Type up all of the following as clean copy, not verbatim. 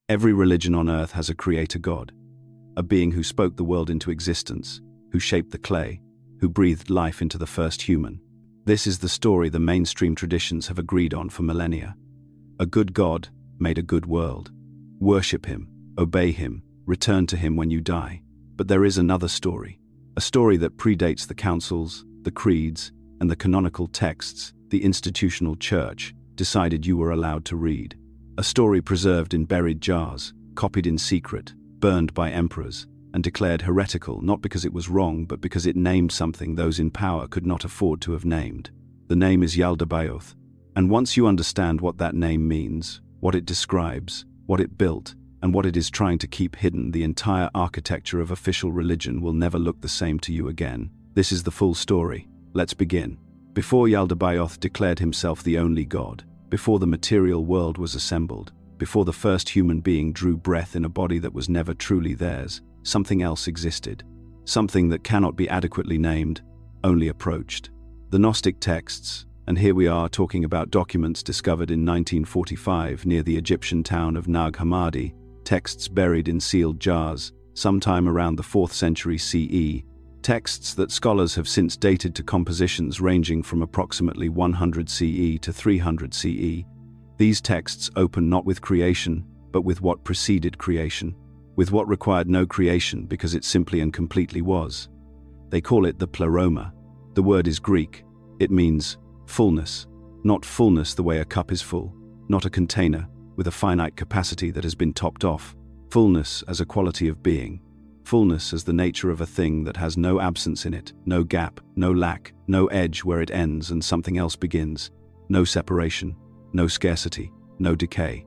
Every religion on earth has a creator god, a being who spoke the world into existence, who shaped the clay, who breathed life into the first human. This is the story the mainstream traditions have agreed on for millennia. A good God made a good world. Worship him, obey him, return to him when you die. But there is another story, a story that predates the councils, the creeds, and the canonical texts the institutional church decided you were allowed to read. A story preserved in buried jars, copied in secret, burned by emperors, and declared heretical not because it was wrong but because it named something those in power could not afford to have named. The name is Yaldabaoth, and once you understand what that name means, what it describes, what it built, and what it is trying to keep hidden, the entire architecture of official religion will never look the same to you again. This is the full story. Let's begin. Before Yaldabaoth declared himself the only god, before the material world was assembled, before the first human being drew breath in a body that was never truly theirs, something else existed. Something that cannot be adequately named, only approached. The Gnostic texts, and here we are talking about documents discovered in 1945 near the Egyptian town of Nag Hammadi, texts buried in sealed jars, sometime around the 4th century CE, texts that scholars have since dated to compositions ranging from approximately 100 CE to 300 CE. These texts open not with creation, but with what preceded creation, with what required no creation because it simply and completely was. They call it the pleroma. The word is Greek. It means fullness, not fullness the way a cup is full, not a container with a finite capacity that has been topped off. Fullness as a quality of being. Fullness as the nature of a thing that has no absence in it, no gap, no lack, no edge where it ends and something else begins, no separation, no scarcity, no decay,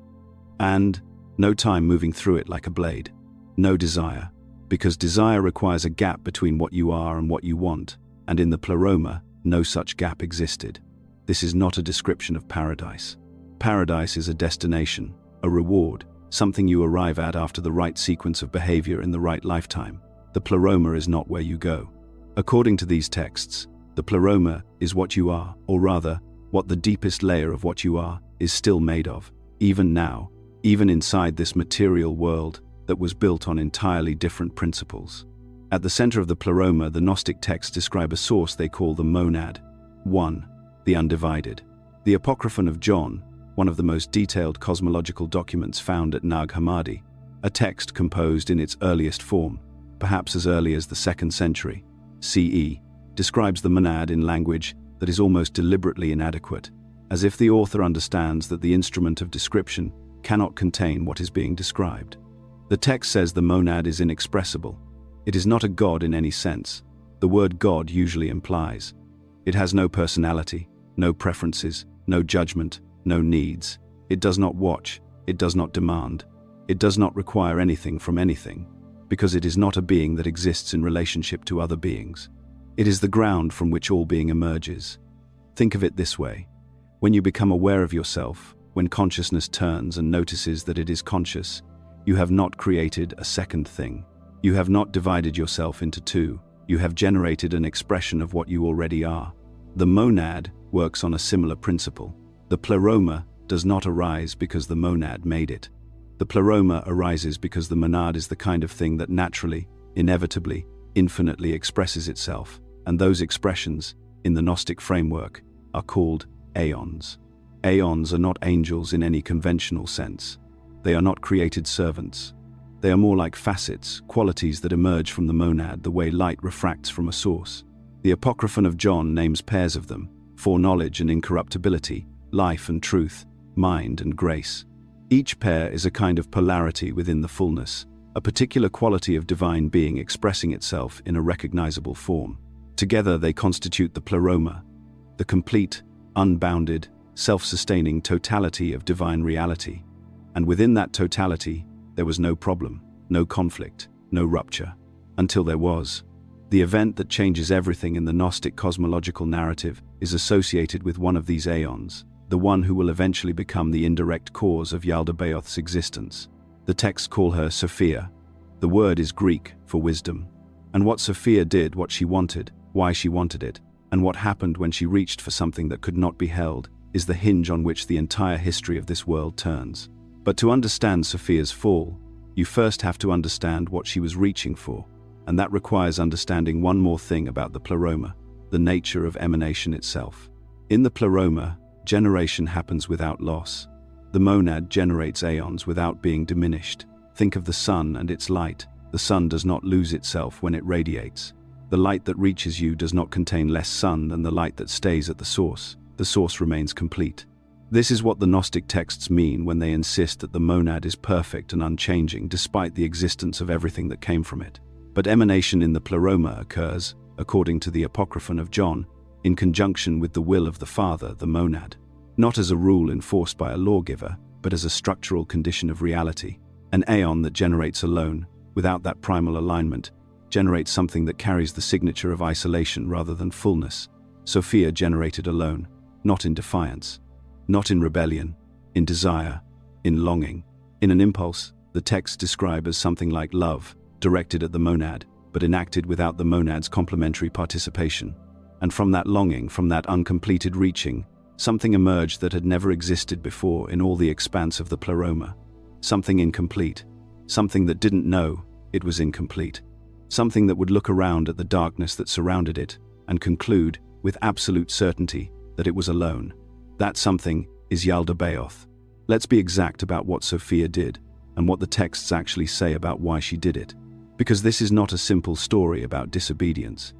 and no time moving through it like a blade. No desire, because desire requires a gap between what you are and what you want, and in the pleroma, no such gap existed. This is not a description of paradise. Paradise is a destination, a reward, something you arrive at after the right sequence of behavior in the right lifetime. The pleroma is not where you go. According to these texts, the pleroma is what you are, or rather, what the deepest layer of what you are is still made of, even now, even inside this material world that was built on entirely different principles. At the center of the pleroma, the Gnostic texts describe a source they call the monad. 1. The undivided. The Apocryphon of John, one of the most detailed cosmological documents found at Nag Hammadi, a text composed in its earliest form, perhaps as early as the 2nd century CE, describes the monad in language that is almost deliberately inadequate, as if the author understands that the instrument of description cannot contain what is being described. The text says the monad is inexpressible. It is not a god in any sense. The word God usually implies. It has no personality, no preferences, no judgment, no needs. It does not watch. It does not demand. It does not require anything from anything, because it is not a being that exists in relationship to other beings. It is the ground from which all being emerges. Think of it this way. When you become aware of yourself, when consciousness turns and notices that it is conscious, you have not created a second thing. You have not divided yourself into two. You have generated an expression of what you already are. The monad works on a similar principle. The pleroma does not arise because the monad made it. The pleroma arises because the monad is the kind of thing that naturally, inevitably, infinitely expresses itself, and those expressions, in the Gnostic framework, are called aeons. Aeons are not angels in any conventional sense. They are not created servants. They are more like facets, qualities that emerge from the monad the way light refracts from a source. The Apocryphon of John names pairs of them: foreknowledge and incorruptibility, life and truth, mind and grace. Each pair is a kind of polarity within the fullness, a particular quality of divine being expressing itself in a recognizable form. Together they constitute the pleroma, the complete, unbounded, self-sustaining totality of divine reality. And within that totality, there was no problem, no conflict, no rupture, until there was. The event that changes everything in the Gnostic cosmological narrative is associated with one of these aeons, the one who will eventually become the indirect cause of Yaldabaoth's existence. The texts call her Sophia. The word is Greek for wisdom. And what Sophia did, what she wanted, why she wanted it, and what happened when she reached for something that could not be held, is the hinge on which the entire history of this world turns. But to understand Sophia's fall, you first have to understand what she was reaching for, and that requires understanding one more thing about the pleroma, the nature of emanation itself. In the pleroma, generation happens without loss. The monad generates aeons without being diminished. Think of the sun and its light. The sun does not lose itself when it radiates. The light that reaches you does not contain less sun than the light that stays at the source. The source remains complete. This is what the Gnostic texts mean when they insist that the monad is perfect and unchanging despite the existence of everything that came from it. But emanation in the pleroma occurs, according to the Apocryphon of John, in conjunction with the will of the Father, the monad. Not as a rule enforced by a lawgiver, but as a structural condition of reality. An aeon that generates alone, without that primal alignment, generates something that carries the signature of isolation rather than fullness. Sophia generated alone, not in defiance, not in rebellion, in desire, in longing. In an impulse, the texts describe as something like love, directed at the monad, but enacted without the monad's complementary participation. And from that longing, from that uncompleted reaching, something emerged that had never existed before in all the expanse of the pleroma. Something incomplete, something that didn't know it was incomplete, something that would look around at the darkness that surrounded it and conclude, with absolute certainty, that it was alone. That something is Yaldabaoth. Let's be exact about what Sophia did and what the texts actually say about why she did it. Because this is not a simple story about disobedience.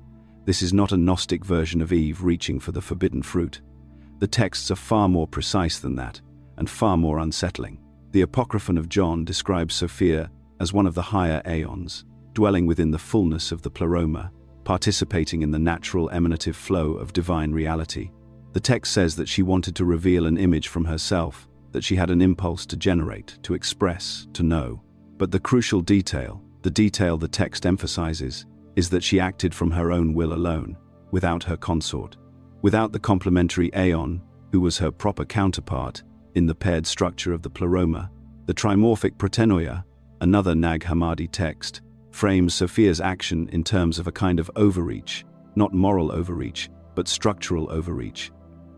This is not a Gnostic version of Eve reaching for the forbidden fruit. The texts are far more precise than that, and far more unsettling. The Apocryphon of John describes Sophia as one of the higher aeons, dwelling within the fullness of the pleroma, participating in the natural emanative flow of divine reality. The text says that she wanted to reveal an image from herself, that she had an impulse to generate, to express, to know. But the crucial detail, the detail the text emphasizes, is that she acted from her own will alone, without her consort, without the complementary aeon, who was her proper counterpart in the paired structure of the pleroma. The trimorphic protenoia, another Nag Hammadi text, frames Sophia's action in terms of a kind of overreach, not moral overreach, but structural overreach.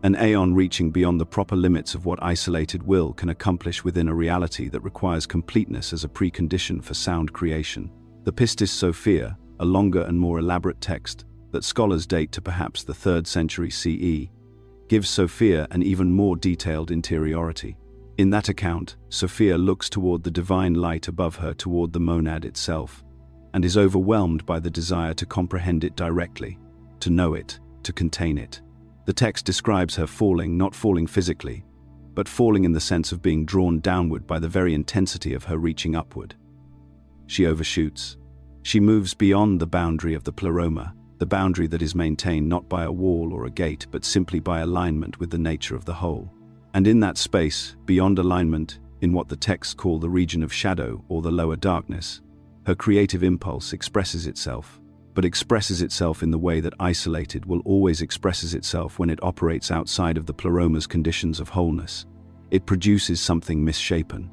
An aeon reaching beyond the proper limits of what isolated will can accomplish within a reality that requires completeness as a precondition for sound creation. The Pistis Sophia, a longer and more elaborate text that scholars date to perhaps the 3rd century CE, gives Sophia an even more detailed interiority. In that account, Sophia looks toward the divine light above her, toward the monad itself, and is overwhelmed by the desire to comprehend it directly, to know it, to contain it. The text describes her falling, not falling physically, but falling in the sense of being drawn downward by the very intensity of her reaching upward. She overshoots. She moves beyond the boundary of the pleroma, the boundary that is maintained not by a wall or a gate, but simply by alignment with the nature of the whole. And in that space, beyond alignment, in what the texts call the region of shadow or the lower darkness, her creative impulse expresses itself, but expresses itself in the way that isolated will always expresses itself when it operates outside of the pleroma's conditions of wholeness. It produces something misshapen.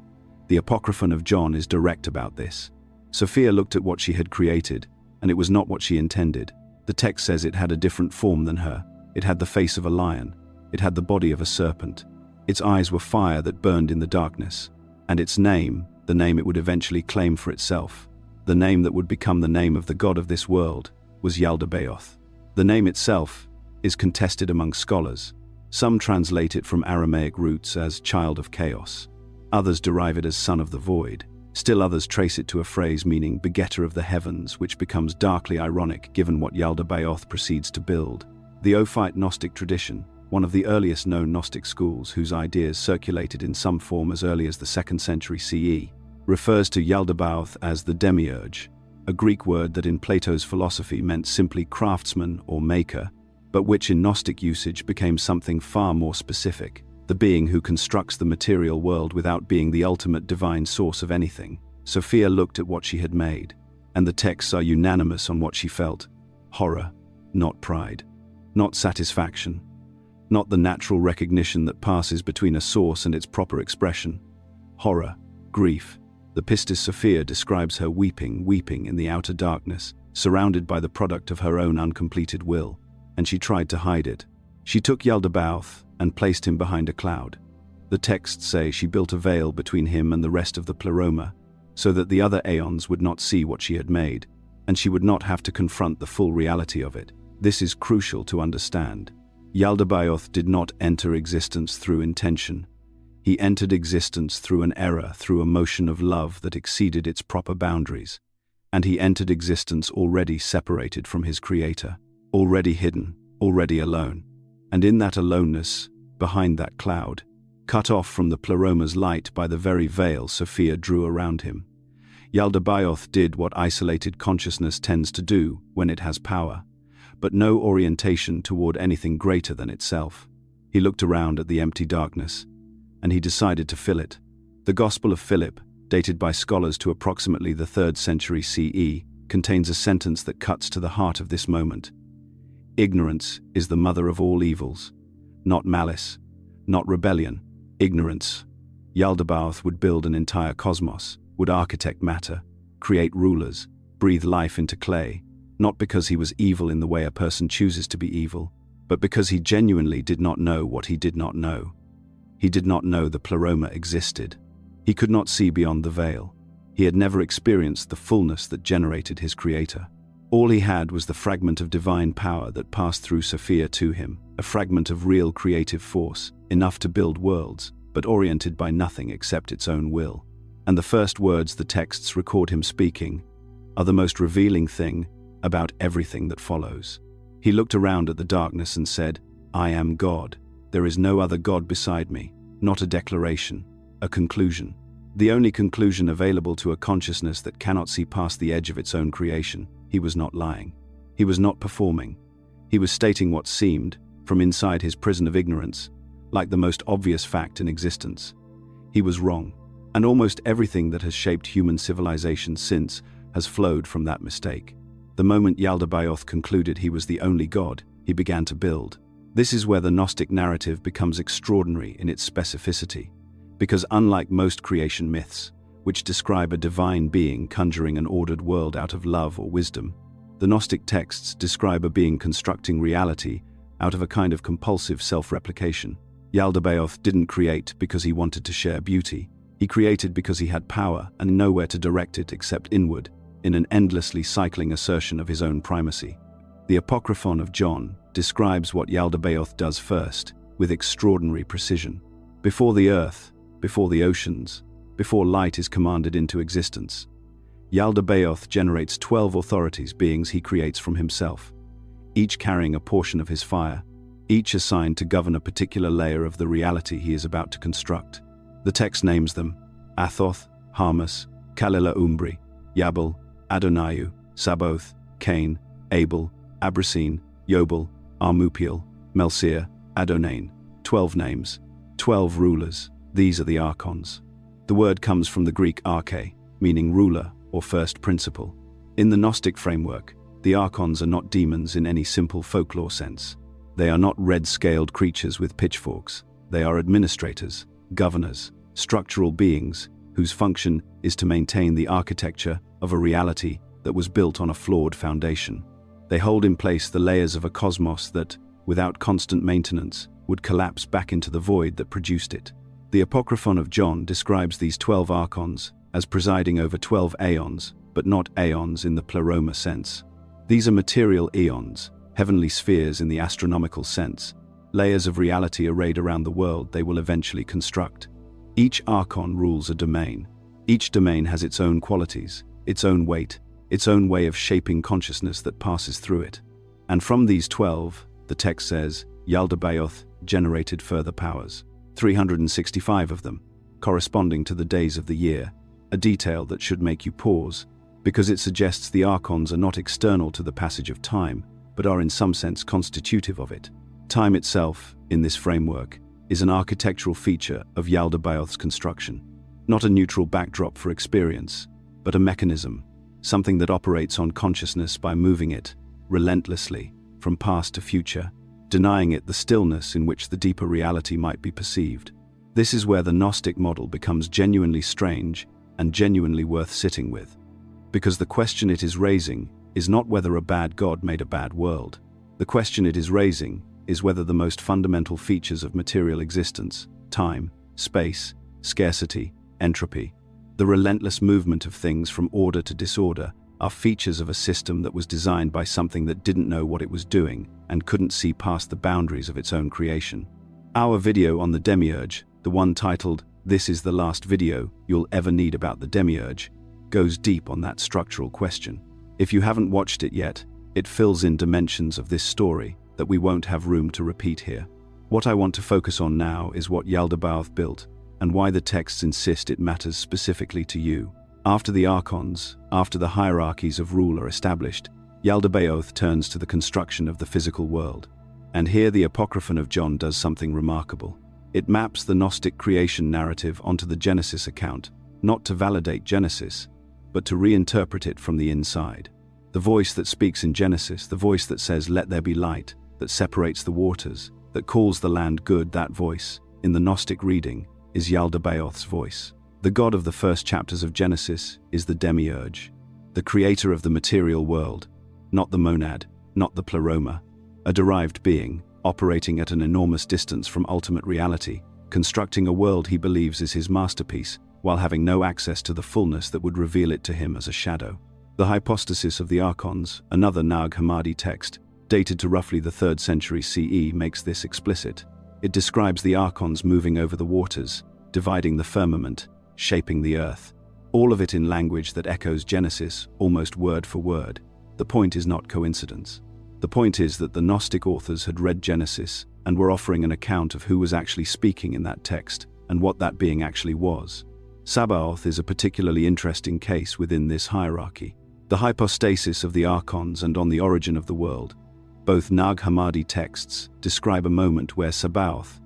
The Apocryphon of John is direct about this. Sophia looked at what she had created, and it was not what she intended. The text says it had a different form than her. It had the face of a lion. It had the body of a serpent. Its eyes were fire that burned in the darkness. And its name, the name it would eventually claim for itself, the name that would become the name of the god of this world, was Yaldabaoth. The name itself is contested among scholars. Some translate it from Aramaic roots as child of chaos. Others derive it as son of the void. Still others trace it to a phrase meaning begetter of the heavens, which becomes darkly ironic given what Yaldabaoth proceeds to build. The Ophite Gnostic tradition, one of the earliest known Gnostic schools whose ideas circulated in some form as early as the 2nd century CE, refers to Yaldabaoth as the demiurge, a Greek word that in Plato's philosophy meant simply craftsman or maker, but which in Gnostic usage became something far more specific, the being who constructs the material world without being the ultimate divine source of anything. Sophia looked at what she had made, and the texts are unanimous on what she felt: horror, not pride, not satisfaction, not the natural recognition that passes between a source and its proper expression. Horror, grief. The Pistis Sophia describes her weeping in the outer darkness, surrounded by the product of her own uncompleted will, and she tried to hide it. She took Yaldabaoth and placed him behind a cloud. The texts say she built a veil between him and the rest of the pleroma, so that the other aeons would not see what she had made, and she would not have to confront the full reality of it. This is crucial to understand. Yaldabaoth did not enter existence through intention. He entered existence through an error, through a motion of love that exceeded its proper boundaries. And he entered existence already separated from his creator, already hidden, already alone. And in that aloneness, behind that cloud, cut off from the pleroma's light by the very veil Sophia drew around him, Yaldabaoth did what isolated consciousness tends to do when it has power, but no orientation toward anything greater than itself. He looked around at the empty darkness, and he decided to fill it. The Gospel of Philip, dated by scholars to approximately the 3rd century CE, contains a sentence that cuts to the heart of this moment. Ignorance is the mother of all evils. Not malice, not rebellion, ignorance. Yaldabaoth would build an entire cosmos, would architect matter, create rulers, breathe life into clay, not because he was evil in the way a person chooses to be evil, but because he genuinely did not know what he did not know. He did not know the pleroma existed. He could not see beyond the veil. He had never experienced the fullness that generated his creator. All he had was the fragment of divine power that passed through Sophia to him, a fragment of real creative force, enough to build worlds, but oriented by nothing except its own will. And the first words the texts record him speaking are the most revealing thing about everything that follows. He looked around at the darkness and said, "I am God. There is no other God beside me." Not a declaration, a conclusion. The only conclusion available to a consciousness that cannot see past the edge of its own creation. He was not lying. He was not performing. He was stating what seemed, from inside his prison of ignorance, like the most obvious fact in existence. He was wrong, and almost everything that has shaped human civilization since has flowed from that mistake. The moment Yaldabaoth concluded he was the only God, he began to build. This is where the Gnostic narrative becomes extraordinary in its specificity, because unlike most creation myths, which describe a divine being conjuring an ordered world out of love or wisdom, the Gnostic texts describe a being constructing reality out of a kind of compulsive self-replication. Yaldabaoth didn't create because he wanted to share beauty. He created because he had power and nowhere to direct it except inward, in an endlessly cycling assertion of his own primacy. The Apocryphon of John describes what Yaldabaoth does first, with extraordinary precision. Before the earth, before the oceans, before light is commanded into existence, Yaldabaoth generates 12 authorities, beings he creates from himself, each carrying a portion of his fire, each assigned to govern a particular layer of the reality he is about to construct. The text names them Athoth, Hermes, Kalila Umbri, Yabal, Adoniu, Sabaoth, Cain, Abel, Abrasine, Yobel, Armupiel, Melseer, Adonane. 12 names, 12 rulers. These are the archons. The word comes from the Greek arche, meaning ruler or first principle. In the Gnostic framework, the archons are not demons in any simple folklore sense. They are not red-scaled creatures with pitchforks. They are administrators, governors, structural beings whose function is to maintain the architecture of a reality that was built on a flawed foundation. They hold in place the layers of a cosmos that, without constant maintenance, would collapse back into the void that produced it. The Apocryphon of John describes these 12 archons as presiding over 12 aeons, but not aeons in the pleroma sense. These are material eons, heavenly spheres in the astronomical sense, layers of reality arrayed around the world they will eventually construct. Each archon rules a domain. Each domain has its own qualities, its own weight, its own way of shaping consciousness that passes through it. And from these 12, the text says, Yaldabaoth generated further powers, 365 of them, corresponding to the days of the year, a detail that should make you pause, because it suggests the archons are not external to the passage of time, but are in some sense constitutive of it. Time itself, in this framework, is an architectural feature of Yaldabaoth's construction, not a neutral backdrop for experience, but a mechanism, something that operates on consciousness by moving it, relentlessly, from past to future, denying it the stillness in which the deeper reality might be perceived. This is where the Gnostic model becomes genuinely strange and genuinely worth sitting with, because the question it is raising is not whether a bad God made a bad world. The question it is raising is whether the most fundamental features of material existence, time, space, scarcity, entropy. The relentless movement of things from order to disorder are features of a system that was designed by something that didn't know what it was doing and couldn't see past the boundaries of its own creation. Our video on the Demiurge, the one titled, "This is the last video you'll ever need about the Demiurge," goes deep on that structural question. If you haven't watched it yet, it fills in dimensions of this story that we won't have room to repeat here. What I want to focus on now is what Yaldabaoth built, and why the texts insist it matters specifically to you. After the archons, after the hierarchies of rule are established, Yaldabaoth turns to the construction of the physical world. And here the Apocryphon of John does something remarkable. It maps the Gnostic creation narrative onto the Genesis account, not to validate Genesis, but to reinterpret it from the inside. The voice that speaks in Genesis, the voice that says, "Let there be light," that separates the waters, that calls the land good, that voice, in the Gnostic reading, is Yaldabaoth's voice. The God of the first chapters of Genesis is the Demiurge, the creator of the material world, not the monad, not the pleroma, a derived being, operating at an enormous distance from ultimate reality, constructing a world he believes is his masterpiece, while having no access to the fullness that would reveal it to him as a shadow. The hypostasis of the archons, another Nag Hammadi text, dated to roughly the 3rd century CE, makes this explicit. It describes the archons moving over the waters, dividing the firmament, shaping the earth. All of it in language that echoes Genesis, almost word for word. The point is not coincidence. The point is that the Gnostic authors had read Genesis and were offering an account of who was actually speaking in that text and what that being actually was. Sabaoth is a particularly interesting case within this hierarchy. The hypostasis of the archons and on the origin of the world. Both Nag Hammadi texts describe a moment where Sabaoth,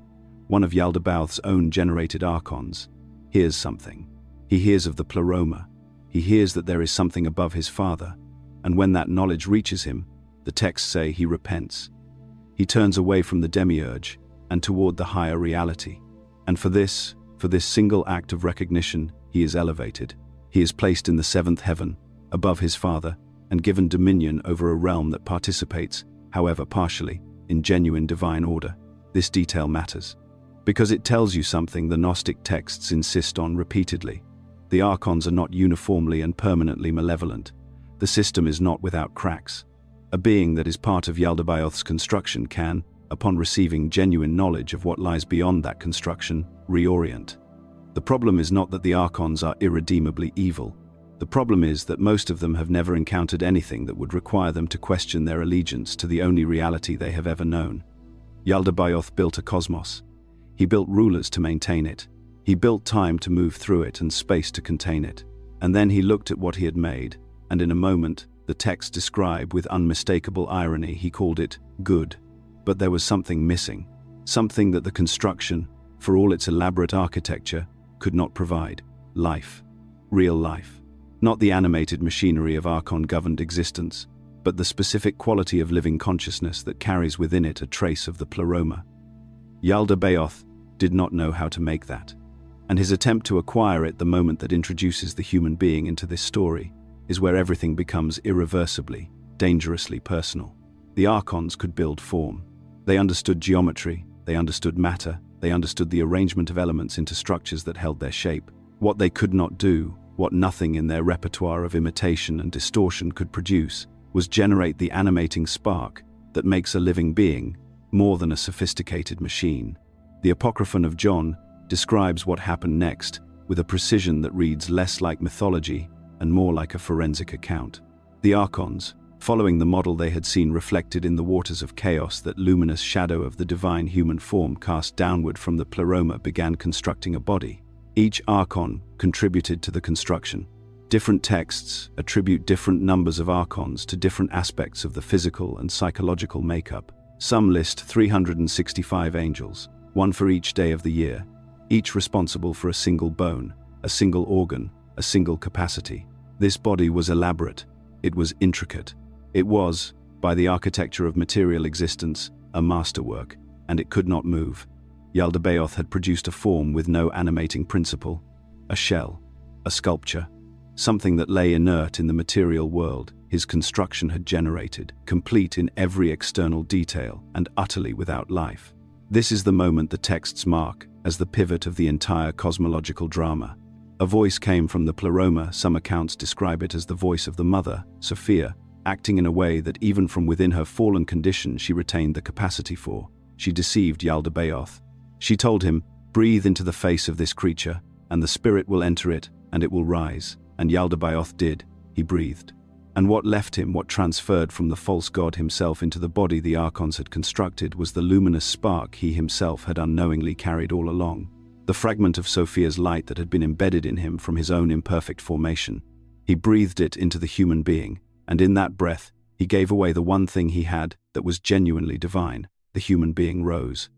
one of Yaldabaoth's own generated archons, hears something. He hears of the pleroma. He hears that there is something above his father, and when that knowledge reaches him, the texts say he repents. He turns away from the Demiurge and toward the higher reality. And for this single act of recognition, he is elevated. He is placed in the 7th heaven, above his father, and given dominion over a realm that participates, however partially, in genuine divine order. This detail matters, because it tells you something the Gnostic texts insist on repeatedly. The archons are not uniformly and permanently malevolent. The system is not without cracks. A being that is part of Yaldabaoth's construction can, upon receiving genuine knowledge of what lies beyond that construction, reorient. The problem is not that the archons are irredeemably evil. The problem is that most of them have never encountered anything that would require them to question their allegiance to the only reality they have ever known. Yaldabaoth built a cosmos. He built rulers to maintain it. He built time to move through it and space to contain it. And then he looked at what he had made, and in a moment, the texts describe with unmistakable irony, he called it good. But there was something missing, something that the construction, for all its elaborate architecture, could not provide: life. Real life. Not the animated machinery of archon-governed existence, but the specific quality of living consciousness that carries within it a trace of the pleroma. Yaldabaoth did not know how to make that, and his attempt to acquire it the moment that introduces the human being into this story is where everything becomes irreversibly, dangerously personal. The archons could build form. They understood geometry, they understood matter, they understood the arrangement of elements into structures that held their shape. What they could not do, what nothing in their repertoire of imitation and distortion could produce, was generate the animating spark that makes a living being more than a sophisticated machine. The Apocryphon of John describes what happened next with a precision that reads less like mythology and more like a forensic account. The archons, following the model they had seen reflected in the waters of chaos, that luminous shadow of the divine human form cast downward from the pleroma, began constructing a body. Each archon contributed to the construction. Different texts attribute different numbers of archons to different aspects of the physical and psychological makeup. Some list 365 angels, one for each day of the year, each responsible for a single bone, a single organ, a single capacity. This body was elaborate. It was intricate. It was, by the architecture of material existence, a masterwork, and it could not move. Yaldabaoth had produced a form with no animating principle, a shell, a sculpture, something that lay inert in the material world his construction had generated, complete in every external detail and utterly without life. This is the moment the texts mark as the pivot of the entire cosmological drama. A voice came from the pleroma. Some accounts describe it as the voice of the mother, Sophia, acting in a way that even from within her fallen condition she retained the capacity for. She deceived Yaldabaoth. She told him, "Breathe into the face of this creature, and the spirit will enter it, and it will rise." And Yaldabaoth did. He breathed. And what left him, what transferred from the false god himself into the body the archons had constructed, was the luminous spark he himself had unknowingly carried all along. The fragment of Sophia's light that had been embedded in him from his own imperfect formation. He breathed it into the human being, and in that breath, he gave away the one thing he had that was genuinely divine. The human being rose.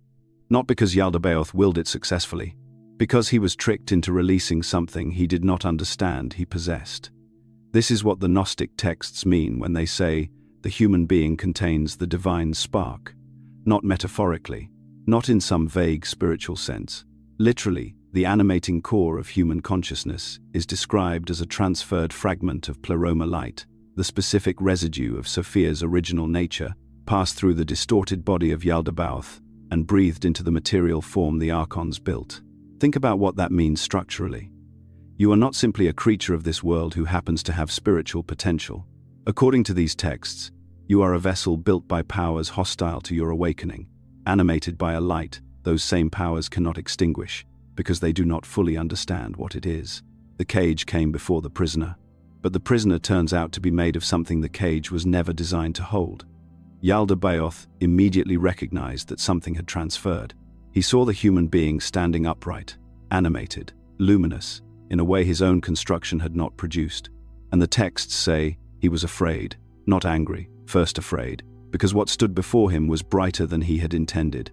Not because Yaldabaoth willed it successfully, because he was tricked into releasing something he did not understand he possessed. This is what the Gnostic texts mean when they say the human being contains the divine spark. Not metaphorically, not in some vague spiritual sense. Literally, the animating core of human consciousness is described as a transferred fragment of pleroma light, the specific residue of Sophia's original nature, passed through the distorted body of Yaldabaoth and breathed into the material form the archons built. Think about what that means structurally. You are not simply a creature of this world who happens to have spiritual potential. According to these texts, you are a vessel built by powers hostile to your awakening, animated by a light those same powers cannot extinguish, because they do not fully understand what it is. The cage came before the prisoner, but the prisoner turns out to be made of something the cage was never designed to hold. Yaldabaoth immediately recognized that something had transferred. He saw the human being standing upright, animated, luminous, in a way his own construction had not produced. And the texts say he was afraid, not angry, first afraid, because what stood before him was brighter than he had intended,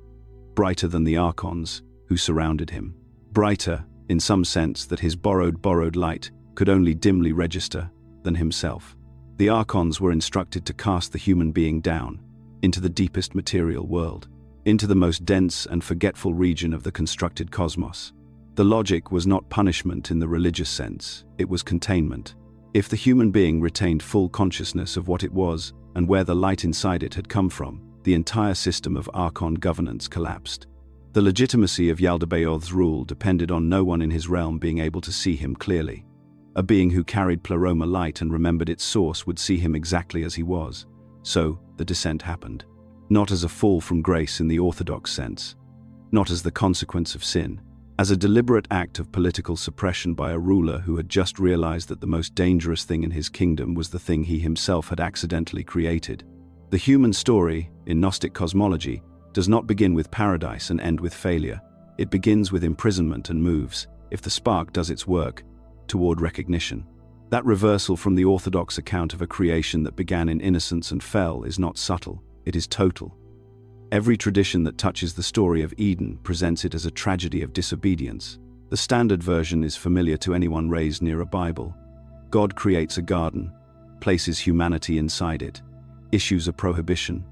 brighter than the archons who surrounded him, brighter, in some sense, that his borrowed light could only dimly register, than himself. The archons were instructed to cast the human being down, into the deepest material world, into the most dense and forgetful region of the constructed cosmos. The logic was not punishment in the religious sense, it was containment. If the human being retained full consciousness of what it was and where the light inside it had come from, the entire system of archon governance collapsed. The legitimacy of Yaldabaoth's rule depended on no one in his realm being able to see him clearly. A being who carried pleroma light and remembered its source would see him exactly as he was. So, the descent happened. Not as a fall from grace in the orthodox sense, not as the consequence of sin, as a deliberate act of political suppression by a ruler who had just realized that the most dangerous thing in his kingdom was the thing he himself had accidentally created. The human story, in Gnostic cosmology, does not begin with paradise and end with failure. It begins with imprisonment and moves, if the spark does its work, toward recognition. That reversal from the orthodox account of a creation that began in innocence and fell is not subtle, it is total. Every tradition that touches the story of Eden presents it as a tragedy of disobedience. The standard version is familiar to anyone raised near a Bible. God creates a garden, places humanity inside it, issues a prohibition.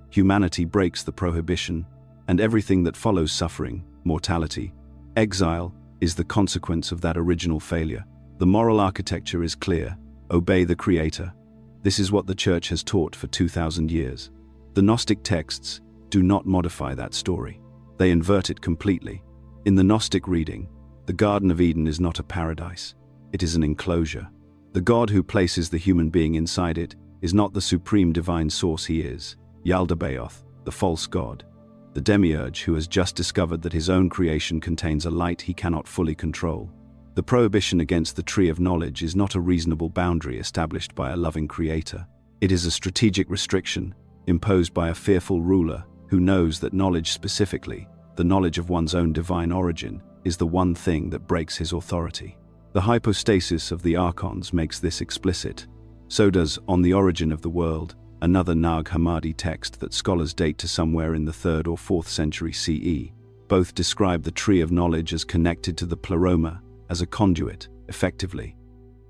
Humanity breaks the prohibition, and everything that follows suffering, mortality, exile, is the consequence of that original failure. The moral architecture is clear: obey the Creator. This is what the Church has taught for 2,000 years. The Gnostic texts do not modify that story. They invert it completely. In the Gnostic reading, the Garden of Eden is not a paradise. It is an enclosure. The God who places the human being inside it is not the supreme divine source he is, Yaldabaoth, the false god, the demiurge who has just discovered that his own creation contains a light he cannot fully control. The prohibition against the tree of knowledge is not a reasonable boundary established by a loving creator. It is a strategic restriction imposed by a fearful ruler who knows that knowledge, specifically the knowledge of one's own divine origin, is the one thing that breaks his authority. The hypostasis of the archons makes this explicit. So does On the Origin of the World, another Nag Hammadi text that scholars date to somewhere in the 3rd or 4th century CE. Both describe the tree of knowledge as connected to the pleroma, as a conduit, effectively,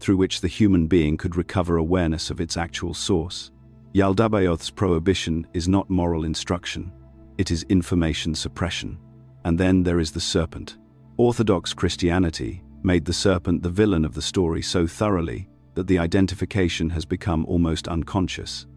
through which the human being could recover awareness of its actual source. Yaldabaoth's prohibition is not moral instruction, it is information suppression. And then there is the serpent. Orthodox Christianity made the serpent the villain of the story so thoroughly that the identification has become almost unconscious.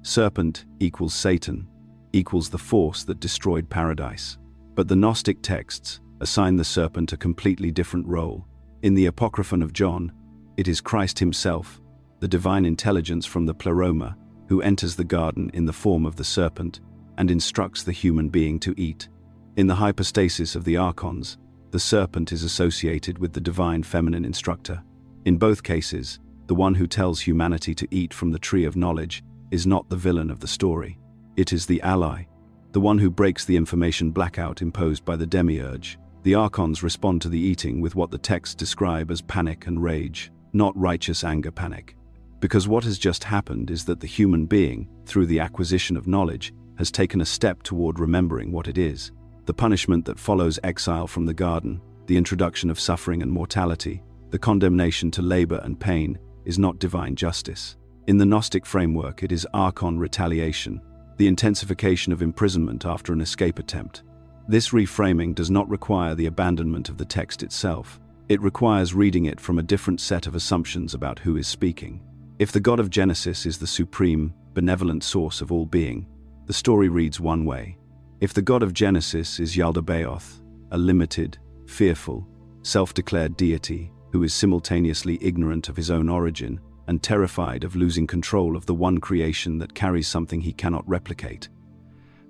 Serpent equals Satan, equals the force that destroyed paradise. But the Gnostic texts assign the serpent a completely different role. In the Apocryphon of John, it is Christ himself, the divine intelligence from the Pleroma, who enters the garden in the form of the serpent and instructs the human being to eat. In the hypostasis of the archons, the serpent is associated with the divine feminine instructor. In both cases, the one who tells humanity to eat from the tree of knowledge is not the villain of the story. It is the ally, the one who breaks the information blackout imposed by the demiurge. The archons respond to the eating with what the texts describe as panic and rage, not righteous anger panic. Because what has just happened is that the human being, through the acquisition of knowledge, has taken a step toward remembering what it is. The punishment that follows exile from the garden, the introduction of suffering and mortality, the condemnation to labor and pain, is not divine justice. In the Gnostic framework, it is archon retaliation, the intensification of imprisonment after an escape attempt. This reframing does not require the abandonment of the text itself. It requires reading it from a different set of assumptions about who is speaking. If the God of Genesis is the supreme, benevolent source of all being, the story reads one way. If the God of Genesis is Yaldabaoth, a limited, fearful, self-declared deity who is simultaneously ignorant of his own origin and terrified of losing control of the one creation that carries something he cannot replicate,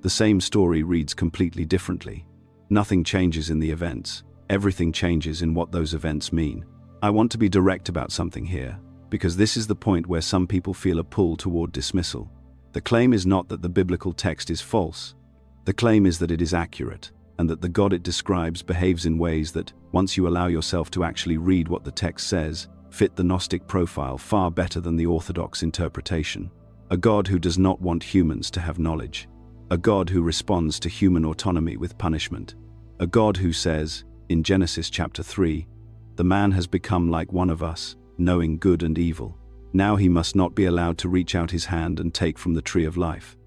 the same story reads completely differently. Nothing changes in the events. Everything changes in what those events mean. I want to be direct about something here, because this is the point where some people feel a pull toward dismissal. The claim is not that the biblical text is false. The claim is that it is accurate, and that the God it describes behaves in ways that, once you allow yourself to actually read what the text says, fit the Gnostic profile far better than the orthodox interpretation. A God who does not want humans to have knowledge. A God who responds to human autonomy with punishment. A God who says, in Genesis chapter 3, "The man has become like one of us, knowing good and evil. Now he must not be allowed to reach out his hand and take from the tree of life."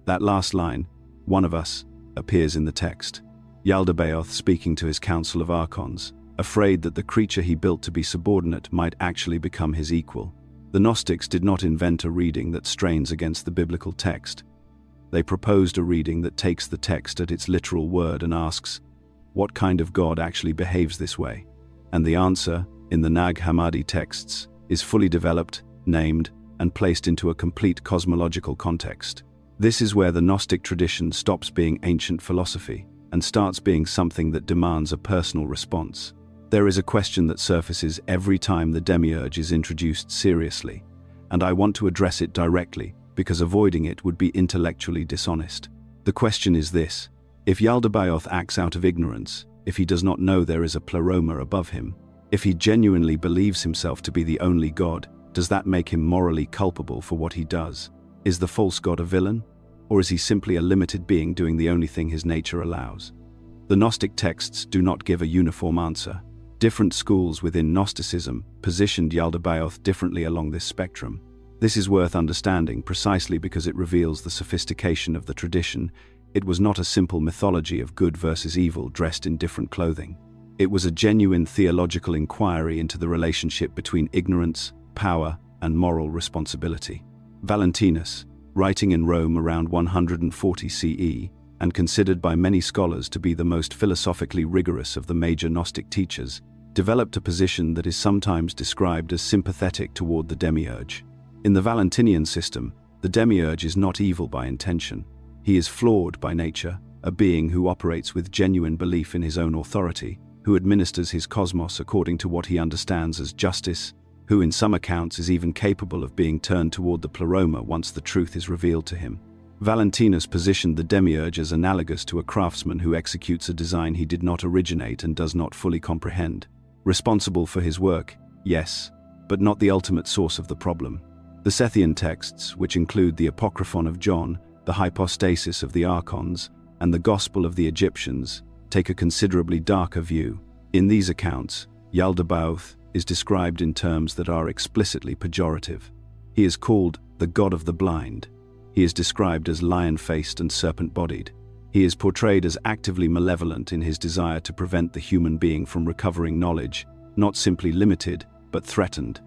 That last line, "one of us," appears in the text. Yaldabaoth speaking to his council of archons, afraid that the creature he built to be subordinate might actually become his equal. The Gnostics did not invent a reading that strains against the biblical text. They proposed a reading that takes the text at its literal word and asks, what kind of God actually behaves this way? And the answer, in the Nag Hammadi texts, is fully developed, named, and placed into a complete cosmological context. This is where the Gnostic tradition stops being ancient philosophy and starts being something that demands a personal response. There is a question that surfaces every time the demiurge is introduced seriously, and I want to address it directly because avoiding it would be intellectually dishonest. The question is this: if Yaldabaoth acts out of ignorance, if he does not know there is a pleroma above him, if he genuinely believes himself to be the only God, does that make him morally culpable for what he does? Is the false God a villain? Or is he simply a limited being doing the only thing his nature allows? The Gnostic texts do not give a uniform answer. Different schools within Gnosticism positioned Yaldabaoth differently along this spectrum. This is worth understanding precisely because it reveals the sophistication of the tradition. It was not a simple mythology of good versus evil dressed in different clothing. It was a genuine theological inquiry into the relationship between ignorance, power, and moral responsibility. Valentinus, writing in Rome around 140 CE, and considered by many scholars to be the most philosophically rigorous of the major Gnostic teachers, developed a position that is sometimes described as sympathetic toward the demiurge. In the Valentinian system, the demiurge is not evil by intention. He is flawed by nature, a being who operates with genuine belief in his own authority, who administers his cosmos according to what he understands as justice, who in some accounts is even capable of being turned toward the pleroma once the truth is revealed to him. Valentinus positioned the demiurge as analogous to a craftsman who executes a design he did not originate and does not fully comprehend. Responsible for his work, yes, but not the ultimate source of the problem. The Sethian texts, which include the Apocryphon of John, the hypostasis of the archons, and the Gospel of the Egyptians, take a considerably darker view. In these accounts, Yaldabaoth is described in terms that are explicitly pejorative. He is called the God of the blind. He is described as lion-faced and serpent-bodied. He is portrayed as actively malevolent in his desire to prevent the human being from recovering knowledge, not simply limited, but threatened,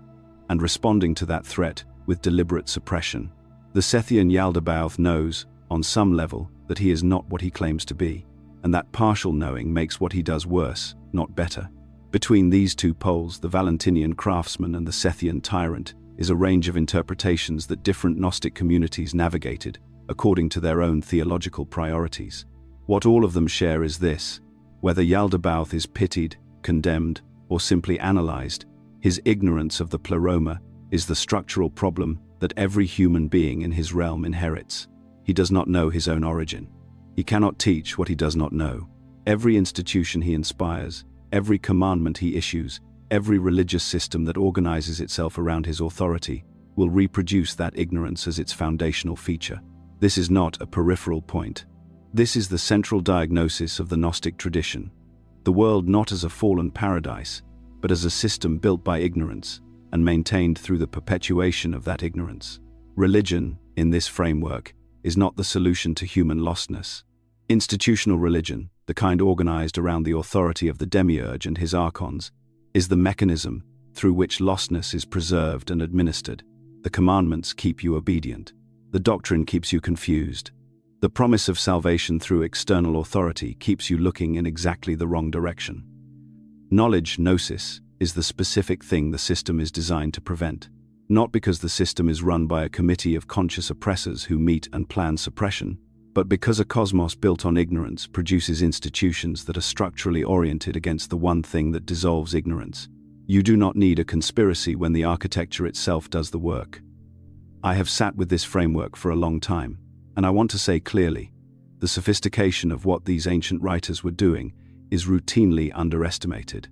and responding to that threat with deliberate suppression. The Sethian Yaldabaoth knows, on some level, that he is not what he claims to be. and that partial knowing makes what he does worse, not better. Between these two poles, the Valentinian craftsman and the Sethian tyrant, is a range of interpretations that different Gnostic communities navigated, according to their own theological priorities. What all of them share is this: whether Yaldabaoth is pitied, condemned, or simply analyzed, his ignorance of the pleroma is the structural problem that every human being in his realm inherits. He does not know his own origin. He cannot teach what he does not know. Every institution he inspires, every commandment he issues, every religious system that organizes itself around his authority will reproduce that ignorance as its foundational feature. This is not a peripheral point. This is the central diagnosis of the Gnostic tradition. The world not as a fallen paradise, but as a system built by ignorance and maintained through the perpetuation of that ignorance. Religion, in this framework, is not the solution to human lostness. Institutional religion, the kind organized around the authority of the demiurge and his archons, is the mechanism through which lostness is preserved and administered. The commandments keep you obedient. The doctrine keeps you confused. The promise of salvation through external authority keeps you looking in exactly the wrong direction. Knowledge, gnosis, is the specific thing the system is designed to prevent. Not because the system is run by a committee of conscious oppressors who meet and plan suppression, but because a cosmos built on ignorance produces institutions that are structurally oriented against the one thing that dissolves ignorance. You do not need a conspiracy when the architecture itself does the work. I have sat with this framework for a long time, and I want to say clearly, the sophistication of what these ancient writers were doing is routinely underestimated.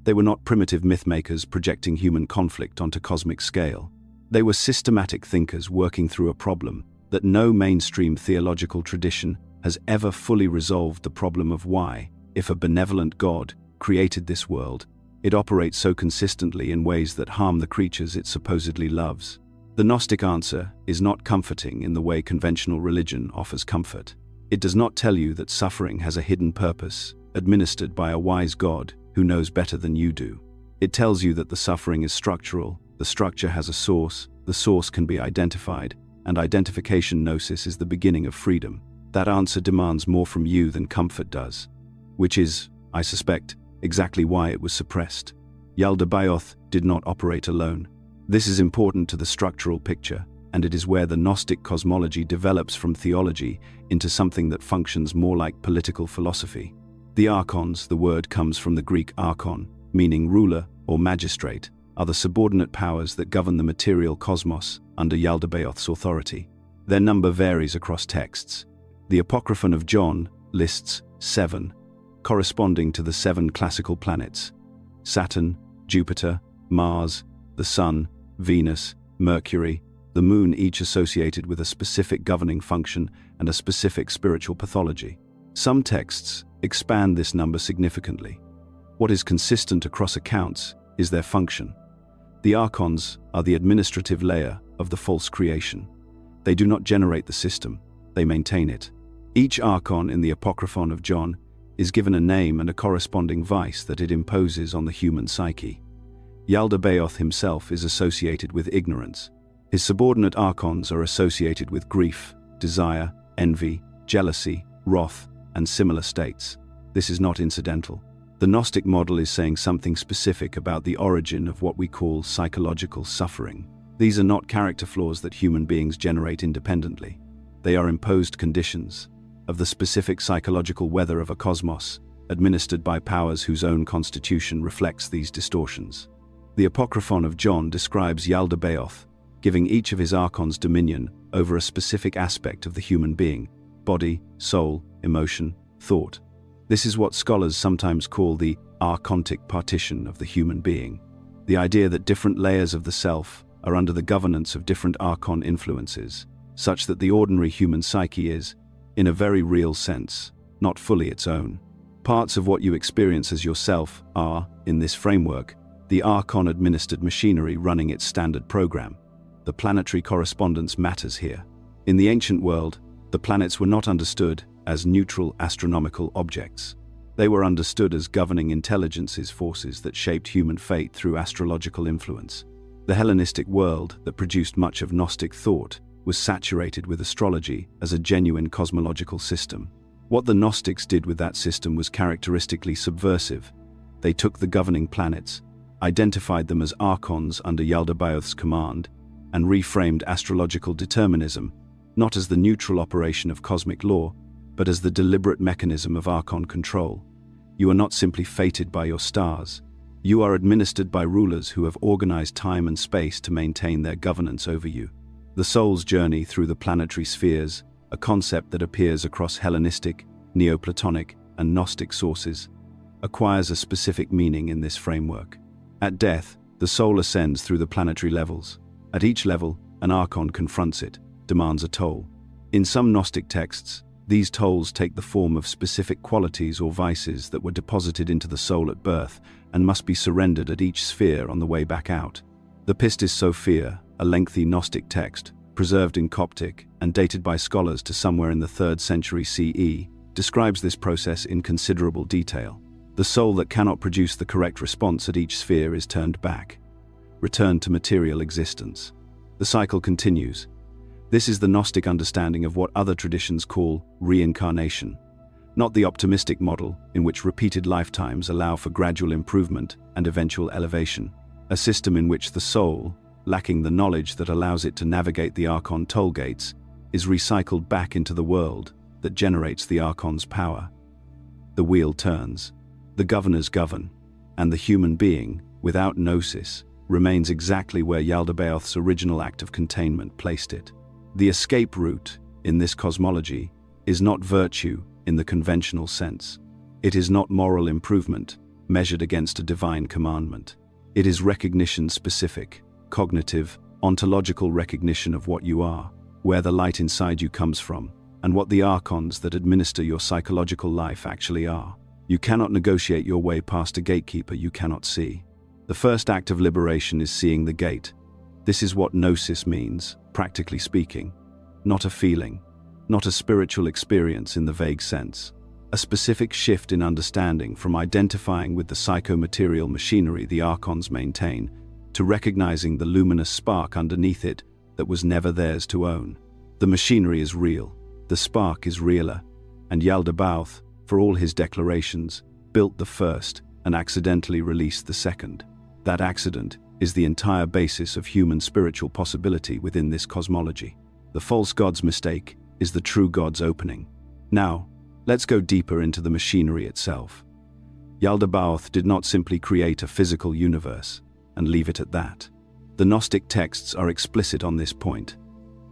They were not primitive mythmakers projecting human conflict onto cosmic scale. They were systematic thinkers working through a problem that no mainstream theological tradition has ever fully resolved: the problem of why, if a benevolent God created this world, it operates so consistently in ways that harm the creatures it supposedly loves. The Gnostic answer is not comforting in the way conventional religion offers comfort. It does not tell you that suffering has a hidden purpose, administered by a wise God who knows better than you do. It tells you that the suffering is structural, the structure has a source, the source can be identified, and identification gnosis is the beginning of freedom. That answer demands more from you than comfort does, which is, I suspect, exactly why it was suppressed. Yaldabaoth did not operate alone. This is important to the structural picture, and it is where the Gnostic cosmology develops from theology into something that functions more like political philosophy. The archons, the word comes from the Greek archon, meaning ruler or magistrate, are the subordinate powers that govern the material cosmos under Yaldabaoth's authority. Their number varies across texts. The Apocryphon of John lists 7, corresponding to the 7 classical planets: Saturn, Jupiter, Mars, the Sun, Venus, Mercury, the Moon, each associated with a specific governing function and a specific spiritual pathology. Some texts expand this number significantly. What is consistent across accounts is their function. The archons are the administrative layer of the false creation. They do not generate the system, they maintain it. Each archon in the Apocryphon of John is given a name and a corresponding vice that it imposes on the human psyche. Yaldabaoth himself is associated with ignorance. His subordinate archons are associated with grief, desire, envy, jealousy, wrath, and similar states. This is not incidental. The Gnostic model is saying something specific about the origin of what we call psychological suffering. These are not character flaws that human beings generate independently. They are imposed conditions of the specific psychological weather of a cosmos, administered by powers whose own constitution reflects these distortions. The Apocryphon of John describes Yaldabaoth giving each of his archons dominion over a specific aspect of the human being: body, soul, emotion, thought. This is what scholars sometimes call the archontic partition of the human being, the idea that different layers of the self are under the governance of different archon influences, such that the ordinary human psyche is, in a very real sense, not fully its own. Parts of what you experience as yourself are, in this framework, the archon-administered machinery running its standard program. The planetary correspondence matters here. In the ancient world, the planets were not understood as neutral astronomical objects. They were understood as governing intelligences, forces that shaped human fate through astrological influence. The Hellenistic world, that produced much of Gnostic thought, was saturated with astrology as a genuine cosmological system. What the Gnostics did with that system was characteristically subversive. They took the governing planets, identified them as archons under Yaldabaoth's command, and reframed astrological determinism, not as the neutral operation of cosmic law, but as the deliberate mechanism of archon control. You are not simply fated by your stars. You are administered by rulers who have organized time and space to maintain their governance over you. The soul's journey through the planetary spheres, a concept that appears across Hellenistic, Neoplatonic, and Gnostic sources, acquires a specific meaning in this framework. At death, the soul ascends through the planetary levels. At each level, an archon confronts it, demands a toll. In some Gnostic texts, these tolls take the form of specific qualities or vices that were deposited into the soul at birth and must be surrendered at each sphere on the way back out. The Pistis Sophia, a lengthy Gnostic text, preserved in Coptic and dated by scholars to somewhere in the 3rd century CE, describes this process in considerable detail. The soul that cannot produce the correct response at each sphere is turned back, returned to material existence. The cycle continues. This is the Gnostic understanding of what other traditions call reincarnation, not the optimistic model in which repeated lifetimes allow for gradual improvement and eventual elevation, a system in which the soul, lacking the knowledge that allows it to navigate the archon toll gates, is recycled back into the world that generates the archon's power. The wheel turns, the governors govern, and the human being, without gnosis, remains exactly where Yaldabaoth's original act of containment placed it. The escape route, in this cosmology, is not virtue in the conventional sense. It is not moral improvement measured against a divine commandment. It is recognition-specific, cognitive, ontological recognition of what you are, where the light inside you comes from, and what the archons that administer your psychological life actually are. You cannot negotiate your way past a gatekeeper you cannot see. The first act of liberation is seeing the gate. This is what gnosis means, practically speaking. Not a feeling, not a spiritual experience in the vague sense. A specific shift in understanding from identifying with the psychomaterial machinery the archons maintain, to recognizing the luminous spark underneath it that was never theirs to own. The machinery is real, the spark is realer, and Yaldabaoth, for all his declarations, built the first and accidentally released the second. That accident is the entire basis of human spiritual possibility within this cosmology. The false god's mistake is the true god's opening. Now, let's go deeper into the machinery itself. Yaldabaoth did not simply create a physical universe and leave it at that. The Gnostic texts are explicit on this point.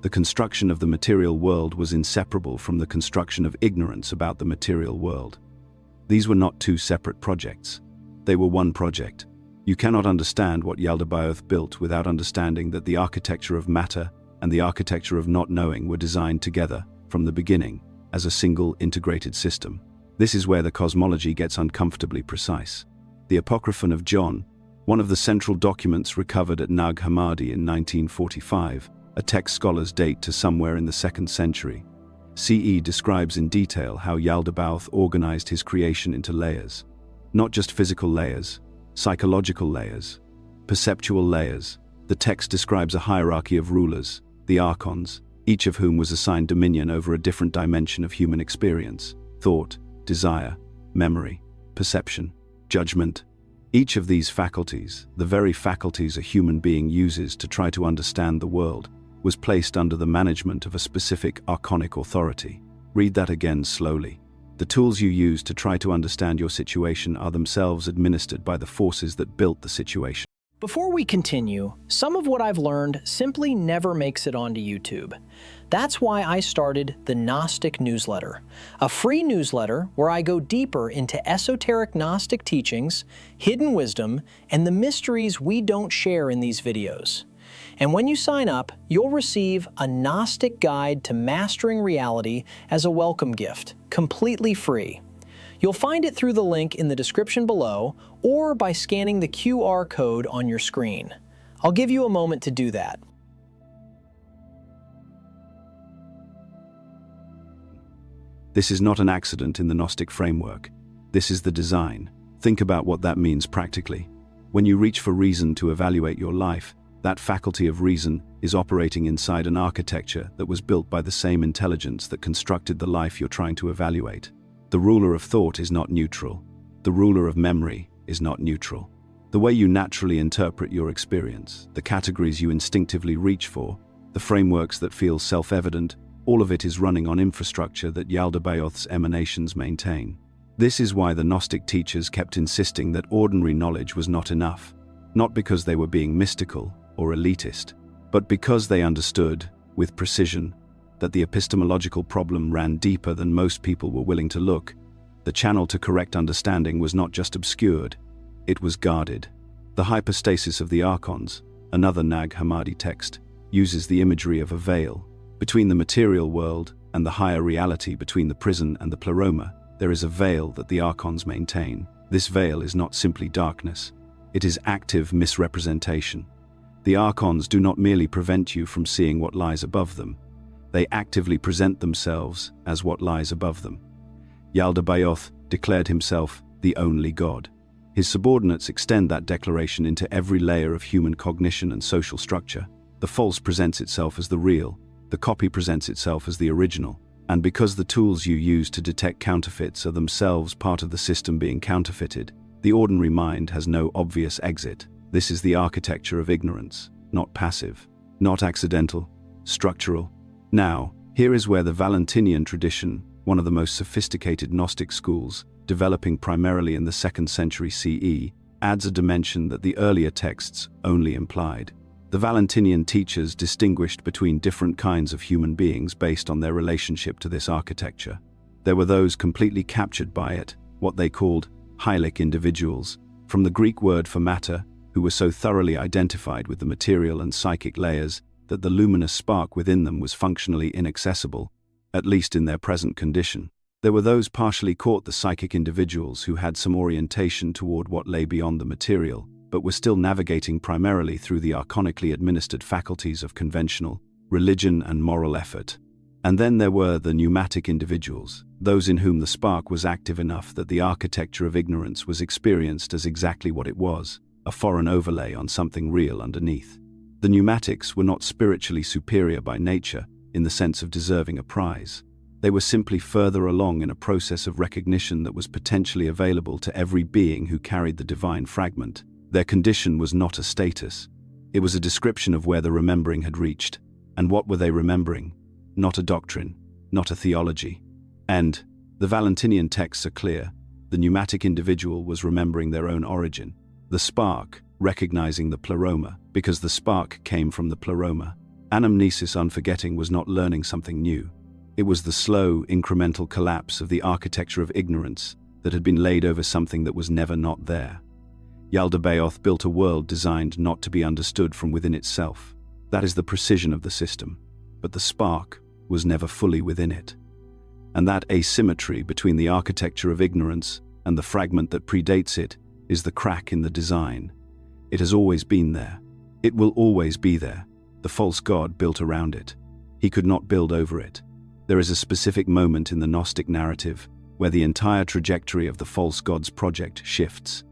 The construction of the material world was inseparable from the construction of ignorance about the material world. These were not two separate projects. They were one project. You cannot understand what Yaldabaoth built without understanding that the architecture of matter and the architecture of not knowing were designed together, from the beginning, as a single integrated system. This is where the cosmology gets uncomfortably precise. The Apocryphon of John, one of the central documents recovered at Nag Hammadi in 1945, a text scholars date to somewhere in the 2nd century. CE describes in detail how Yaldabaoth organized his creation into layers. Not just physical layers, psychological layers, perceptual layers. The text describes a hierarchy of rulers, the archons, each of whom was assigned dominion over a different dimension of human experience: thought, desire, memory, perception, judgment. Each of these faculties, the very faculties a human being uses to try to understand the world, was placed under the management of a specific archonic authority. Read that again slowly. The tools you use to try to understand your situation are themselves administered by the forces that built the situation. Before we continue, some of what I've learned simply never makes it onto YouTube. That's why I started the Gnostic Newsletter, a free newsletter where I go deeper into esoteric Gnostic teachings, hidden wisdom, and the mysteries we don't share in these videos. And when you sign up, you'll receive a Gnostic guide to mastering reality as a welcome gift, completely free. You'll find it through the link in the description below or by scanning the QR code on your screen. I'll give you a moment to do that. This is not an accident in the Gnostic framework. This is the design. Think about what that means practically. When you reach for reason to evaluate your life, That faculty of reason is operating inside an architecture that was built by the same intelligence that constructed the life you're trying to evaluate. The ruler of thought is not neutral. The ruler of memory is not neutral. The way you naturally interpret your experience, the categories you instinctively reach for, the frameworks that feel self-evident, all of it is running on infrastructure that Yaldabaoth's emanations maintain. This is why the Gnostic teachers kept insisting that ordinary knowledge was not enough, not because they were being mystical or elitist, but because they understood, with precision, that the epistemological problem ran deeper than most people were willing to look. The channel to correct understanding was not just obscured, it was guarded. The hypostasis of the archons, another Nag Hammadi text, uses the imagery of a veil. Between the material world and the higher reality, between the prison and the pleroma, there is a veil that the archons maintain. This veil is not simply darkness, it is active misrepresentation. The archons do not merely prevent you from seeing what lies above them, they actively present themselves as what lies above them. Yaldabaoth declared himself the only God. His subordinates extend that declaration into every layer of human cognition and social structure. The false presents itself as the real, the copy presents itself as the original, and because the tools you use to detect counterfeits are themselves part of the system being counterfeited, the ordinary mind has no obvious exit. This is the architecture of ignorance, not passive, not accidental, structural. Now, here is where the Valentinian tradition, one of the most sophisticated Gnostic schools, developing primarily in the 2nd century CE, adds a dimension that the earlier texts only implied. The Valentinian teachers distinguished between different kinds of human beings based on their relationship to this architecture. There were those completely captured by it, what they called hylic individuals, from the Greek word for matter, who were so thoroughly identified with the material and psychic layers that the luminous spark within them was functionally inaccessible, at least in their present condition. There were those partially caught, the psychic individuals, who had some orientation toward what lay beyond the material, but were still navigating primarily through the archonically administered faculties of conventional, religion and moral effort. And then there were the pneumatic individuals, those in whom the spark was active enough that the architecture of ignorance was experienced as exactly what it was, a foreign overlay on something real underneath. The pneumatics were not spiritually superior by nature, in the sense of deserving a prize. They were simply further along in a process of recognition that was potentially available to every being who carried the divine fragment. Their condition was not a status. It was a description of where the remembering had reached. And what were they remembering? Not a doctrine, not a theology. And the Valentinian texts are clear. The pneumatic individual was remembering their own origin. The spark, recognizing the pleroma, because the spark came from the pleroma. Anamnesis, unforgetting, was not learning something new. It was the slow, incremental collapse of the architecture of ignorance that had been laid over something that was never not there. Yaldabaoth built a world designed not to be understood from within itself. That is the precision of the system. But the spark was never fully within it. And that asymmetry between the architecture of ignorance and the fragment that predates it is the crack in the design. It has always been there. It will always be there. The false god built around it. He could not build over it. There is a specific moment in the Gnostic narrative where the entire trajectory of the false god's project shifts,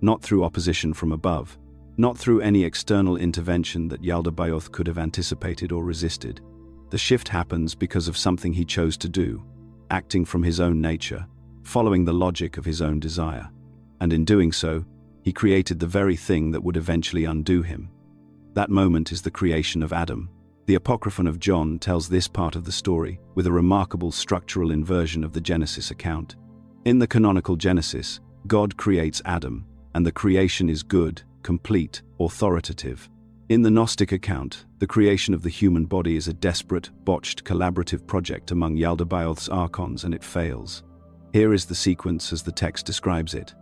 not through opposition from above, not through any external intervention that Yaldabaoth could have anticipated or resisted. The shift happens because of something he chose to do, acting from his own nature, following the logic of his own desire. And in doing so, he created the very thing that would eventually undo him. That moment is the creation of Adam. The Apocryphon of John tells this part of the story with a remarkable structural inversion of the Genesis account. In the canonical Genesis, God creates Adam, and the creation is good, complete, authoritative. In the Gnostic account, the creation of the human body is a desperate, botched, collaborative project among Yaldabaoth's archons, and it fails. Here is the sequence as the text describes it.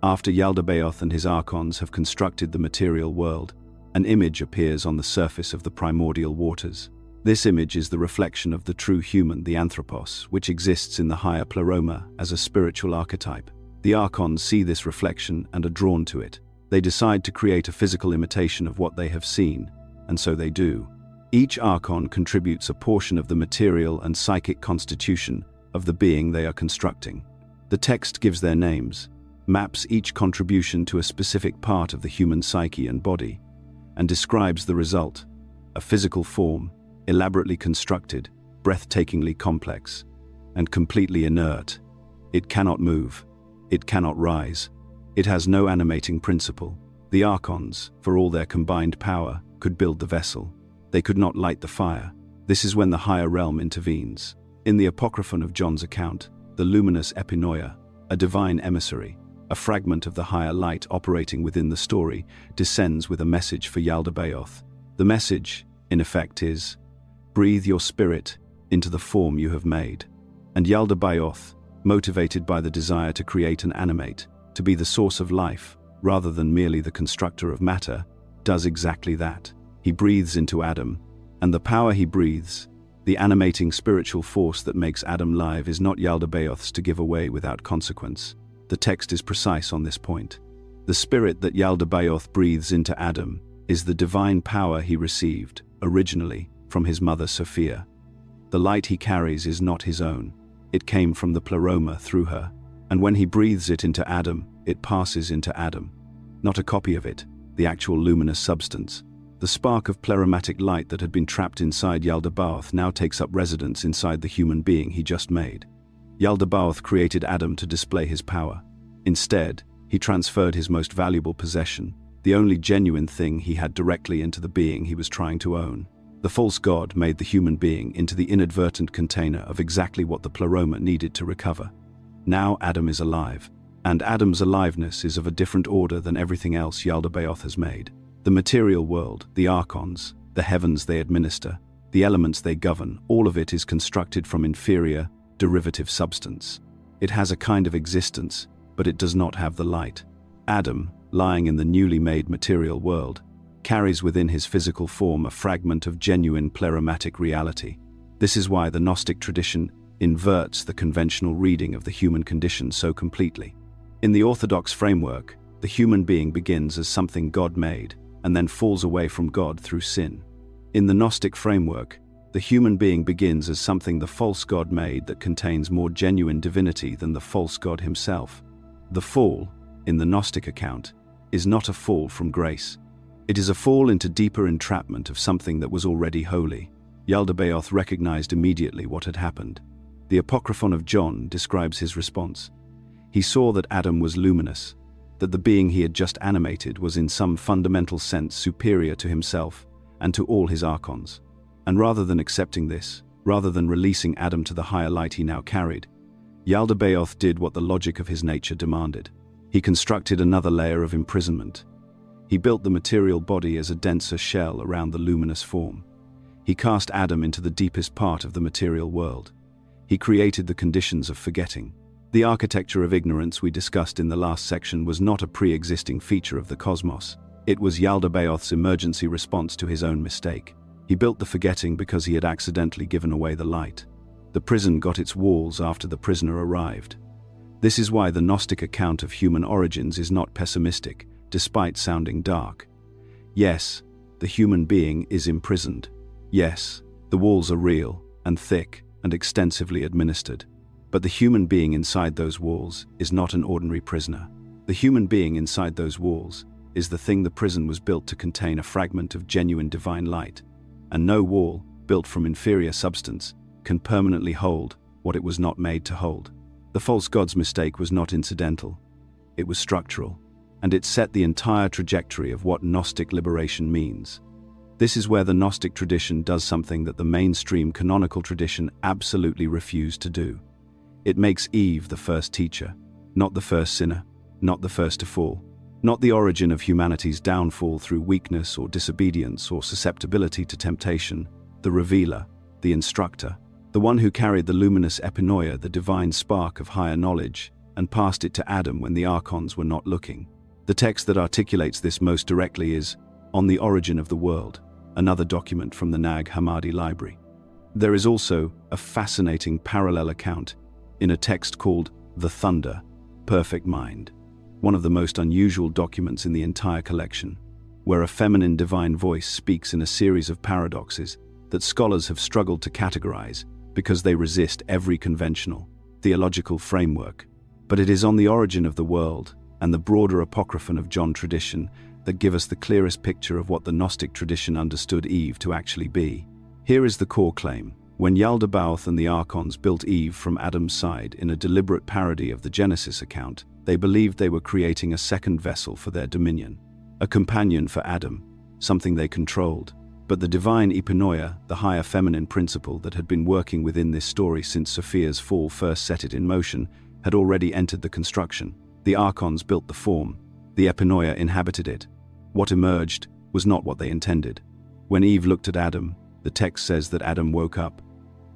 After Yaldabaoth and his archons have constructed the material world, an image appears on the surface of the primordial waters. This image is the reflection of the true human, the anthropos, which exists in the higher pleroma as a spiritual archetype. The archons see this reflection and are drawn to it. They decide to create a physical imitation of what they have seen, and so they do. Each archon contributes a portion of the material and psychic constitution of the being they are constructing. The text gives their names, maps each contribution to a specific part of the human psyche and body. and describes the result: a physical form, elaborately constructed, breathtakingly complex, and completely inert. It cannot move. It cannot rise. It has no animating principle. The archons, for all their combined power, could build the vessel. They could not light the fire. This is when the higher realm intervenes. In the Apocryphon of John's account, the luminous epinoia, a divine emissary, a fragment of the higher light operating within the story, descends with a message for Yaldabaoth. The message, in effect, is, "Breathe your spirit into the form you have made." And Yaldabaoth, motivated by the desire to create and animate, to be the source of life, rather than merely the constructor of matter, does exactly that. He breathes into Adam, and the power he breathes, the animating spiritual force that makes Adam live, is not Yaldabaoth's to give away without consequence. The text is precise on this point. The spirit that Yaldabaoth breathes into Adam is the divine power he received, originally, from his mother Sophia. The light he carries is not his own. It came from the pleroma through her, and when he breathes it into Adam, it passes into Adam. Not a copy of it, the actual luminous substance. The spark of pleromatic light that had been trapped inside Yaldabaoth now takes up residence inside the human being he just made. Yaldabaoth created Adam to display his power. Instead, he transferred his most valuable possession, the only genuine thing he had, directly into the being he was trying to own. The false god made the human being into the inadvertent container of exactly what the pleroma needed to recover. Now Adam is alive, and Adam's aliveness is of a different order than everything else Yaldabaoth has made. The material world, the archons, the heavens they administer, the elements they govern, all of it is constructed from inferior, derivative substance. It has a kind of existence, but it does not have the light. Adam, lying in the newly made material world, carries within his physical form a fragment of genuine pleromatic reality. This is why the Gnostic tradition inverts the conventional reading of the human condition so completely. In the Orthodox framework, the human being begins as something God made, and then falls away from God through sin. In the Gnostic framework, the human being begins as something the false god made that contains more genuine divinity than the false god himself. The fall, in the Gnostic account, is not a fall from grace. It is a fall into deeper entrapment of something that was already holy. Yaldabaoth recognized immediately what had happened. The Apocryphon of John describes his response. He saw that Adam was luminous, that the being he had just animated was in some fundamental sense superior to himself and to all his archons. And rather than accepting this, rather than releasing Adam to the higher light he now carried, Yaldabaoth did what the logic of his nature demanded. He constructed another layer of imprisonment. He built the material body as a denser shell around the luminous form. He cast Adam into the deepest part of the material world. He created the conditions of forgetting. The architecture of ignorance we discussed in the last section was not a pre-existing feature of the cosmos. It was Yaldabaoth's emergency response to his own mistake. He built the forgetting because he had accidentally given away the light. The prison got its walls after the prisoner arrived. This is why the Gnostic account of human origins is not pessimistic, despite sounding dark. Yes, the human being is imprisoned. Yes, the walls are real and thick and extensively administered. But the human being inside those walls is not an ordinary prisoner. The human being inside those walls is the thing the prison was built to contain, a fragment of genuine divine light. And no wall, built from inferior substance, can permanently hold what it was not made to hold. The false god's mistake was not incidental. It was structural, and it set the entire trajectory of what Gnostic liberation means. This is where the Gnostic tradition does something that the mainstream canonical tradition absolutely refused to do. It makes Eve the first teacher, not the first sinner, not the first to fall, not the origin of humanity's downfall through weakness or disobedience or susceptibility to temptation, the revealer, the instructor, the one who carried the luminous epinoia, the divine spark of higher knowledge, and passed it to Adam when the archons were not looking. The text that articulates this most directly is On the Origin of the World, another document from the Nag Hammadi library. There is also a fascinating parallel account in a text called The Thunder, Perfect Mind, one of the most unusual documents in the entire collection, where a feminine divine voice speaks in a series of paradoxes that scholars have struggled to categorize because they resist every conventional, theological framework. But it is on the origin of the world and the broader Apocryphon of John tradition that give us the clearest picture of what the Gnostic tradition understood Eve to actually be. Here is the core claim. When Yaldabaoth and the Archons built Eve from Adam's side in a deliberate parody of the Genesis account, they believed they were creating a second vessel for their dominion, a companion for Adam, something they controlled. But the divine epinoia, the higher feminine principle that had been working within this story since Sophia's fall first set it in motion, had already entered the construction. The Archons built the form. The epinoia inhabited it. What emerged was not what they intended. When Eve looked at Adam, the text says that Adam woke up,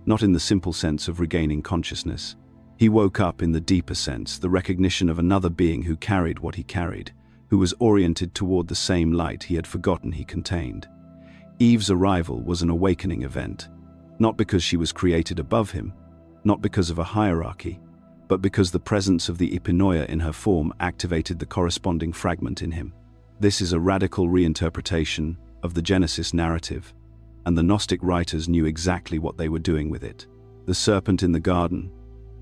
not in the simple sense of regaining consciousness. He woke up in the deeper sense, the recognition of another being who carried what he carried, who was oriented toward the same light he had forgotten he contained. Eve's arrival was an awakening event, not because she was created above him, not because of a hierarchy, but because the presence of the epinoia in her form activated the corresponding fragment in him. This is a radical reinterpretation of the Genesis narrative, and the Gnostic writers knew exactly what they were doing with it. The serpent in the garden,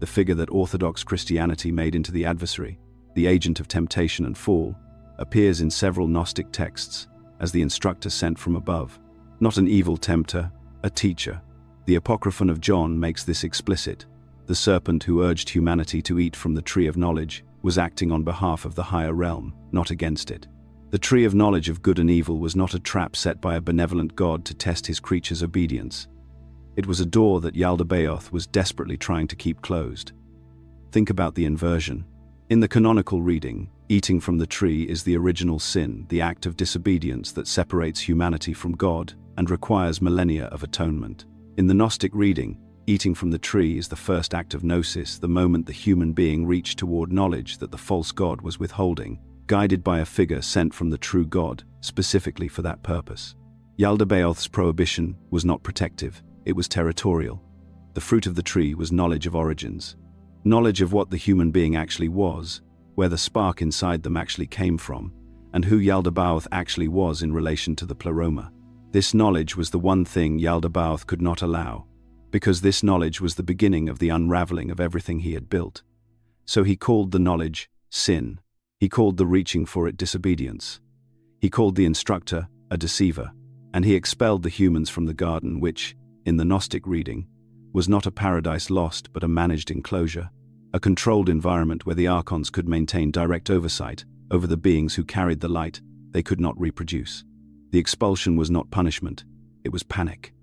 the figure that Orthodox Christianity made into the adversary, the agent of temptation and fall, appears in several Gnostic texts as the instructor sent from above. Not an evil tempter, a teacher. The Apocryphon of John makes this explicit. The serpent who urged humanity to eat from the tree of knowledge was acting on behalf of the higher realm, not against it. The tree of knowledge of good and evil was not a trap set by a benevolent God to test his creatures' obedience. It was a door that Yaldabaoth was desperately trying to keep closed. Think about the inversion. In the canonical reading, eating from the tree is the original sin, the act of disobedience that separates humanity from God and requires millennia of atonement. In the Gnostic reading, eating from the tree is the first act of gnosis, the moment the human being reached toward knowledge that the false God was withholding, guided by a figure sent from the true God, specifically for that purpose. Yaldabaoth's prohibition was not protective, it was territorial. The fruit of the tree was knowledge of origins, knowledge of what the human being actually was, where the spark inside them actually came from, and who Yaldabaoth actually was in relation to the pleroma. This knowledge was the one thing Yaldabaoth could not allow, because this knowledge was the beginning of the unraveling of everything he had built. So he called the knowledge sin. He called the reaching for it disobedience. He called the instructor a deceiver, and he expelled the humans from the garden, which, in the Gnostic reading, was not a paradise lost but a managed enclosure, a controlled environment where the Archons could maintain direct oversight over the beings who carried the light they could not reproduce. The expulsion was not punishment, it was panic.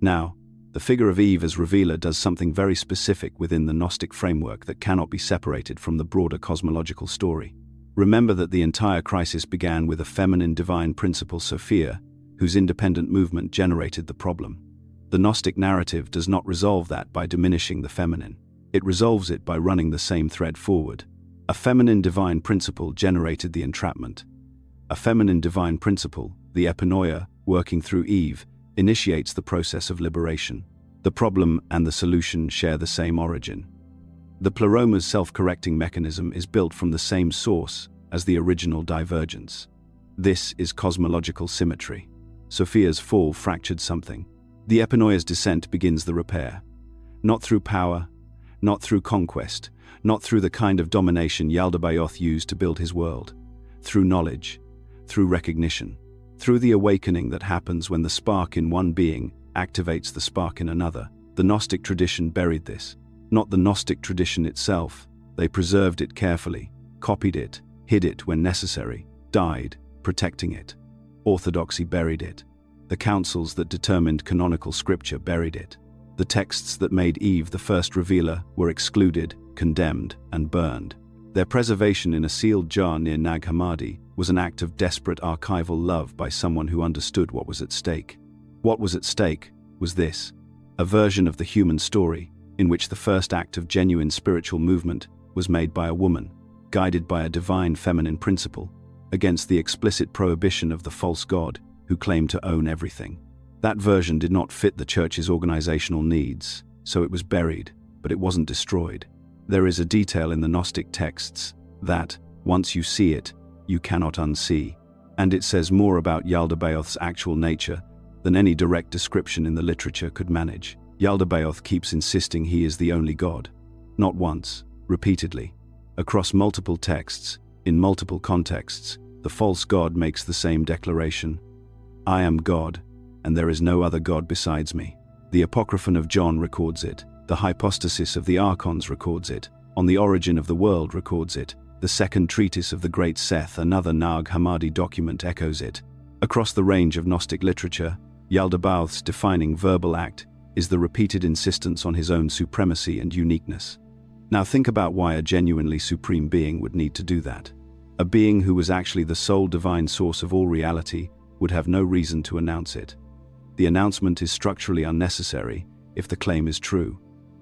Now, the figure of Eve as revealer does something very specific within the Gnostic framework that cannot be separated from the broader cosmological story. Remember that the entire crisis began with a feminine divine principle, Sophia, whose independent movement generated the problem. The Gnostic narrative does not resolve that by diminishing the feminine. It resolves it by running the same thread forward. A feminine divine principle generated the entrapment. A feminine divine principle, the epinoia, working through Eve, initiates the process of liberation. The problem and the solution share the same origin. The pleroma's self-correcting mechanism is built from the same source as the original divergence. This is cosmological symmetry. Sophia's fall fractured something. The epinoia's descent begins the repair. Not through power, not through conquest, not through the kind of domination Yaldabaoth used to build his world. Through knowledge, through recognition, through the awakening that happens when the spark in one being activates the spark in another. The Gnostic tradition buried this. Not the Gnostic tradition itself. They preserved it carefully, copied it, hid it when necessary, died, protecting it. Orthodoxy buried it. The councils that determined canonical scripture buried it. The texts that made Eve the first revealer were excluded, condemned, and burned. Their preservation in a sealed jar near Nag Hammadi was an act of desperate archival love by someone who understood what was at stake. What was at stake was this: a version of the human story in which the first act of genuine spiritual movement was made by a woman, guided by a divine feminine principle, against the explicit prohibition of the false god who claimed to own everything. That version did not fit the church's organizational needs, so it was buried, but it wasn't destroyed. There is a detail in the Gnostic texts that, once you see it, you cannot unsee, and it says more about Yaldabaoth's actual nature than any direct description in the literature could manage. Yaldabaoth keeps insisting he is the only God. Not once, repeatedly. Across multiple texts, in multiple contexts, The false god makes the same declaration. I am God, and there is no other God besides me. The Apocryphon of John records it. The Hypostasis of the Archons records it. On the Origin of the World records it. The second treatise of the Great Seth, another Nag Hammadi document, echoes it. Across the range of Gnostic literature, Yaldabaoth's defining verbal act is the repeated insistence on his own supremacy and uniqueness. Now think about why a genuinely supreme being would need to do that. A being who was actually the sole divine source of all reality would have no reason to announce it. The announcement is structurally unnecessary if the claim is true.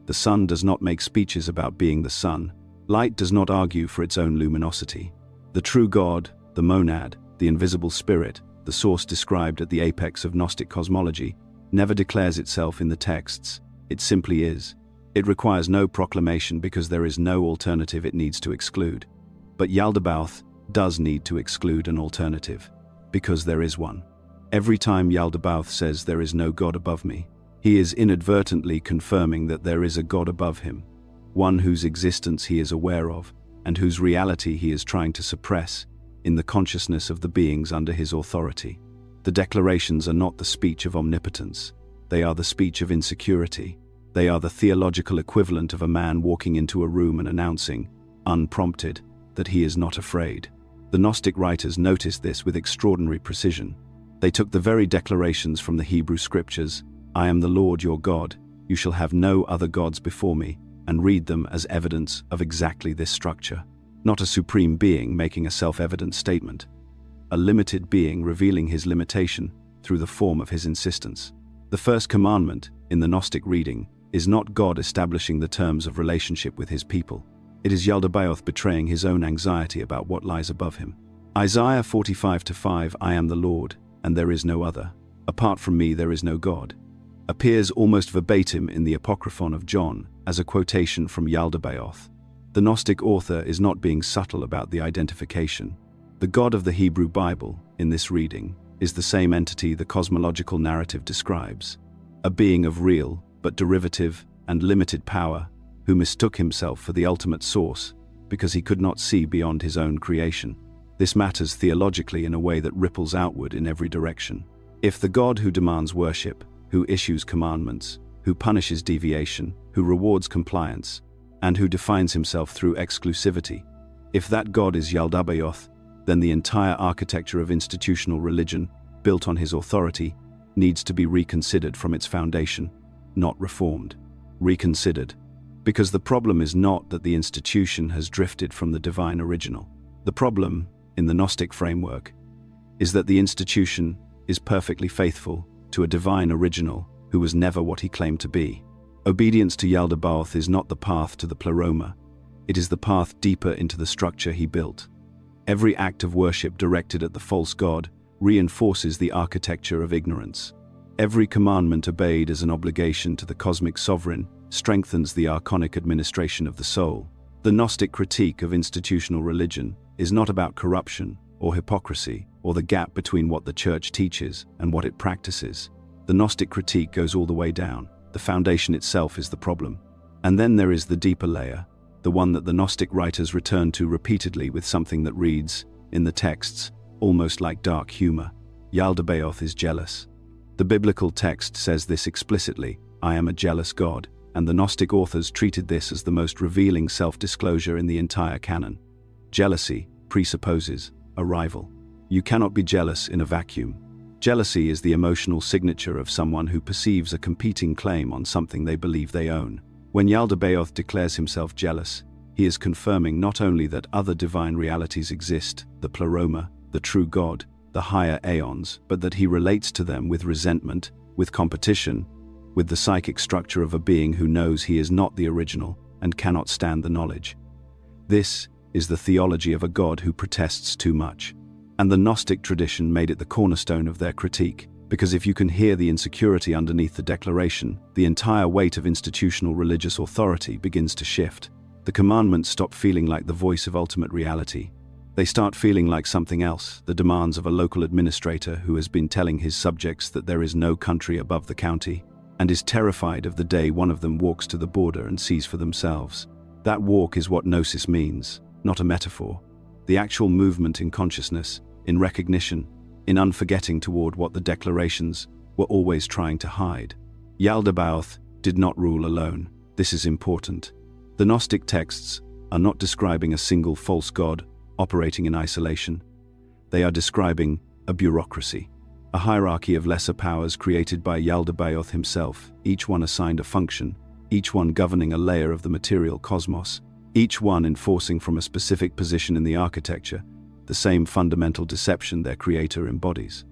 The sun does not make speeches about being the sun. Light does not argue for its own luminosity. The true God, the monad, the invisible spirit, the source described at the apex of Gnostic cosmology, never declares itself in the texts. It simply is. It requires no proclamation because there is no alternative it needs to exclude. But Yaldabaoth does need to exclude an alternative, because there is one. Every time Yaldabaoth says there is no God above me, he is inadvertently confirming that there is a God above him, one whose existence he is aware of, and whose reality he is trying to suppress in the consciousness of the beings under his authority. The declarations are not the speech of omnipotence. They are the speech of insecurity. They are the theological equivalent of a man walking into a room and announcing, unprompted, that he is not afraid. The Gnostic writers noticed this with extraordinary precision. They took the very declarations from the Hebrew scriptures, I am the Lord your God, you shall have no other gods before me, and read them as evidence of exactly this structure. Not a supreme being making a self-evident statement. A limited being revealing his limitation through the form of his insistence. The first commandment, in the Gnostic reading, is not God establishing the terms of relationship with his people. It is Yaldabaoth betraying his own anxiety about what lies above him. Isaiah 45:5, I am the Lord, and there is no other. Apart from me there is no God, appears almost verbatim in the Apocryphon of John as a quotation from Yaldabaoth. The Gnostic author is not being subtle about the identification. The God of the Hebrew Bible, in this reading, is the same entity the cosmological narrative describes. A being of real, but derivative and limited power, who mistook himself for the ultimate source because he could not see beyond his own creation. This matters theologically in a way that ripples outward in every direction. If the God who demands worship, who issues commandments, who punishes deviation, who rewards compliance, and who defines himself through exclusivity, if that God is Yaldabaoth, then the entire architecture of institutional religion, built on his authority, needs to be reconsidered from its foundation, not reformed. Reconsidered. Because the problem is not that the institution has drifted from the divine original. The problem, in the Gnostic framework, is that the institution is perfectly faithful to a divine original who was never what he claimed to be. Obedience to Yaldabaoth is not the path to the pleroma, it is the path deeper into the structure he built. Every act of worship directed at the false god reinforces the architecture of ignorance. Every commandment obeyed as an obligation to the cosmic sovereign strengthens the archonic administration of the soul. The Gnostic critique of institutional religion is not about corruption or hypocrisy or the gap between what the church teaches and what it practices. The Gnostic critique goes all the way down. The foundation itself is the problem. And then there is the deeper layer, the one that the Gnostic writers return to repeatedly with something that reads, in the texts, almost like dark humor. Yaldabaoth is jealous. The biblical text says this explicitly, I am a jealous God, and the Gnostic authors treated this as the most revealing self-disclosure in the entire canon. Jealousy presupposes a rival. You cannot be jealous in a vacuum. Jealousy is the emotional signature of someone who perceives a competing claim on something they believe they own. When Yaldabaoth declares himself jealous, he is confirming not only that other divine realities exist, the pleroma, the true God, the higher aeons, but that he relates to them with resentment, with competition, with the psychic structure of a being who knows he is not the original and cannot stand the knowledge. This is the theology of a God who protests too much. And the Gnostic tradition made it the cornerstone of their critique, because if you can hear the insecurity underneath the declaration, the entire weight of institutional religious authority begins to shift. The commandments stop feeling like the voice of ultimate reality. They start feeling like something else, the demands of a local administrator who has been telling his subjects that there is no country above the county, and is terrified of the day one of them walks to the border and sees for themselves. That walk is what gnosis means, not a metaphor. The actual movement in consciousness in recognition, in unforgetting toward what the declarations were always trying to hide. Yaldabaoth did not rule alone. This is important. The Gnostic texts are not describing a single false god operating in isolation. They are describing a bureaucracy, a hierarchy of lesser powers created by Yaldabaoth himself, each one assigned a function, each one governing a layer of the material cosmos, each one enforcing from a specific position in the architecture the same fundamental deception their creator embodies.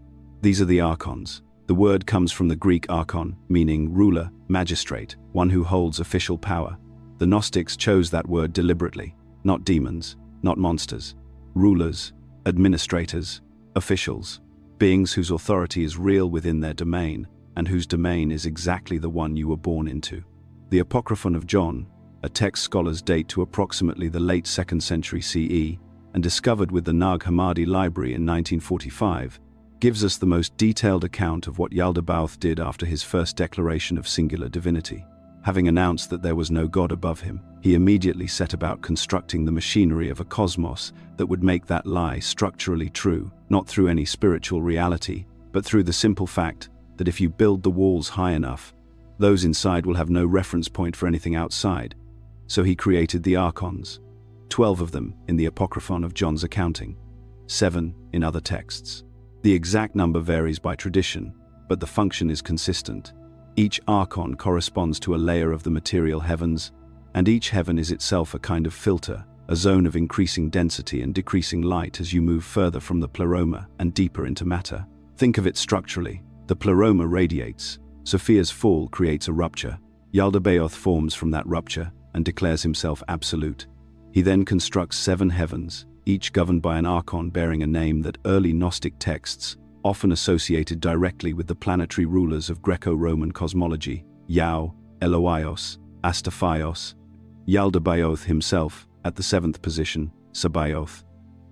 These are the archons. The word comes from the Greek archon, meaning ruler, magistrate, one who holds official power. The Gnostics chose that word deliberately, not demons, not monsters. Rulers, administrators, officials, beings whose authority is real within their domain, and whose domain is exactly the one you were born into. The Apocryphon of John, a text scholars date to approximately the late 2nd century CE, and discovered with the Nag Hammadi library in 1945, gives us the most detailed account of what Yaldabaoth did after his first declaration of singular divinity. Having announced that there was no god above him, he immediately set about constructing the machinery of a cosmos that would make that lie structurally true, not through any spiritual reality, but through the simple fact that if you build the walls high enough, those inside will have no reference point for anything outside. So he created the archons, 12 of them in the Apocryphon of John's accounting, 7 in other texts. The exact number varies by tradition, but the function is consistent. Each archon corresponds to a layer of the material heavens, and each heaven is itself a kind of filter, a zone of increasing density and decreasing light as you move further from the pleroma and deeper into matter. Think of it structurally. The pleroma radiates. Sophia's fall creates a rupture. Yaldabaoth forms from that rupture and declares himself absolute. He then constructs 7 heavens, each governed by an archon bearing a name that early Gnostic texts often associated directly with the planetary rulers of Greco-Roman cosmology: Yao, Eloios, Astaphios. Yaldabaoth himself, at the 7th position, Sabaoth,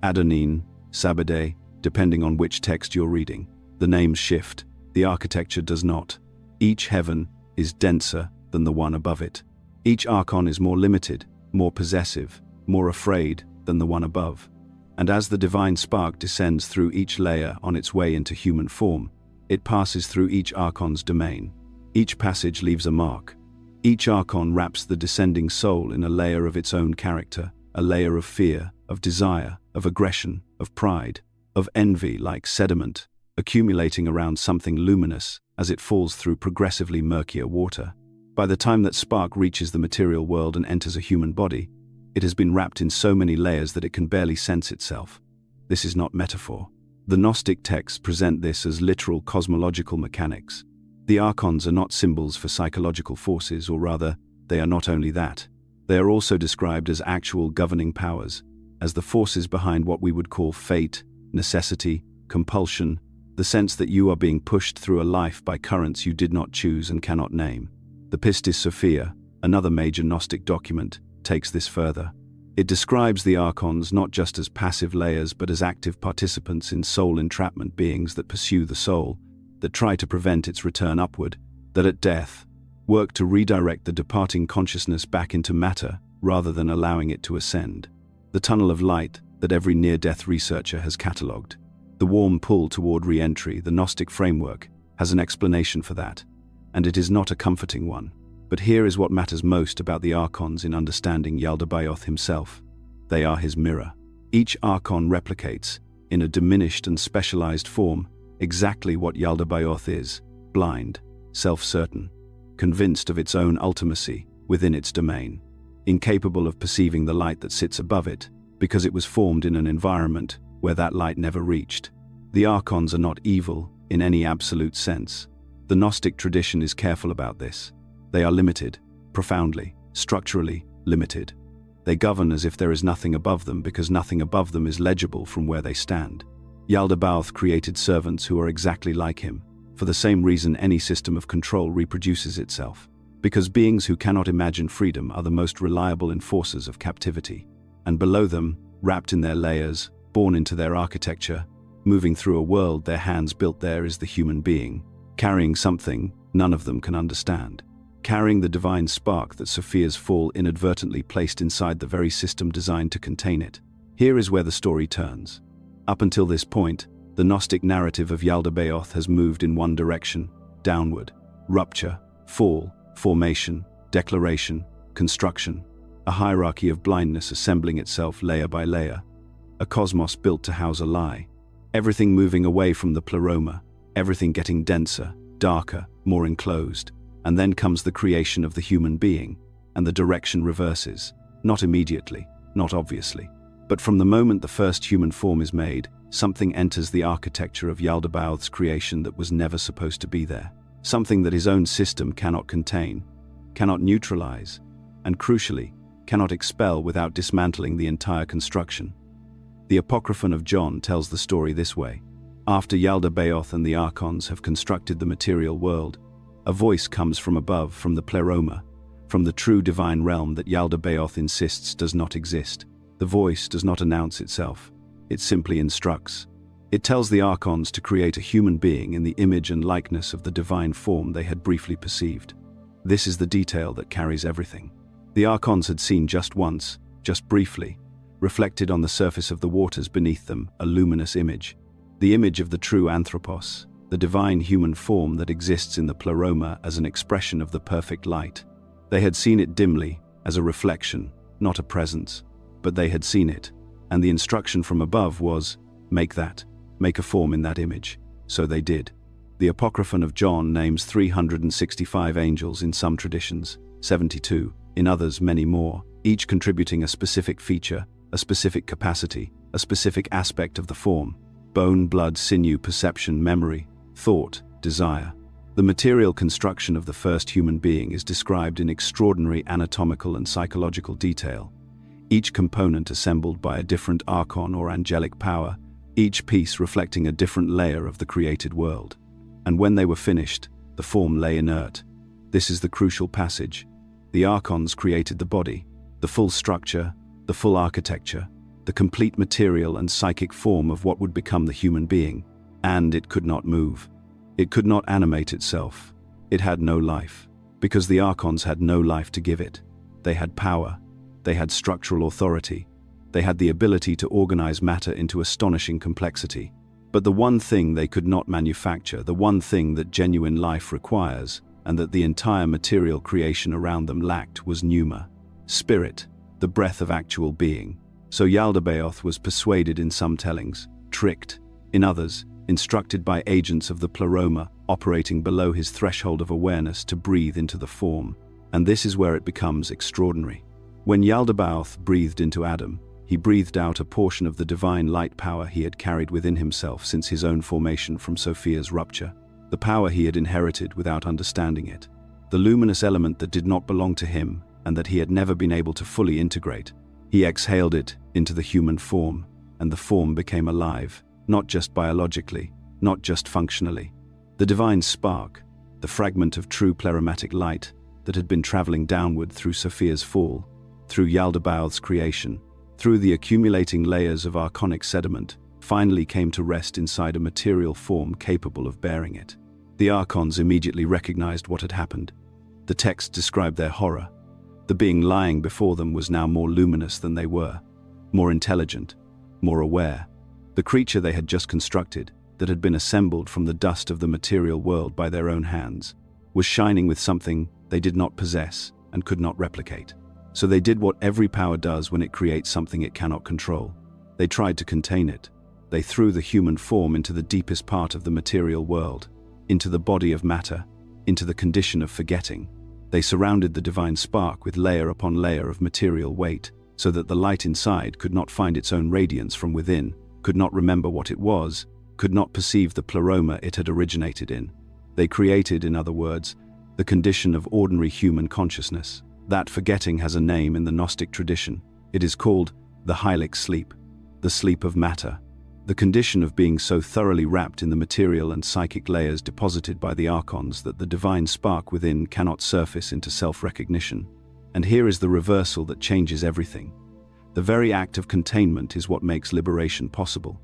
Adonine, Sabbaday, depending on which text you're reading. The names shift, the architecture does not. Each heaven is denser than the one above it. Each archon is more limited, more possessive, more afraid than the one above. And as the divine spark descends through each layer on its way into human form, it passes through each archon's domain. Each passage leaves a mark. Each archon wraps the descending soul in a layer of its own character, a layer of fear, of desire, of aggression, of pride, of envy, like sediment, accumulating around something luminous as it falls through progressively murkier water. By the time that spark reaches the material world and enters a human body, it has been wrapped in so many layers that it can barely sense itself. This is not metaphor. The Gnostic texts present this as literal cosmological mechanics. The archons are not symbols for psychological forces, or rather, they are not only that. They are also described as actual governing powers, as the forces behind what we would call fate, necessity, compulsion, the sense that you are being pushed through a life by currents you did not choose and cannot name. The Pistis Sophia, another major Gnostic document, takes this further. It describes the archons not just as passive layers but as active participants in soul entrapment, beings that pursue the soul, that try to prevent its return upward, that at death work to redirect the departing consciousness back into matter rather than allowing it to ascend. The tunnel of light that every near-death researcher has catalogued. The warm pull toward re-entry, the Gnostic framework, has an explanation for that, and it is not a comforting one. But here is what matters most about the archons in understanding Yaldabaoth himself. They are his mirror. Each archon replicates, in a diminished and specialized form, exactly what Yaldabaoth is: blind, self-certain, convinced of its own ultimacy within its domain, incapable of perceiving the light that sits above it, because it was formed in an environment where that light never reached. The archons are not evil in any absolute sense. The Gnostic tradition is careful about this. They are limited, profoundly, structurally limited. They govern as if there is nothing above them, because nothing above them is legible from where they stand. Yaldabaoth created servants who are exactly like him, for the same reason any system of control reproduces itself. Because beings who cannot imagine freedom are the most reliable enforcers of captivity. And below them, wrapped in their layers, born into their architecture, moving through a world their hands built there, is the human being, carrying something none of them can understand. Carrying the divine spark that Sophia's fall inadvertently placed inside the very system designed to contain it. Here is where the story turns. Up until this point, the Gnostic narrative of Yaldabaoth has moved in one direction, downward. Rupture, fall, formation, declaration, construction. A hierarchy of blindness assembling itself layer by layer. A cosmos built to house a lie. Everything moving away from the pleroma, everything getting denser, darker, more enclosed. And then comes the creation of the human being, and the direction reverses. Not immediately, not obviously. But from the moment the first human form is made, something enters the architecture of Yaldabaoth's creation that was never supposed to be there. Something that his own system cannot contain, cannot neutralize, and crucially, cannot expel without dismantling the entire construction. The Apocryphon of John tells the story this way. After Yaldabaoth and the Archons have constructed the material world, a voice comes from above, from the pleroma, from the true divine realm that Yaldabaoth insists does not exist. The voice does not announce itself. It simply instructs. It tells the Archons to create a human being in the image and likeness of the divine form they had briefly perceived. This is the detail that carries everything. The Archons had seen just once, just briefly, reflected on the surface of the waters beneath them, a luminous image. The image of the true anthropos, the divine human form that exists in the pleroma as an expression of the perfect light. They had seen it dimly, as a reflection, not a presence, but they had seen it, and the instruction from above was, make a form in that image. So they did. The Apocryphon of John names 365 angels in some traditions, 72, in others many more, each contributing a specific feature, a specific capacity, a specific aspect of the form: bone, blood, sinew, perception, memory, thought, desire. The material construction of the first human being is described in extraordinary anatomical and psychological detail, each component assembled by a different archon or angelic power, each piece reflecting a different layer of the created world. And when they were finished, the form lay inert. This is the crucial passage. The Archons created the body, the full structure, the full architecture, the complete material and psychic form of what would become the human being, and it could not move. It could not animate itself. It had no life, because the Archons had no life to give it. They had power, they had structural authority, they had the ability to organize matter into astonishing complexity. But the one thing they could not manufacture, the one thing that genuine life requires, and that the entire material creation around them lacked, was pneuma, spirit, the breath of actual being. So Yaldabaoth was persuaded in some tellings, tricked in others, instructed by agents of the pleroma operating below his threshold of awareness to breathe into the form. And this is where it becomes extraordinary. When Yaldabaoth breathed into Adam, he breathed out a portion of the divine light power he had carried within himself since his own formation from Sophia's rupture. The power he had inherited without understanding it. The luminous element that did not belong to him and that he had never been able to fully integrate. He exhaled it into the human form, and the form became alive, not just biologically, not just functionally. The divine spark, the fragment of true pleromatic light that had been traveling downward through Sophia's fall, through Yaldabaoth's creation, through the accumulating layers of archonic sediment, finally came to rest inside a material form capable of bearing it. The Archons immediately recognized what had happened. The text described their horror. The being lying before them was now more luminous than they were, more intelligent, more aware. The creature they had just constructed, that had been assembled from the dust of the material world by their own hands, was shining with something they did not possess and could not replicate. So they did what every power does when it creates something it cannot control. They tried to contain it. They threw the human form into the deepest part of the material world, into the body of matter, into the condition of forgetting. They surrounded the divine spark with layer upon layer of material weight, so that the light inside could not find its own radiance from within, could not remember what it was, could not perceive the pleroma it had originated in. They created, in other words, the condition of ordinary human consciousness. That forgetting has a name in the Gnostic tradition. It is called the Gnostic Sleep, the sleep of matter. The condition of being so thoroughly wrapped in the material and psychic layers deposited by the Archons that the divine spark within cannot surface into self-recognition. And here is the reversal that changes everything. The very act of containment is what makes liberation possible.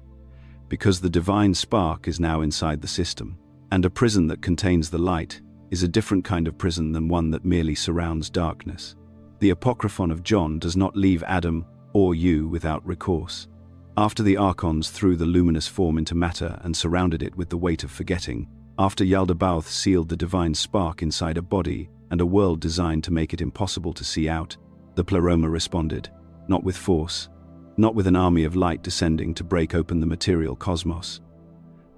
Because the divine spark is now inside the system, and a prison that contains the light is a different kind of prison than one that merely surrounds darkness. The Apocryphon of John does not leave Adam or you without recourse. After the archons threw the luminous form into matter and surrounded it with the weight of forgetting, after Yaldabaoth sealed the divine spark inside a body and a world designed to make it impossible to see out, the Pleroma responded, not with force, not with an army of light descending to break open the material cosmos.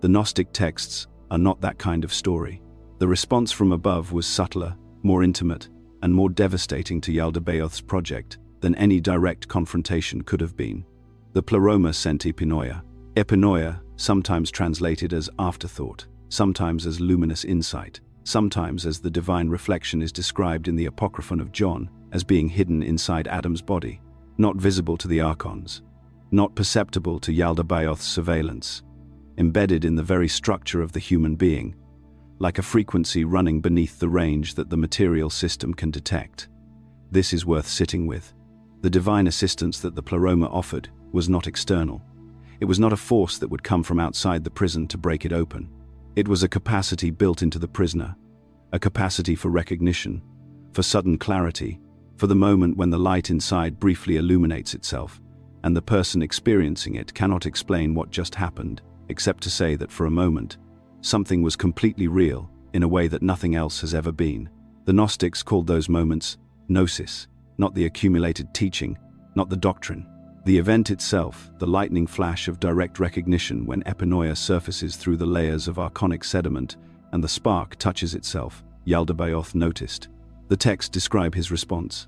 The Gnostic texts are not that kind of story. The response from above was subtler, more intimate, and more devastating to Yaldabaoth's project than any direct confrontation could have been. The Pleroma sent epinoia. Epinoia, sometimes translated as afterthought, sometimes as luminous insight, sometimes as the divine reflection is described in the Apocryphon of John as being hidden inside Adam's body, not visible to the archons, not perceptible to Yaldabaoth's surveillance, embedded in the very structure of the human being, like a frequency running beneath the range that the material system can detect. This is worth sitting with. The divine assistance that the Pleroma offered was not external. It was not a force that would come from outside the prison to break it open. It was a capacity built into the prisoner, a capacity for recognition, for sudden clarity, for the moment when the light inside briefly illuminates itself, and the person experiencing it cannot explain what just happened, except to say that for a moment, something was completely real in a way that nothing else has ever been. The Gnostics called those moments gnosis, not the accumulated teaching, not the doctrine. The event itself, the lightning flash of direct recognition when epinoia surfaces through the layers of archonic sediment and the spark touches itself, Yaldabaoth noticed. The texts describe his response.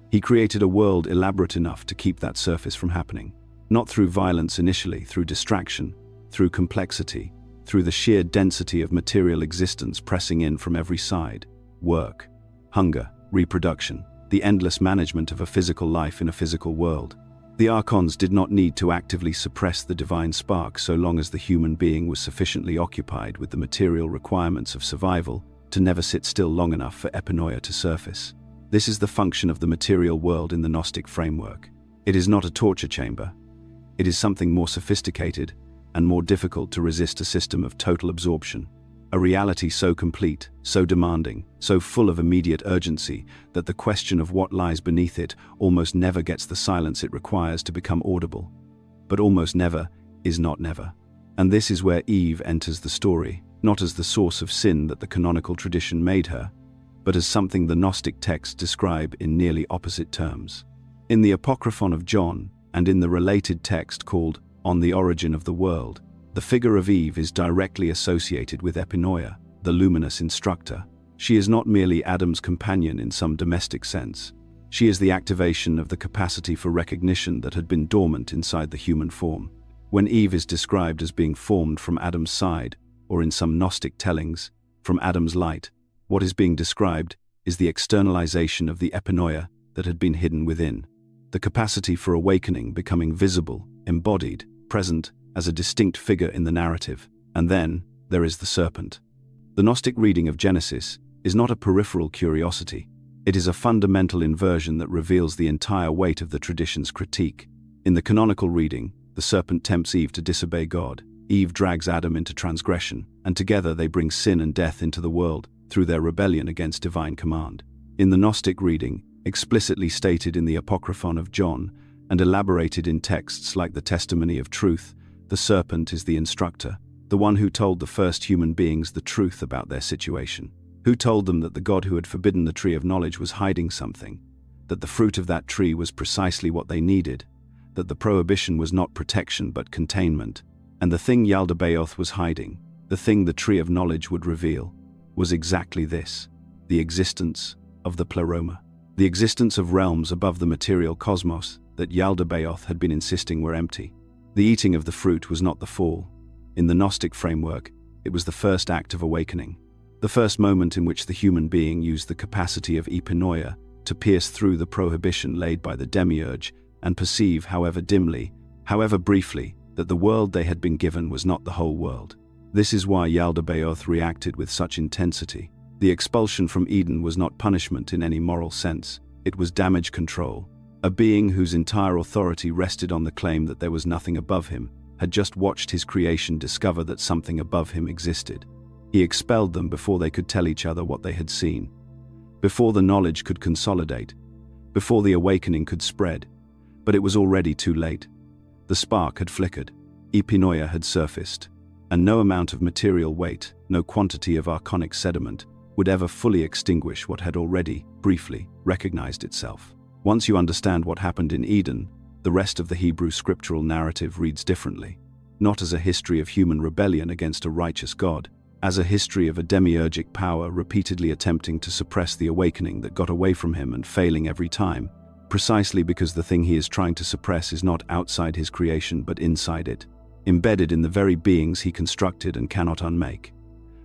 He created a world elaborate enough to keep that surface from happening. Not through violence initially, through distraction, through complexity, through the sheer density of material existence pressing in from every side. Work, hunger, reproduction, the endless management of a physical life in a physical world. The archons did not need to actively suppress the divine spark so long as the human being was sufficiently occupied with the material requirements of survival to never sit still long enough for epinoia to surface. This is the function of the material world in the Gnostic framework. It is not a torture chamber. It is something more sophisticated and more difficult to resist a system of total absorption. A reality so complete, so demanding, so full of immediate urgency that the question of what lies beneath it almost never gets the silence it requires to become audible. But almost never is not never. And this is where Eve enters the story, not as the source of sin that the canonical tradition made her, but as something the Gnostic texts describe in nearly opposite terms. In the Apocryphon of John, and in the related text called On the Origin of the World, the figure of Eve is directly associated with epinoia, the luminous instructor. She is not merely Adam's companion in some domestic sense. She is the activation of the capacity for recognition that had been dormant inside the human form. When Eve is described as being formed from Adam's side, or in some Gnostic tellings, from Adam's light, what is being described is the externalization of the epinoia that had been hidden within. The capacity for awakening becoming visible, embodied, present, as a distinct figure in the narrative. And then, there is the serpent. The Gnostic reading of Genesis is not a peripheral curiosity. It is a fundamental inversion that reveals the entire weight of the tradition's critique. In the canonical reading, the serpent tempts Eve to disobey God. Eve drags Adam into transgression, and together they bring sin and death into the world through their rebellion against divine command. In the Gnostic reading, explicitly stated in the Apocryphon of John, and elaborated in texts like the Testimony of Truth, the serpent is the instructor, the one who told the first human beings the truth about their situation, who told them that the God who had forbidden the tree of knowledge was hiding something, that the fruit of that tree was precisely what they needed, that the prohibition was not protection but containment, and the thing Yaldabaoth was hiding, the thing the tree of knowledge would reveal, was exactly this: the existence of the Pleroma, the existence of realms above the material cosmos that Yaldabaoth had been insisting were empty. The eating of the fruit was not the fall. In the Gnostic framework, it was the first act of awakening, the first moment in which the human being used the capacity of epinoia to pierce through the prohibition laid by the demiurge and perceive, however dimly, however briefly, that the world they had been given was not the whole world. This is why Yaldabaoth reacted with such intensity. The expulsion from Eden was not punishment in any moral sense, it was damage control. A being whose entire authority rested on the claim that there was nothing above him had just watched his creation discover that something above him existed. He expelled them before they could tell each other what they had seen, before the knowledge could consolidate, before the awakening could spread. But it was already too late. The spark had flickered. Epinoia had surfaced. And no amount of material weight, no quantity of archonic sediment, would ever fully extinguish what had already, briefly, recognized itself. Once you understand what happened in Eden, the rest of the Hebrew scriptural narrative reads differently. Not as a history of human rebellion against a righteous God, as a history of a demiurgic power repeatedly attempting to suppress the awakening that got away from him and failing every time, precisely because the thing he is trying to suppress is not outside his creation but inside it, embedded in the very beings he constructed and cannot unmake.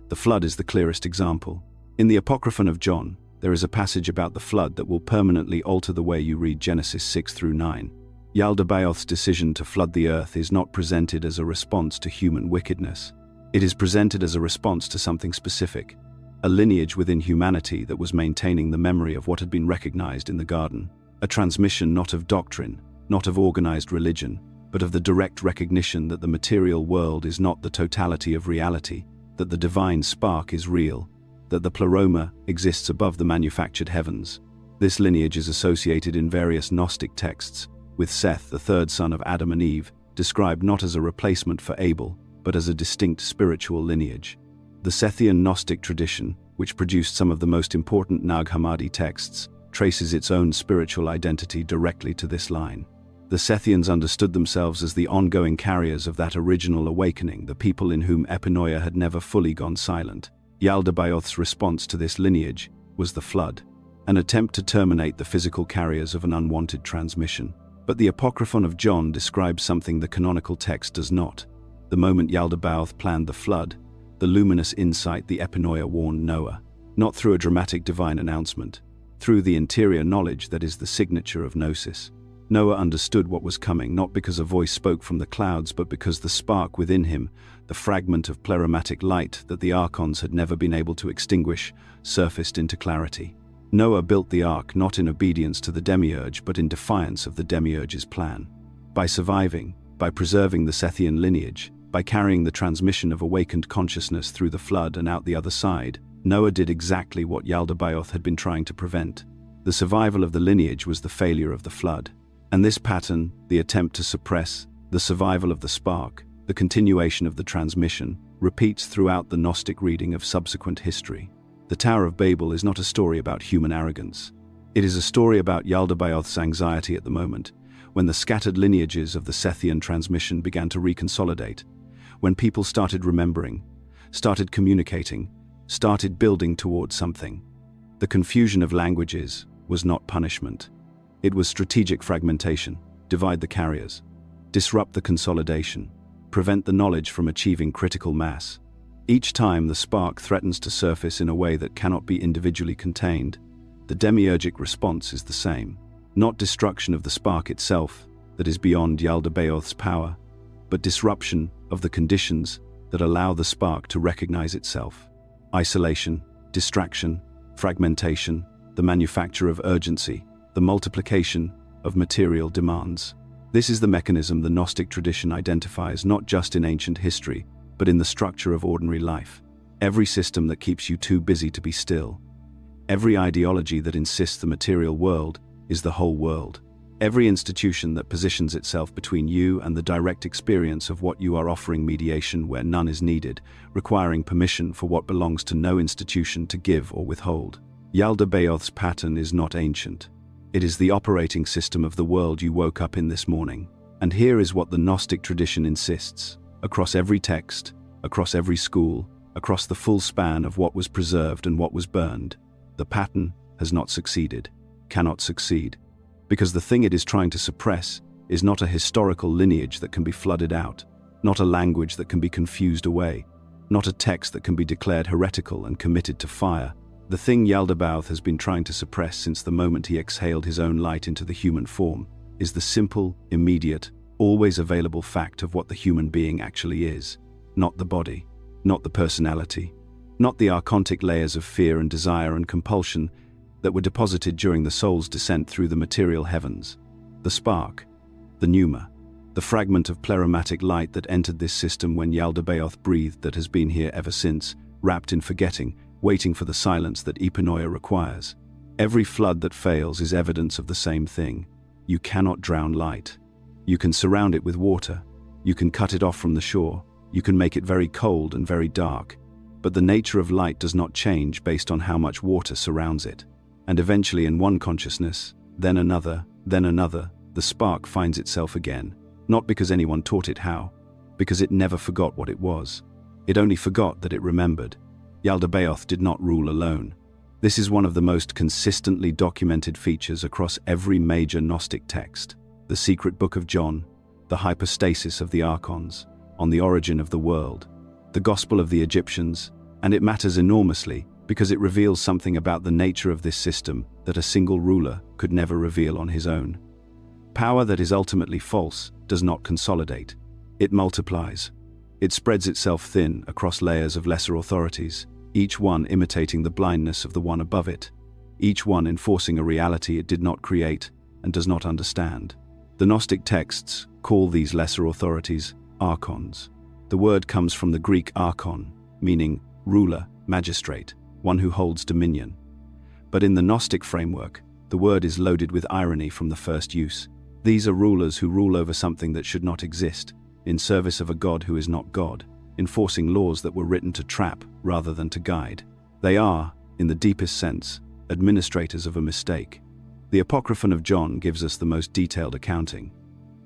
The flood is the clearest example. In the Apocryphon of John, there is a passage about the flood that will permanently alter the way you read Genesis 6 through 9. Yaldabaoth's decision to flood the earth is not presented as a response to human wickedness. It is presented as a response to something specific, a lineage within humanity that was maintaining the memory of what had been recognized in the garden, a transmission not of doctrine, not of organized religion, but of the direct recognition that the material world is not the totality of reality, that the divine spark is real, that the pleroma exists above the manufactured heavens. This lineage is associated in various Gnostic texts, with Seth, the third son of Adam and Eve, described not as a replacement for Abel, but as a distinct spiritual lineage. The Sethian Gnostic tradition, which produced some of the most important Nag Hammadi texts, traces its own spiritual identity directly to this line. The Sethians understood themselves as the ongoing carriers of that original awakening, the people in whom Epinoia had never fully gone silent. Yaldabaoth's response to this lineage was the flood, an attempt to terminate the physical carriers of an unwanted transmission. But the Apocryphon of John describes something the canonical text does not. The moment Yaldabaoth planned the flood, the luminous insight the Epinoia warned Noah, not through a dramatic divine announcement, through the interior knowledge that is the signature of Gnosis. Noah understood what was coming, not because a voice spoke from the clouds, but because the spark within him, the fragment of pleromatic light that the archons had never been able to extinguish, surfaced into clarity. Noah built the ark not in obedience to the demiurge, but in defiance of the demiurge's plan. By surviving, by preserving the Sethian lineage, by carrying the transmission of awakened consciousness through the flood and out the other side, Noah did exactly what Yaldabaoth had been trying to prevent. The survival of the lineage was the failure of the flood. And this pattern, the attempt to suppress, the survival of the spark, the continuation of the transmission, repeats throughout the Gnostic reading of subsequent history. The Tower of Babel is not a story about human arrogance. It is a story about Yaldabaoth's anxiety at the moment, when the scattered lineages of the Sethian transmission began to reconsolidate, when people started remembering, started communicating, started building towards something. The confusion of languages was not punishment. It was strategic fragmentation. Divide the carriers, disrupt the consolidation, prevent the knowledge from achieving critical mass. Each time the spark threatens to surface in a way that cannot be individually contained, the demiurgic response is the same. Not destruction of the spark itself, that is beyond Yaldabaoth's power, but disruption of the conditions that allow the spark to recognize itself. Isolation, distraction, fragmentation, the manufacture of urgency, the multiplication of material demands. This is the mechanism the Gnostic tradition identifies not just in ancient history, but in the structure of ordinary life. Every system that keeps you too busy to be still. Every ideology that insists the material world is the whole world. Every institution that positions itself between you and the direct experience of what you are offering mediation where none is needed, requiring permission for what belongs to no institution to give or withhold. Yaldabaoth's pattern is not ancient. It is the operating system of the world you woke up in this morning. And here is what the Gnostic tradition insists. Across every text, across every school, across the full span of what was preserved and what was burned, the pattern has not succeeded, cannot succeed, because the thing it is trying to suppress is not a historical lineage that can be flooded out, not a language that can be confused away, not a text that can be declared heretical and committed to fire. The thing Yaldabaoth has been trying to suppress since the moment he exhaled his own light into the human form is the simple, immediate, always available fact of what the human being actually is, not the body, not the personality, not the archontic layers of fear and desire and compulsion that were deposited during the soul's descent through the material heavens. The spark, the pneuma, the fragment of pleromatic light that entered this system when Yaldabaoth breathed that has been here ever since, wrapped in forgetting, waiting for the silence that Epinoia requires. Every flood that fails is evidence of the same thing. You cannot drown light. You can surround it with water. You can cut it off from the shore. You can make it very cold and very dark. But the nature of light does not change based on how much water surrounds it. And eventually in one consciousness, then another, the spark finds itself again. Not because anyone taught it how, because it never forgot what it was. It only forgot that it remembered. Yaldabaoth did not rule alone. This is one of the most consistently documented features across every major Gnostic text. The Secret Book of John, the Hypostasis of the Archons, on the origin of the world, the Gospel of the Egyptians, and it matters enormously because it reveals something about the nature of this system that a single ruler could never reveal on his own. Power that is ultimately false does not consolidate. It multiplies. It spreads itself thin across layers of lesser authorities, each one imitating the blindness of the one above it, each one enforcing a reality it did not create and does not understand. The Gnostic texts call these lesser authorities archons. The word comes from the Greek archon, meaning ruler, magistrate, one who holds dominion. But in the Gnostic framework, the word is loaded with irony from the first use. These are rulers who rule over something that should not exist, in service of a God who is not God, enforcing laws that were written to trap rather than to guide. They are, in the deepest sense, administrators of a mistake. The Apocryphon of John gives us the most detailed accounting.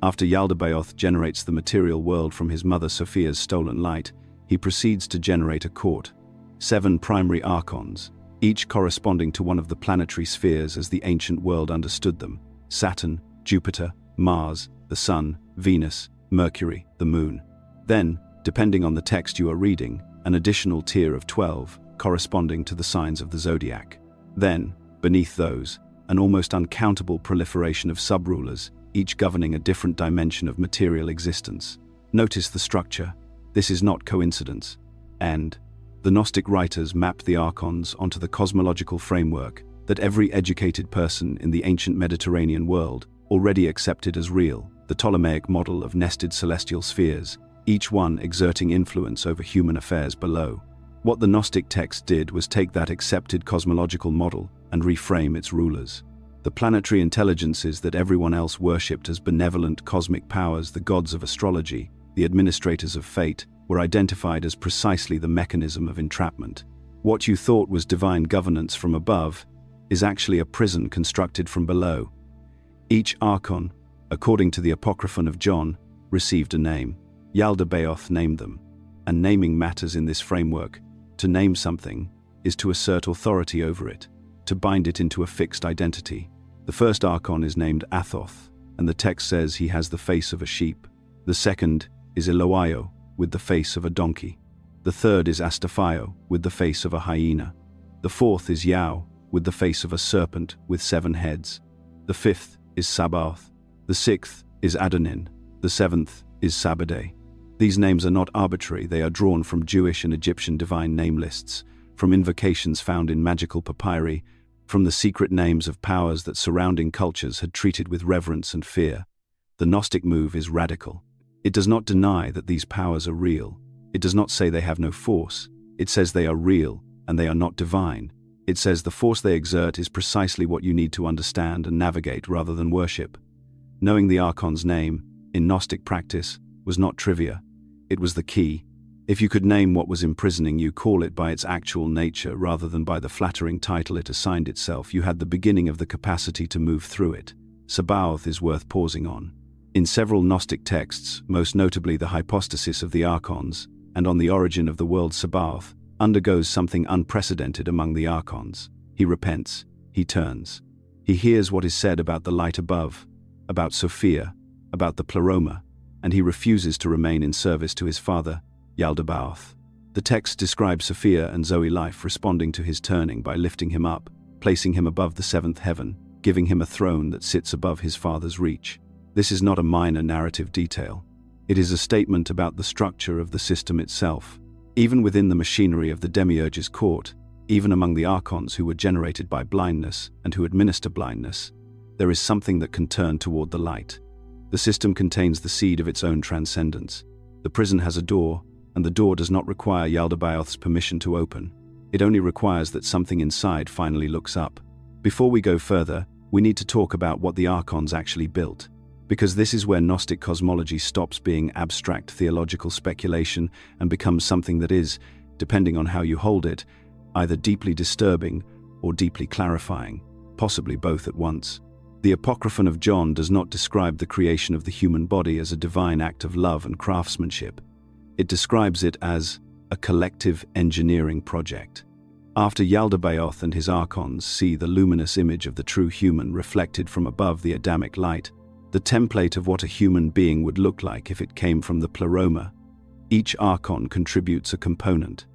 After Yaldabaoth generates the material world from his mother Sophia's stolen light, he proceeds to generate a court. 7 primary archons, each corresponding to one of the planetary spheres as the ancient world understood them: Saturn, Jupiter, Mars, the Sun, Venus, Mercury, the Moon. Then, depending on the text you are reading, an additional tier of 12, corresponding to the signs of the zodiac. Then, beneath those, an almost uncountable proliferation of sub-rulers, each governing a different dimension of material existence. Notice the structure. This is not coincidence. And the Gnostic writers mapped the archons onto the cosmological framework that every educated person in the ancient Mediterranean world already accepted as real, the Ptolemaic model of nested celestial spheres, each one exerting influence over human affairs below. What the Gnostic text did was take that accepted cosmological model and reframe its rulers. The planetary intelligences that everyone else worshipped as benevolent cosmic powers, the gods of astrology, the administrators of fate, were identified as precisely the mechanism of entrapment. What you thought was divine governance from above is actually a prison constructed from below. Each archon, according to the Apocryphon of John, received a name. Yaldabaoth named them. And naming matters in this framework. To name something is to assert authority over it, to bind it into a fixed identity. The first archon is named Athoth, and the text says he has the face of a sheep. The second is Eloio, with the face of a donkey. The third is Astaphaio, with the face of a hyena. The fourth is Yao, with the face of a serpent with 7 heads. The fifth is Sabaoth. The sixth is Adonin. The seventh is Sabbaday. These names are not arbitrary. They are drawn from Jewish and Egyptian divine name lists, from invocations found in magical papyri, from the secret names of powers that surrounding cultures had treated with reverence and fear. The Gnostic move is radical. It does not deny that these powers are real. It does not say they have no force. It says they are real and they are not divine. It says the force they exert is precisely what you need to understand and navigate rather than worship. Knowing the archon's name, in Gnostic practice, was not trivia. It was the key. If you could name what was imprisoning you, call it by its actual nature rather than by the flattering title it assigned itself, you had the beginning of the capacity to move through it. Sabaoth is worth pausing on. In several Gnostic texts, most notably the Hypostasis of the Archons, and on the origin of the world, Sabaoth undergoes something unprecedented among the Archons. He repents, he turns. He hears what is said about the light above, about Sophia, about the Pleroma, and he refuses to remain in service to his father, Yaldabaoth. The text describes Sophia and Zoe life responding to his turning by lifting him up, placing him above the 7th heaven, giving him a throne that sits above his father's reach. This is not a minor narrative detail. It is a statement about the structure of the system itself. Even within the machinery of the Demiurge's court, even among the archons who were generated by blindness and who administer blindness, there is something that can turn toward the light. The system contains the seed of its own transcendence. The prison has a door, and the door does not require Yaldabaoth's permission to open. It only requires that something inside finally looks up. Before we go further, we need to talk about what the archons actually built. Because this is where Gnostic cosmology stops being abstract theological speculation and becomes something that is, depending on how you hold it, either deeply disturbing or deeply clarifying, possibly both at once. The Apocryphon of John does not describe the creation of the human body as a divine act of love and craftsmanship. It describes it as a collective engineering project. After Yaldabaoth and his archons see the luminous image of the true human reflected from above the Adamic light, the template of what a human being would look like if it came from the pleroma, each archon contributes a component.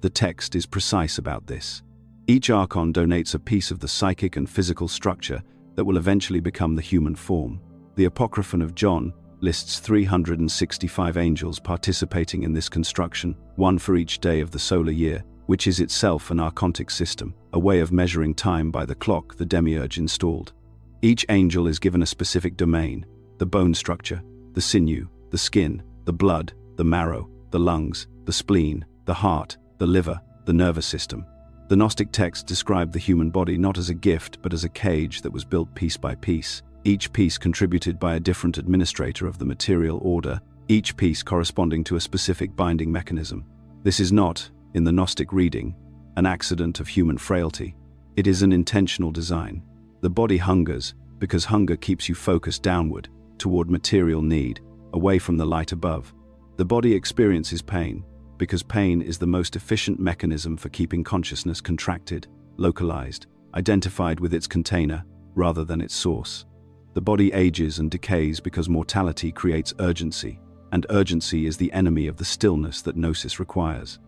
The text is precise about this. Each archon donates a piece of the psychic and physical structure that will eventually become the human form. The Apocryphon of John lists 365 angels participating in this construction, one for each day of the solar year, which is itself an archontic system, a way of measuring time by the clock the demiurge installed. Each angel is given a specific domain: the bone structure, the sinew, the skin, the blood, the marrow, the lungs, the spleen, the heart, the liver, the nervous system. The Gnostic texts describe the human body not as a gift but as a cage that was built piece by piece, each piece contributed by a different administrator of the material order, each piece corresponding to a specific binding mechanism. This is not, in the Gnostic reading, an accident of human frailty. It is an intentional design. The body hungers because hunger keeps you focused downward, toward material need, away from the light above. The body experiences pain because pain is the most efficient mechanism for keeping consciousness contracted, localized, identified with its container rather than its source. The body ages and decays because mortality creates urgency, and urgency is the enemy of the stillness that Gnosis requires.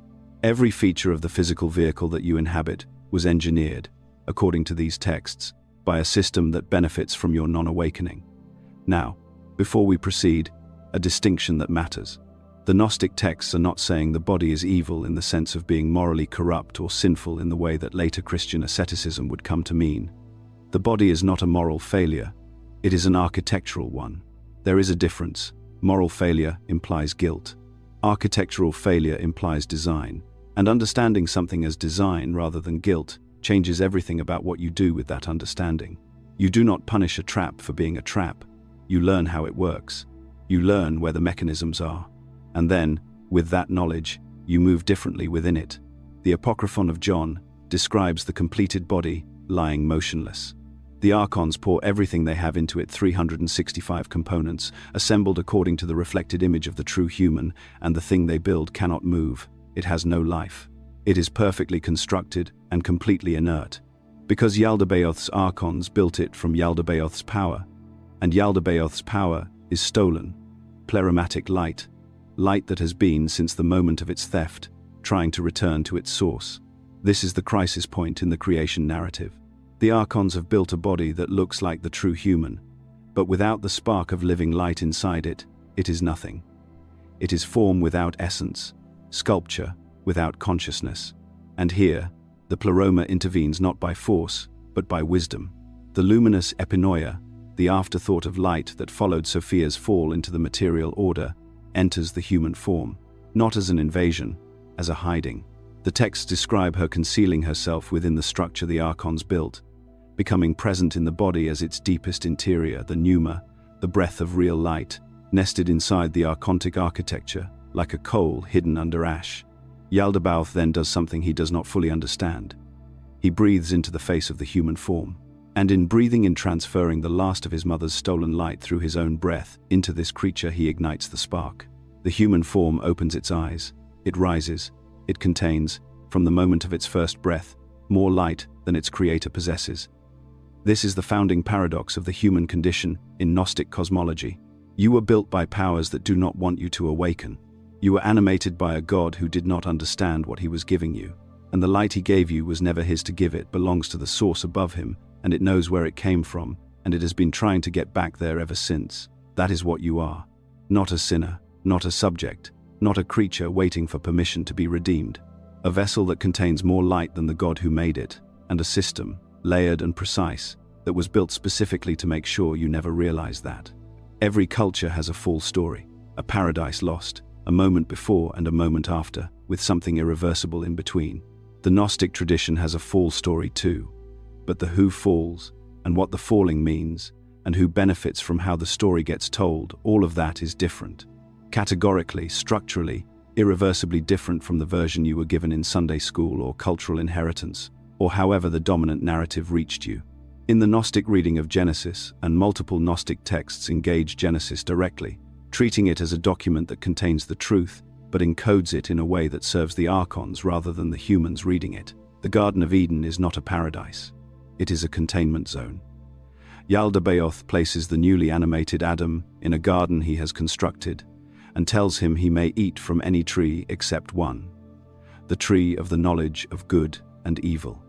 Every feature of the physical vehicle that you inhabit was engineered, according to these texts, by a system that benefits from your non-awakening. Now, before we proceed, a distinction that matters. The Gnostic texts are not saying the body is evil in the sense of being morally corrupt or sinful in the way that later Christian asceticism would come to mean. The body is not a moral failure, it is an architectural one. There is a difference. Moral failure implies guilt. Architectural failure implies design. And understanding something as design rather than guilt changes everything about what you do with that understanding. You do not punish a trap for being a trap. You learn how it works. You learn where the mechanisms are. And then, with that knowledge, you move differently within it. The Apocryphon of John describes the completed body lying motionless. The archons pour everything they have into it, 365 components, assembled according to the reflected image of the true human, and the thing they build cannot move. It has no life. It is perfectly constructed and completely inert. Because Yaldabaoth's archons built it from Yaldabaoth's power, and Yaldabaoth's power is stolen, pleromatic light, light that has been since the moment of its theft, trying to return to its source. This is the crisis point in the creation narrative. The archons have built a body that looks like the true human, but without the spark of living light inside it, it is nothing. It is form without essence, sculpture without consciousness. And here, the pleroma intervenes not by force, but by wisdom. The luminous epinoia, the afterthought of light that followed Sophia's fall into the material order, enters the human form, not as an invasion, as a hiding. The texts describe her concealing herself within the structure the archons built, becoming present in the body as its deepest interior, the pneuma, the breath of real light, nested inside the archontic architecture, like a coal hidden under ash. Yaldabaoth then does something he does not fully understand. He breathes into the face of the human form, and in breathing and transferring the last of his mother's stolen light through his own breath into this creature, he ignites the spark. The human form opens its eyes. It rises. It contains, from the moment of its first breath, more light than its creator possesses. This is the founding paradox of the human condition in Gnostic cosmology. You were built by powers that do not want you to awaken. You were animated by a God who did not understand what he was giving you, and the light he gave you was never his to give. It belongs to the source above him, and it knows where it came from, and it has been trying to get back there ever since. That is what you are. Not a sinner, not a subject, not a creature waiting for permission to be redeemed. A vessel that contains more light than the God who made it, and a system, layered and precise, that was built specifically to make sure you never realize that. Every culture has a full story, a paradise lost, a moment before and a moment after, with something irreversible in between. The Gnostic tradition has a fall story too, but the who falls, and what the falling means, and who benefits from how the story gets told, all of that is different. Categorically, structurally, irreversibly different from the version you were given in Sunday school or cultural inheritance, or however the dominant narrative reached you. In the Gnostic reading of Genesis, and multiple Gnostic texts engage Genesis directly, treating it as a document that contains the truth, but encodes it in a way that serves the archons rather than the humans reading it. The Garden of Eden is not a paradise. It is a containment zone. Yaldabaoth places the newly animated Adam in a garden he has constructed, and tells him he may eat from any tree except one, the tree of the knowledge of good and evil.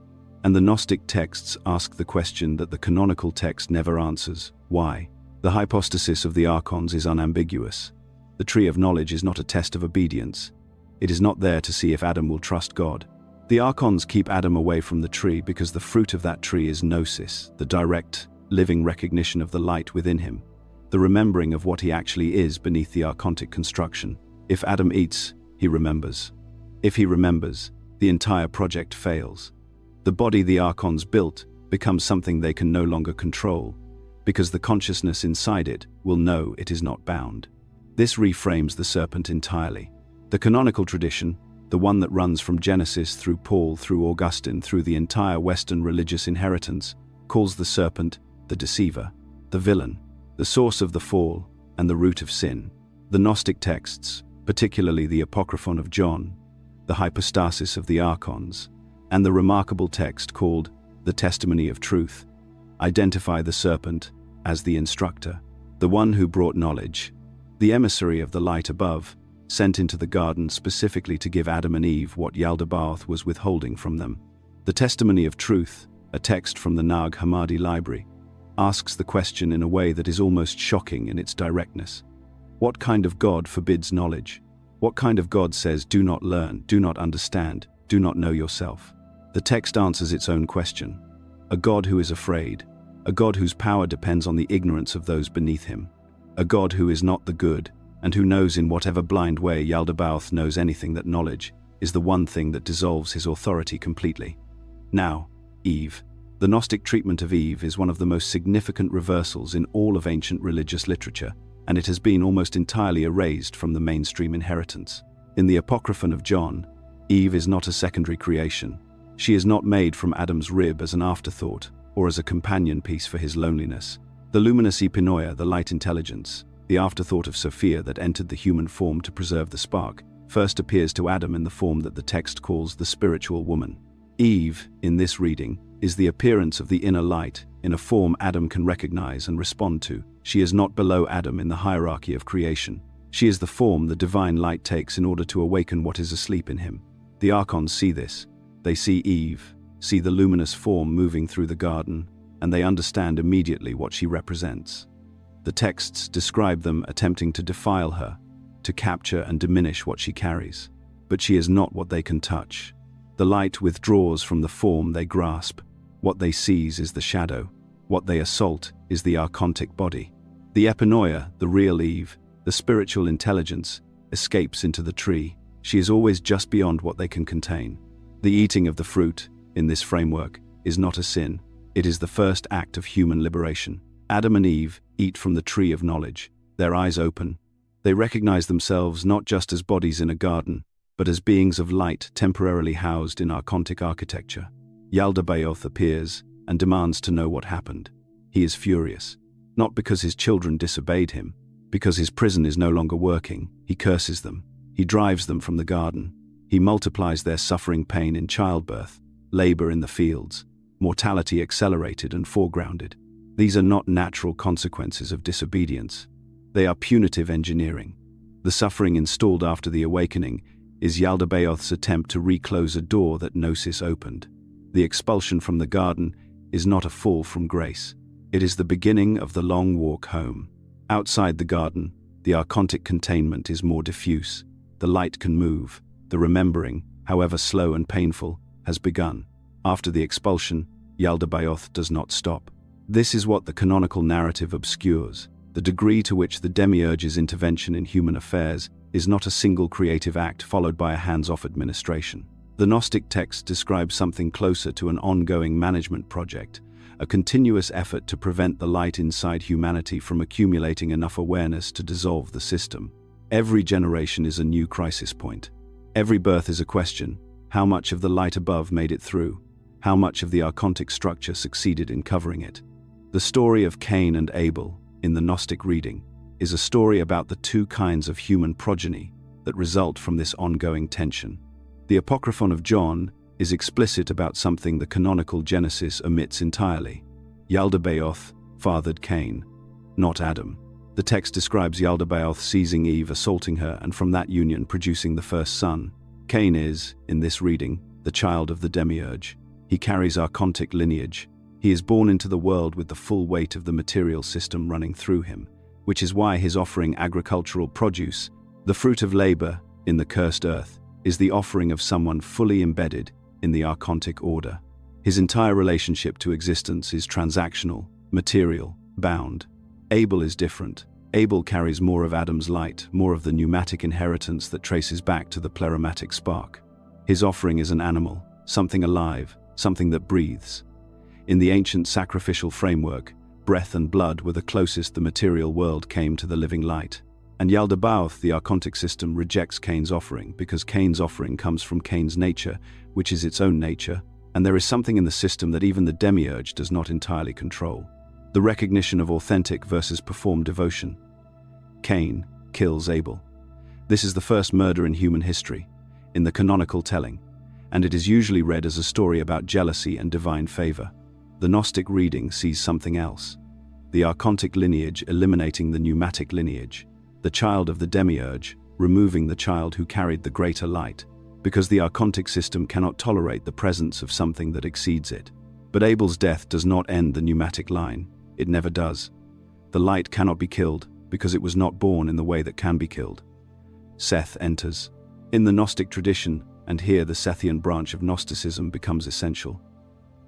And the Gnostic texts ask the question that the canonical text never answers: why? The hypostasis of the archons is unambiguous. The tree of knowledge is not a test of obedience. It is not there to see if Adam will trust God. The archons keep Adam away from the tree because the fruit of that tree is gnosis, the direct, living recognition of the light within him, the remembering of what he actually is beneath the archontic construction. If Adam eats, he remembers. If he remembers, the entire project fails. The body the archons built becomes something they can no longer control, because the consciousness inside it will know it is not bound. This reframes the serpent entirely. The canonical tradition, the one that runs from Genesis through Paul through Augustine through the entire Western religious inheritance, calls the serpent the deceiver, the villain, the source of the fall, and the root of sin. The Gnostic texts, particularly the Apocryphon of John, the hypostasis of the archons, and the remarkable text called the Testimony of Truth, identify the serpent as the instructor, the one who brought knowledge, the emissary of the light above, sent into the garden specifically to give Adam and Eve what Yaldabaoth was withholding from them. The Testimony of Truth, a text from the Nag Hammadi library, asks the question in a way that is almost shocking in its directness. What kind of God forbids knowledge? What kind of God says, do not learn, do not understand, do not know yourself? The text answers its own question. A God who is afraid, a God whose power depends on the ignorance of those beneath him, a God who is not the good, and who knows in whatever blind way Yaldabaoth knows anything that knowledge is the one thing that dissolves his authority completely. Now, Eve. The Gnostic treatment of Eve is one of the most significant reversals in all of ancient religious literature, and it has been almost entirely erased from the mainstream inheritance. In the Apocryphon of John, Eve is not a secondary creation. She is not made from Adam's rib as an afterthought, or as a companion piece for his loneliness. The luminous epinoia, the light intelligence, the afterthought of Sophia that entered the human form to preserve the spark, first appears to Adam in the form that the text calls the spiritual woman. Eve, in this reading, is the appearance of the inner light in a form Adam can recognize and respond to. She is not below Adam in the hierarchy of creation. She is the form the divine light takes in order to awaken what is asleep in him. The archons see this. They see Eve, see the luminous form moving through the garden, and they understand immediately what she represents. The texts describe them attempting to defile her, to capture and diminish what she carries. But she is not what they can touch. The light withdraws from the form they grasp. What they seize is the shadow. What they assault is the archontic body. The epinoia, the real Eve, the spiritual intelligence, escapes into the tree. She is always just beyond what they can contain. The eating of the fruit, in this framework, is not a sin. It is the first act of human liberation. Adam and Eve eat from the tree of knowledge. Their eyes open. They recognize themselves not just as bodies in a garden, but as beings of light temporarily housed in archontic architecture. Yaldabaoth appears and demands to know what happened. He is furious, not because his children disobeyed him, because his prison is no longer working. He curses them. He drives them from the garden. He multiplies their suffering pain in childbirth, labor in the fields, mortality accelerated and foregrounded. These are not natural consequences of disobedience. They are punitive engineering. The suffering installed after the awakening is Yaldabaoth's attempt to reclose a door that Gnosis opened. The expulsion from the garden is not a fall from grace. It is the beginning of the long walk home. Outside the garden, the archontic containment is more diffuse. The light can move. The remembering, however slow and painful, has begun. After the expulsion, Yaldabaoth does not stop. This is what the canonical narrative obscures. The degree to which the demiurge's intervention in human affairs is not a single creative act followed by a hands-off administration. The Gnostic text describes something closer to an ongoing management project, a continuous effort to prevent the light inside humanity from accumulating enough awareness to dissolve the system. Every generation is a new crisis point. Every birth is a question: how much of the light above made it through? How much of the archontic structure succeeded in covering it? The story of Cain and Abel, in the Gnostic reading, is a story about the two kinds of human progeny that result from this ongoing tension. The Apocryphon of John is explicit about something the canonical Genesis omits entirely. Yaldabaoth fathered Cain, not Adam. The text describes Yaldabaoth seizing Eve, assaulting her, and from that union producing the first son. Cain is, in this reading, the child of the demiurge. He carries archontic lineage. He is born into the world with the full weight of the material system running through him, which is why his offering agricultural produce, the fruit of labor in the cursed earth, is the offering of someone fully embedded in the archontic order. His entire relationship to existence is transactional, material, bound. Abel is different. Abel carries more of Adam's light, more of the pneumatic inheritance that traces back to the pleromatick spark. His offering is an animal, something alive, something that breathes. In the ancient sacrificial framework, breath and blood were the closest the material world came to the living light. And Yaldabaoth, the archontic system, rejects Cain's offering because Cain's offering comes from Cain's nature, which is its own nature, and there is something in the system that even the demiurge does not entirely control. The recognition of authentic versus performed devotion. Cain kills Abel. This is the first murder in human history, in the canonical telling, and it is usually read as a story about jealousy and divine favor. The Gnostic reading sees something else: the archontic lineage eliminating the pneumatic lineage, the child of the demiurge removing the child who carried the greater light, because the archontic system cannot tolerate the presence of something that exceeds it. But Abel's death does not end the pneumatic line. It never does. The light cannot be killed because it was not born in the way that can be killed. Seth enters. In the Gnostic tradition, and here the Sethian branch of Gnosticism becomes essential.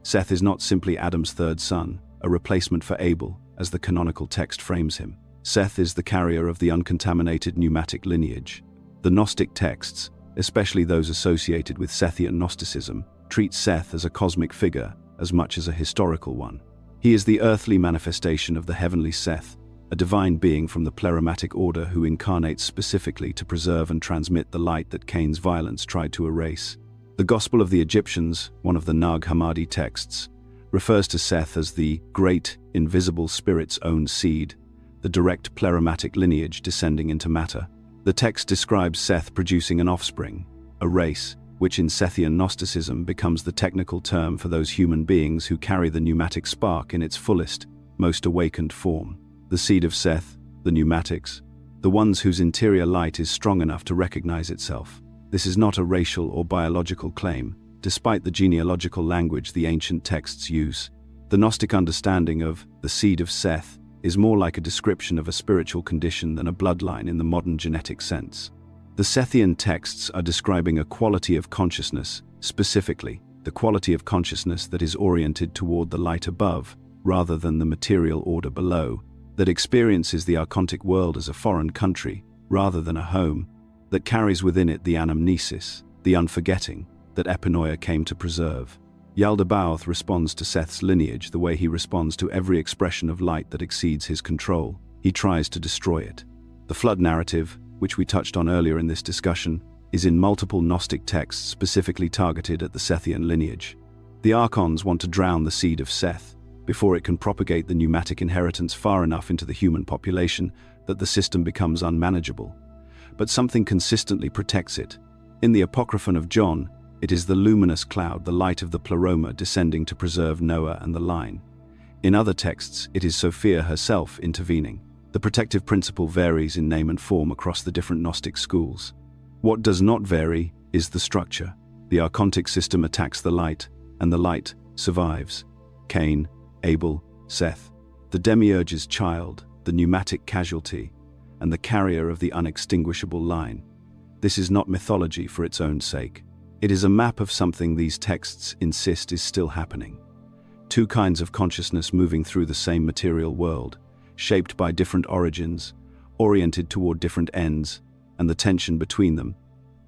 Seth is not simply Adam's third son, a replacement for Abel, as the canonical text frames him. Seth is the carrier of the uncontaminated pneumatic lineage. The Gnostic texts, especially those associated with Sethian Gnosticism, treat Seth as a cosmic figure as much as a historical one. He is the earthly manifestation of the heavenly Seth, a divine being from the pleromatick order who incarnates specifically to preserve and transmit the light that Cain's violence tried to erase. The Gospel of the Egyptians, one of the Nag Hammadi texts, refers to Seth as the great, invisible spirit's own seed, the direct pleromatick lineage descending into matter. The text describes Seth producing an offspring, a race, which in Sethian Gnosticism becomes the technical term for those human beings who carry the pneumatic spark in its fullest, most awakened form. The seed of Seth, the pneumatics, the ones whose interior light is strong enough to recognize itself. This is not a racial or biological claim, despite the genealogical language the ancient texts use. The Gnostic understanding of the seed of Seth is more like a description of a spiritual condition than a bloodline in the modern genetic sense. The Sethian texts are describing a quality of consciousness, specifically the quality of consciousness that is oriented toward the light above, rather than the material order below, that experiences the archontic world as a foreign country, rather than a home, that carries within it the anamnesis, the unforgetting, that epinoia came to preserve. Yaldabaoth responds to Seth's lineage the way he responds to every expression of light that exceeds his control. He tries to destroy it. The flood narrative, which we touched on earlier in this discussion, is in multiple Gnostic texts specifically targeted at the Sethian lineage. The Archons want to drown the seed of Seth before it can propagate the pneumatic inheritance far enough into the human population that the system becomes unmanageable. But something consistently protects it. In the Apocryphon of John, it is the luminous cloud, the light of the pleroma, descending to preserve Noah and the line. In other texts, it is Sophia herself intervening. The protective principle varies in name and form across the different Gnostic schools. What does not vary is the structure. The archontic system attacks the light, and the light survives. Cain, Abel, Seth, the demiurge's child, the pneumatic casualty, and the carrier of the unextinguishable line. This is not mythology for its own sake. It is a map of something these texts insist is still happening. Two kinds of consciousness moving through the same material world, shaped by different origins, oriented toward different ends, and the tension between them,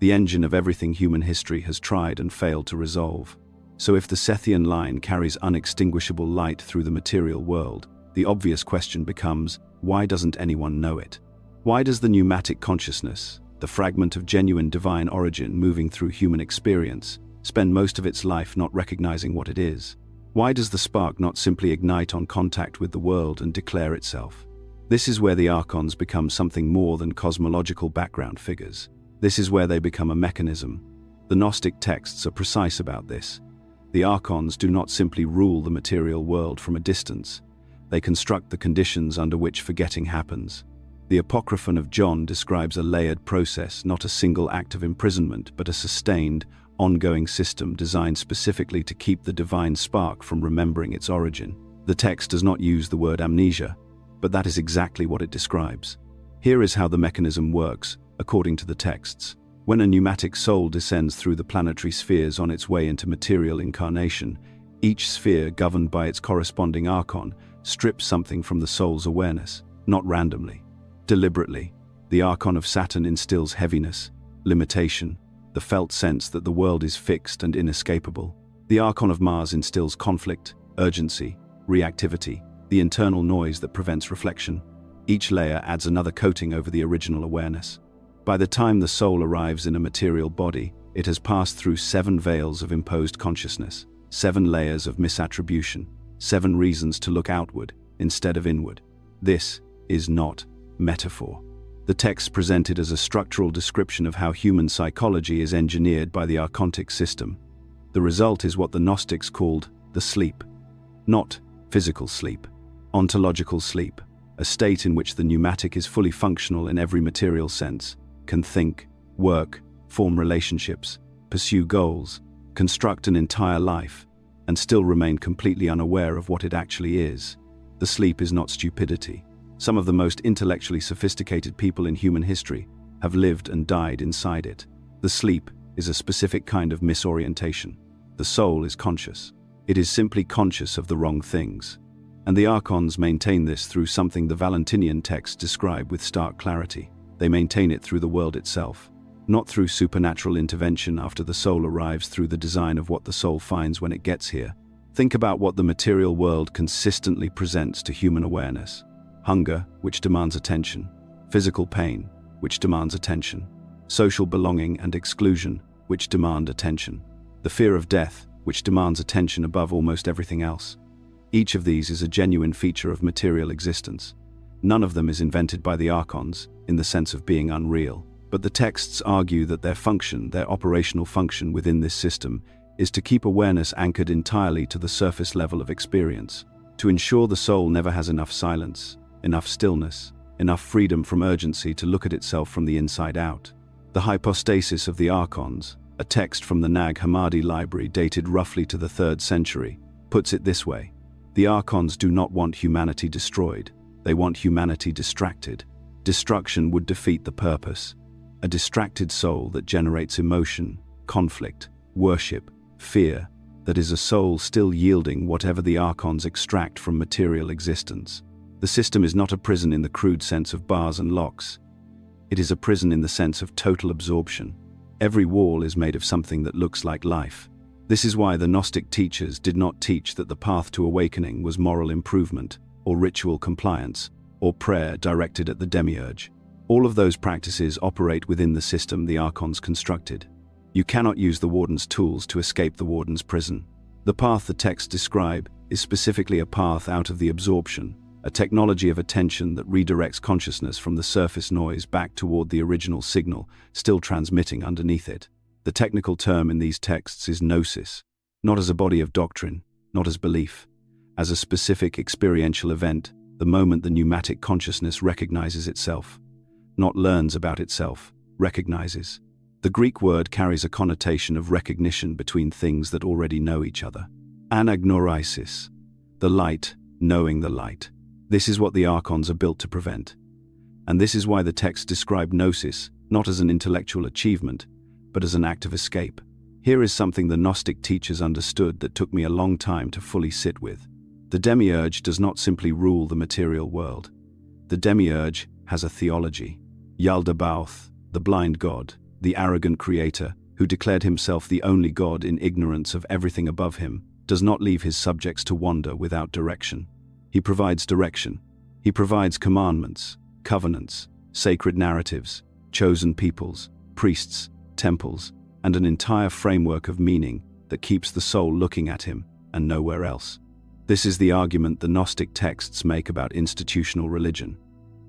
the engine of everything human history has tried and failed to resolve. So if the Sethian line carries unextinguishable light through the material world, the obvious question becomes, why doesn't anyone know it? Why does the pneumatic consciousness, the fragment of genuine divine origin moving through human experience, spend most of its life not recognizing what it is? Why does the spark not simply ignite on contact with the world and declare itself? This is where the archons become something more than cosmological background figures. This is where they become a mechanism. The Gnostic texts are precise about this. The archons do not simply rule the material world from a distance. They construct the conditions under which forgetting happens. The Apocryphon of John describes a layered process, not a single act of imprisonment, but a sustained, ongoing system designed specifically to keep the divine spark from remembering its origin. The text does not use the word amnesia, but that is exactly what it describes. Here is how the mechanism works, according to the texts. When a pneumatic soul descends through the planetary spheres on its way into material incarnation, each sphere, governed by its corresponding archon, strips something from the soul's awareness, not randomly. Deliberately, the archon of Saturn instills heaviness, limitation, the felt sense that the world is fixed and inescapable. The archon of Mars instills conflict, urgency, reactivity, the internal noise that prevents reflection. Each layer adds another coating over the original awareness. By the time the soul arrives in a material body, it has passed through 7 veils of imposed consciousness, 7 layers of misattribution, 7 reasons to look outward instead of inward. This is not metaphor. The text presented as a structural description of how human psychology is engineered by the archontic system. The result is what the Gnostics called the sleep. Not physical sleep, ontological sleep, a state in which the pneumatic is fully functional in every material sense, can think, work, form relationships, pursue goals, construct an entire life, and still remain completely unaware of what it actually is. The sleep is not stupidity. Some of the most intellectually sophisticated people in human history have lived and died inside it. The sleep is a specific kind of misorientation. The soul is conscious. It is simply conscious of the wrong things. And the archons maintain this through something the Valentinian texts describe with stark clarity. They maintain it through the world itself, not through supernatural intervention after the soul arrives, through the design of what the soul finds when it gets here. Think about what the material world consistently presents to human awareness. Hunger, which demands attention. Physical pain, which demands attention. Social belonging and exclusion, which demand attention. The fear of death, which demands attention above almost everything else. Each of these is a genuine feature of material existence. None of them is invented by the archons, in the sense of being unreal. But the texts argue that their function, their operational function within this system, is to keep awareness anchored entirely to the surface level of experience, to ensure the soul never has enough silence, enough stillness, enough freedom from urgency to look at itself from the inside out. The hypostasis of the archons, a text from the Nag Hammadi library dated roughly to the 3rd century, puts it this way: the archons do not want humanity destroyed, they want humanity distracted. Destruction would defeat the purpose. A distracted soul that generates emotion, conflict, worship, fear, that is a soul still yielding whatever the archons extract from material existence. The system is not a prison in the crude sense of bars and locks. It is a prison in the sense of total absorption. Every wall is made of something that looks like life. This is why the Gnostic teachers did not teach that the path to awakening was moral improvement, or ritual compliance, or prayer directed at the demiurge. All of those practices operate within the system the archons constructed. You cannot use the warden's tools to escape the warden's prison. The path the texts describe is specifically a path out of the absorption, a technology of attention that redirects consciousness from the surface noise back toward the original signal, still transmitting underneath it. The technical term in these texts is gnosis, not as a body of doctrine, not as belief, as a specific experiential event, the moment the pneumatic consciousness recognizes itself. Not learns about itself, recognizes. The Greek word carries a connotation of recognition between things that already know each other. Anagnorisis, the light, knowing the light. This is what the archons are built to prevent. And this is why the texts describe gnosis not as an intellectual achievement, but as an act of escape. Here is something the Gnostic teachers understood that took me a long time to fully sit with. The demiurge does not simply rule the material world. The demiurge has a theology. Yaldabaoth, the blind god, the arrogant creator, who declared himself the only God in ignorance of everything above him, does not leave his subjects to wander without direction. He provides direction. He provides commandments, covenants, sacred narratives, chosen peoples, priests, temples, and an entire framework of meaning that keeps the soul looking at him and nowhere else. This is the argument the Gnostic texts make about institutional religion.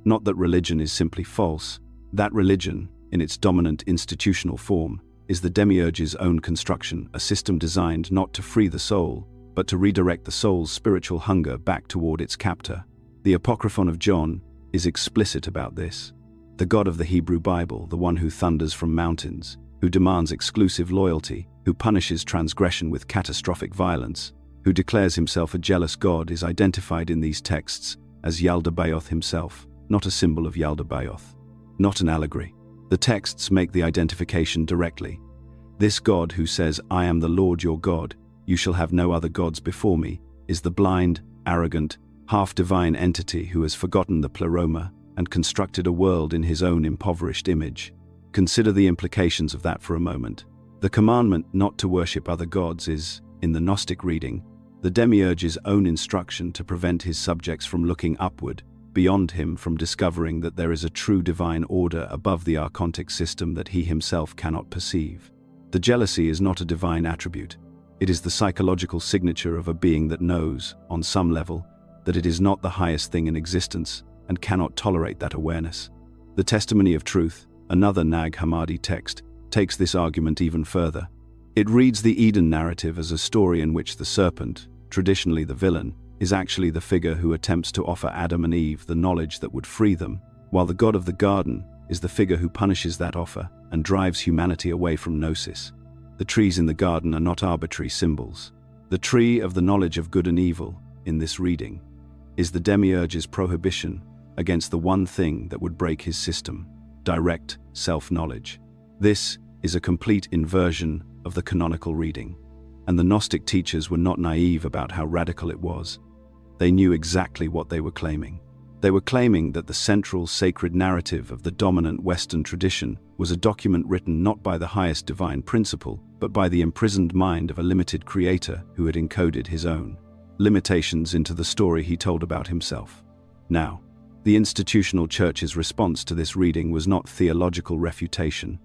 Not that religion is simply false. That religion, in its dominant institutional form, is the demiurge's own construction, a system designed not to free the soul, but to redirect the soul's spiritual hunger back toward its captor. The Apocryphon of John is explicit about this. The God of the Hebrew Bible, the one who thunders from mountains, who demands exclusive loyalty, who punishes transgression with catastrophic violence, who declares himself a jealous God, is identified in these texts as Yaldabaoth himself, not a symbol of Yaldabaoth, not an allegory. The texts make the identification directly. This God who says, "I am the Lord your God, you shall have no other gods before me," is the blind, arrogant, half-divine entity who has forgotten the pleroma and constructed a world in his own impoverished image. Consider the implications of that for a moment. The commandment not to worship other gods is, in the Gnostic reading, the demiurge's own instruction to prevent his subjects from looking upward, beyond him, from discovering that there is a true divine order above the archontic system that he himself cannot perceive. The jealousy is not a divine attribute. It is the psychological signature of a being that knows, on some level, that it is not the highest thing in existence and cannot tolerate that awareness. The Testimony of Truth, another Nag Hammadi text, takes this argument even further. It reads the Eden narrative as a story in which the serpent, traditionally the villain, is actually the figure who attempts to offer Adam and Eve the knowledge that would free them, while the God of the garden is the figure who punishes that offer and drives humanity away from Gnosis. The trees in the garden are not arbitrary symbols. The tree of the knowledge of good and evil, in this reading, is the demiurge's prohibition against the one thing that would break his system: direct self-knowledge. This is a complete inversion of the canonical reading, and the Gnostic teachers were not naive about how radical it was. They knew exactly what they were claiming. They were claiming that the central sacred narrative of the dominant Western tradition was a document written not by the highest divine principle, but by the imprisoned mind of a limited creator who had encoded his own limitations into the story he told about himself. Now, the institutional church's response to this reading was not theological refutation.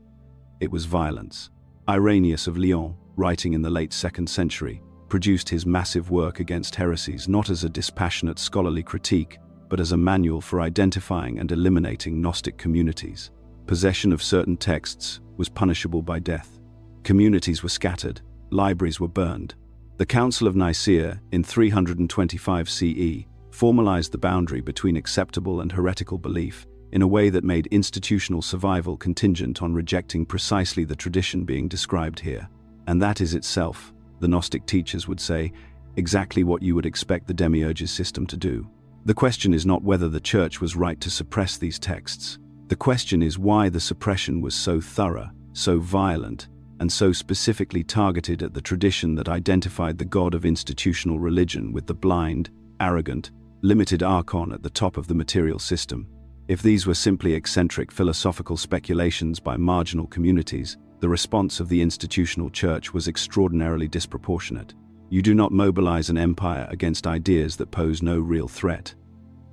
It was violence. Irenaeus of Lyon, writing in the late 2nd century, produced his massive work against heresies not as a dispassionate scholarly critique, but as a manual for identifying and eliminating Gnostic communities. Possession of certain texts was punishable by death. Communities were scattered, libraries were burned. The Council of Nicaea, in 325 CE, formalized the boundary between acceptable and heretical belief in a way that made institutional survival contingent on rejecting precisely the tradition being described here. And that is itself, the Gnostic teachers would say, exactly what you would expect the demiurge's system to do. The question is not whether the church was right to suppress these texts. The question is why the suppression was so thorough, so violent, and so specifically targeted at the tradition that identified the God of institutional religion with the blind, arrogant, limited archon at the top of the material system. If these were simply eccentric philosophical speculations by marginal communities, the response of the institutional church was extraordinarily disproportionate. You do not mobilize an empire against ideas that pose no real threat.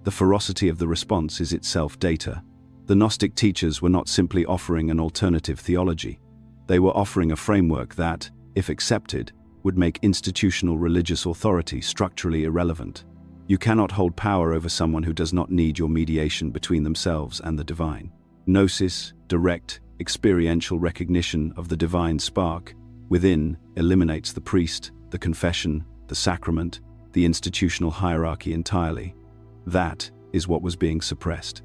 The ferocity of the response is itself data. The Gnostic teachers were not simply offering an alternative theology. They were offering a framework that, if accepted, would make institutional religious authority structurally irrelevant. You cannot hold power over someone who does not need your mediation between themselves and the divine. Gnosis, direct, experiential recognition of the divine spark within, eliminates the priest, the confession, the sacrament, the institutional hierarchy entirely. That is what was being suppressed.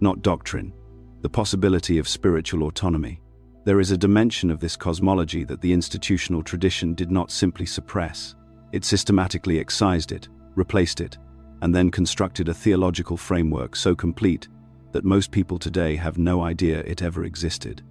Not doctrine, the possibility of spiritual autonomy. There is a dimension of this cosmology that the institutional tradition did not simply suppress. It systematically excised it, replaced it, and then constructed a theological framework so complete that most people today have no idea it ever existed.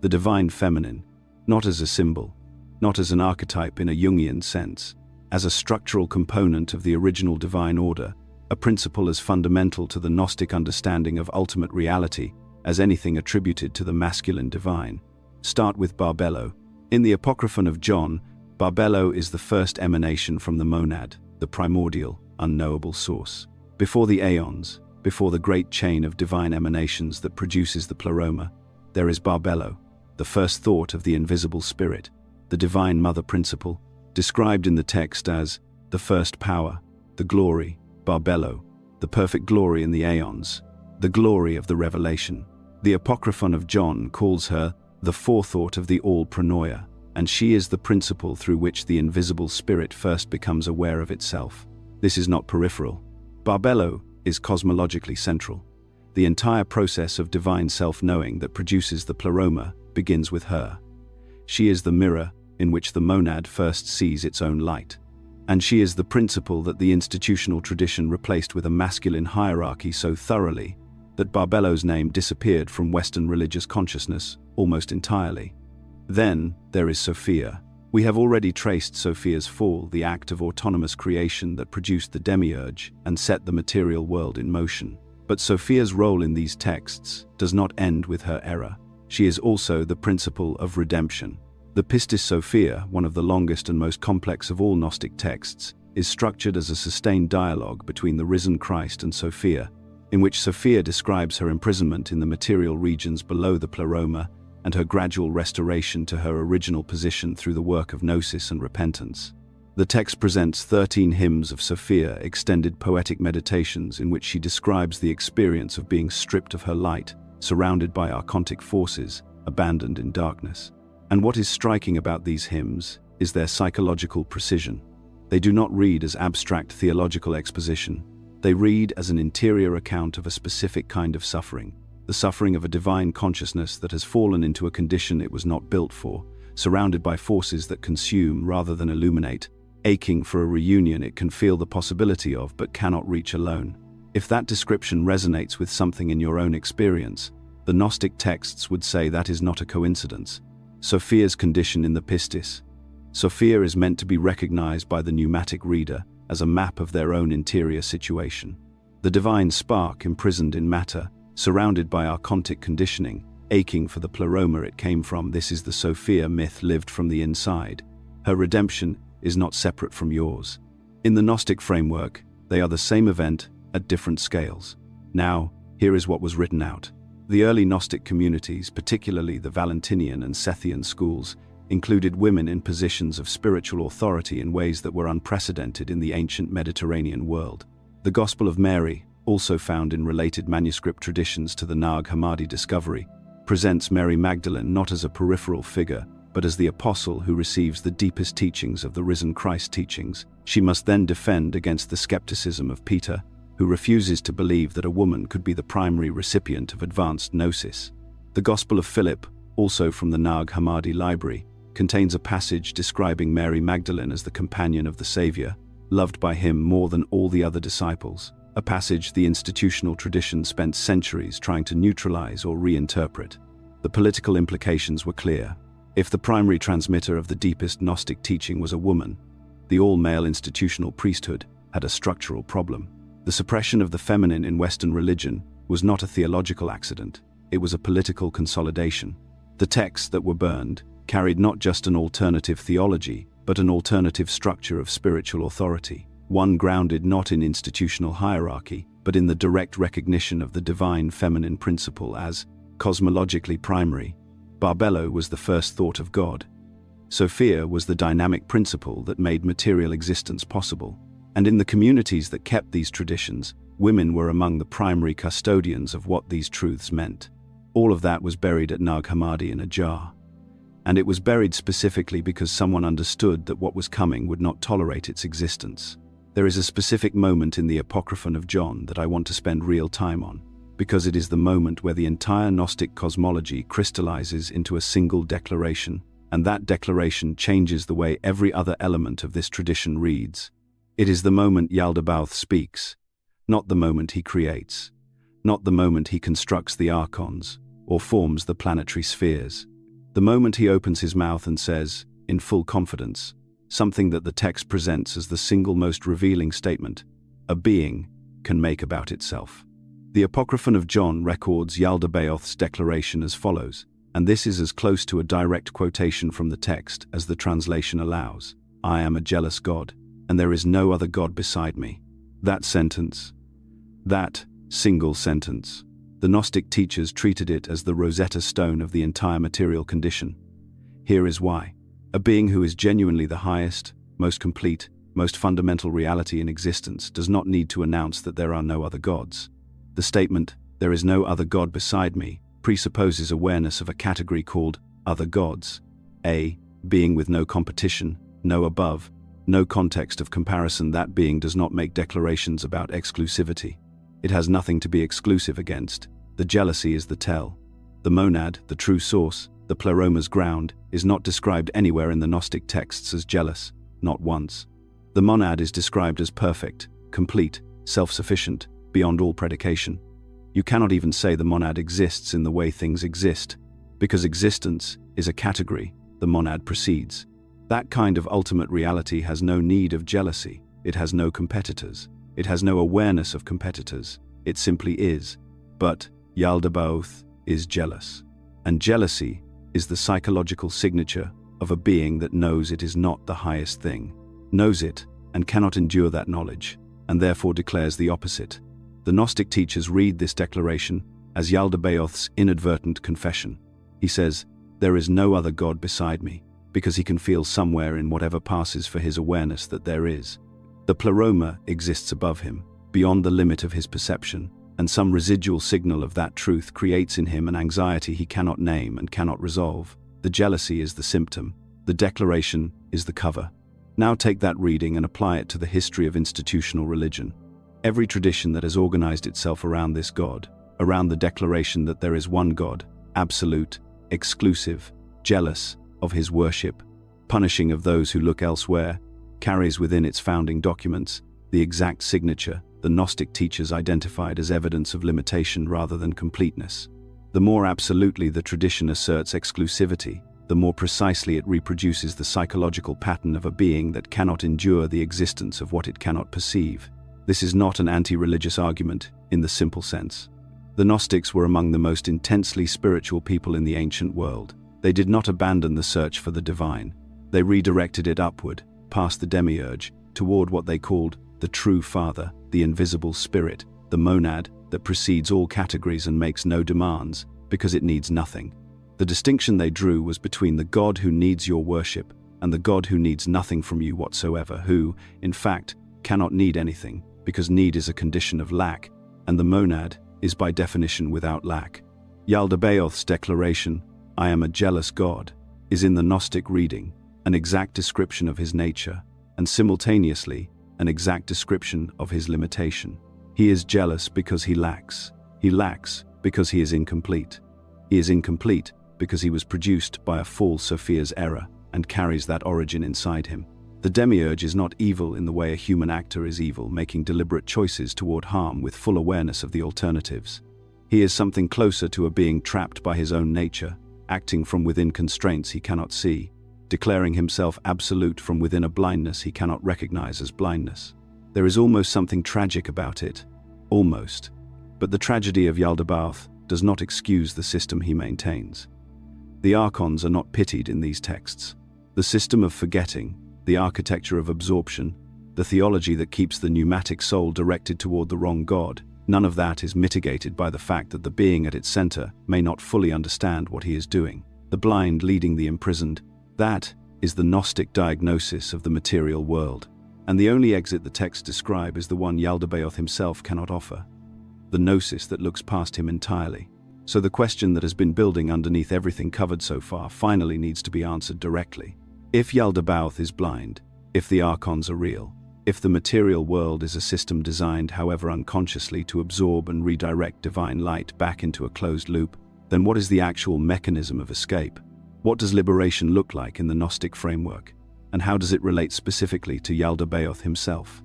The divine feminine, not as a symbol, not as an archetype in a Jungian sense, as a structural component of the original divine order, a principle as fundamental to the Gnostic understanding of ultimate reality as anything attributed to the masculine divine. Start with Barbelo. In the Apocryphon of John, Barbelo is the first emanation from the monad, the primordial, unknowable source. Before the aeons, before the great chain of divine emanations that produces the pleroma, there is Barbelo, the first thought of the invisible spirit, the divine mother principle, described in the text as the first power, the glory, Barbelo, the perfect glory in the aeons, the glory of the revelation. The Apocryphon of John calls her the forethought of the all-pronoia, and she is the principle through which the invisible spirit first becomes aware of itself. This is not peripheral. Barbelo is cosmologically central. The entire process of divine self-knowing that produces the pleroma begins with her. She is the mirror in which the monad first sees its own light. And she is the principle that the institutional tradition replaced with a masculine hierarchy so thoroughly that Barbelo's name disappeared from Western religious consciousness almost entirely. Then there is Sophia. We have already traced Sophia's fall, the act of autonomous creation that produced the demiurge and set the material world in motion. But Sophia's role in these texts does not end with her error. She is also the principle of redemption. The Pistis Sophia, one of the longest and most complex of all Gnostic texts, is structured as a sustained dialogue between the risen Christ and Sophia, in which Sophia describes her imprisonment in the material regions below the pleroma and her gradual restoration to her original position through the work of gnosis and repentance. The text presents 13 hymns of Sophia, extended poetic meditations in which she describes the experience of being stripped of her light, surrounded by archontic forces, abandoned in darkness. And what is striking about these hymns is their psychological precision. They do not read as abstract theological exposition. They read as an interior account of a specific kind of suffering, the suffering of a divine consciousness that has fallen into a condition it was not built for, surrounded by forces that consume rather than illuminate, aching for a reunion it can feel the possibility of but cannot reach alone. If that description resonates with something in your own experience, the Gnostic texts would say that is not a coincidence. Sophia's condition in the Pistis. Sophia is meant to be recognized by the pneumatic reader as a map of their own interior situation. The divine spark imprisoned in matter, surrounded by archontic conditioning, aching for the pleroma it came from. This is the Sophia myth lived from the inside. Her redemption is not separate from yours. In the Gnostic framework, they are the same event at different scales. Now, here is what was written out. The early Gnostic communities, particularly the Valentinian and Sethian schools, included women in positions of spiritual authority in ways that were unprecedented in the ancient Mediterranean world. The Gospel of Mary, also found in related manuscript traditions to the Nag Hammadi discovery, presents Mary Magdalene not as a peripheral figure, but as the apostle who receives the deepest teachings of the risen Christ teachings. She must then defend against the skepticism of Peter, who refuses to believe that a woman could be the primary recipient of advanced gnosis. The Gospel of Philip, also from the Nag Hammadi library, contains a passage describing Mary Magdalene as the companion of the Savior, loved by him more than all the other disciples, a passage the institutional tradition spent centuries trying to neutralize or reinterpret. The political implications were clear. If the primary transmitter of the deepest Gnostic teaching was a woman, the all-male institutional priesthood had a structural problem. The suppression of the feminine in Western religion was not a theological accident, it was a political consolidation. The texts that were burned carried not just an alternative theology, but an alternative structure of spiritual authority, one grounded not in institutional hierarchy, but in the direct recognition of the divine feminine principle as cosmologically primary. Barbelo was the first thought of God. Sophia was the dynamic principle that made material existence possible. And in the communities that kept these traditions, women were among the primary custodians of what these truths meant. All of that was buried at Nag Hammadi in a jar. And it was buried specifically because someone understood that what was coming would not tolerate its existence. There is a specific moment in the Apocryphon of John that I want to spend real time on, because it is the moment where the entire Gnostic cosmology crystallizes into a single declaration, and that declaration changes the way every other element of this tradition reads. It is the moment Yaldabaoth speaks, not the moment he creates, not the moment he constructs the archons or forms the planetary spheres. The moment he opens his mouth and says, in full confidence, something that the text presents as the single most revealing statement a being can make about itself. The Apocryphon of John records Yaldabaoth's declaration as follows: And this is as close to a direct quotation from the text as the translation allows. I am a jealous God, and there is no other God beside me. That sentence, that single sentence, the Gnostic teachers treated it as the Rosetta Stone of the entire material condition. Here is why. A being who is genuinely the highest, most complete, most fundamental reality in existence does not need to announce that there are no other gods. The statement, there is no other God beside me, presupposes awareness of a category called other gods. A being with no competition, no above, no context of comparison. That being does not make declarations about exclusivity. It has nothing to be exclusive against. The jealousy is the tell. The monad, the true source, the pleroma's ground, is not described anywhere in the Gnostic texts as jealous, not once. The monad is described as perfect, complete, self-sufficient, beyond all predication. You cannot even say the monad exists in the way things exist. Because existence is a category, the monad precedes. That kind of ultimate reality has no need of jealousy. It has no competitors. It has no awareness of competitors. It simply is. But Yaldabaoth is jealous. And jealousy is the psychological signature of a being that knows it is not the highest thing, knows it and cannot endure that knowledge, and therefore declares the opposite. The Gnostic teachers read this declaration as Yaldabaoth's inadvertent confession. He says, there is no other God beside me, because he can feel somewhere in whatever passes for his awareness that there is. The pleroma exists above him, beyond the limit of his perception, and some residual signal of that truth creates in him an anxiety he cannot name and cannot resolve. The jealousy is the symptom. The declaration is the cover. Now take that reading and apply it to the history of institutional religion. Every tradition that has organized itself around this God, around the declaration that there is one God, absolute, exclusive, jealous of his worship, punishing of those who look elsewhere, carries within its founding documents the exact signature the Gnostic teachers identified as evidence of limitation rather than completeness. The more absolutely the tradition asserts exclusivity, the more precisely it reproduces the psychological pattern of a being that cannot endure the existence of what it cannot perceive. This is not an anti-religious argument in the simple sense. The Gnostics were among the most intensely spiritual people in the ancient world. They did not abandon the search for the divine. They redirected it upward, past the demiurge, toward what they called the true Father, the invisible spirit, the monad that precedes all categories and makes no demands because it needs nothing. The distinction they drew was between the God who needs your worship and the God who needs nothing from you whatsoever, who, in fact, cannot need anything because need is a condition of lack, and the monad is by definition without lack. Yaldabaoth's declaration, I am a jealous God, is in the Gnostic reading an exact description of his nature, and simultaneously an exact description of his limitation. He is jealous because he lacks. He lacks because he is incomplete. He is incomplete because he was produced by a false Sophia's error and carries that origin inside him. The demiurge is not evil in the way a human actor is evil, making deliberate choices toward harm with full awareness of the alternatives. He is something closer to a being trapped by his own nature, acting from within constraints he cannot see, declaring himself absolute from within a blindness he cannot recognize as blindness. There is almost something tragic about it. Almost. But the tragedy of Yaldabaoth does not excuse the system he maintains. The archons are not pitied in these texts. The system of forgetting, the architecture of absorption, the theology that keeps the pneumatic soul directed toward the wrong God, none of that is mitigated by the fact that the being at its center may not fully understand what he is doing. The blind leading the imprisoned, that is the Gnostic diagnosis of the material world, and the only exit the texts describe is the one Yaldabaoth himself cannot offer, the gnosis that looks past him entirely. So the question that has been building underneath everything covered so far finally needs to be answered directly. If Yaldabaoth is blind, if the archons are real, if the material world is a system designed, however unconsciously, to absorb and redirect divine light back into a closed loop, then what is the actual mechanism of escape? What does liberation look like in the Gnostic framework? And how does it relate specifically to Yaldabaoth himself?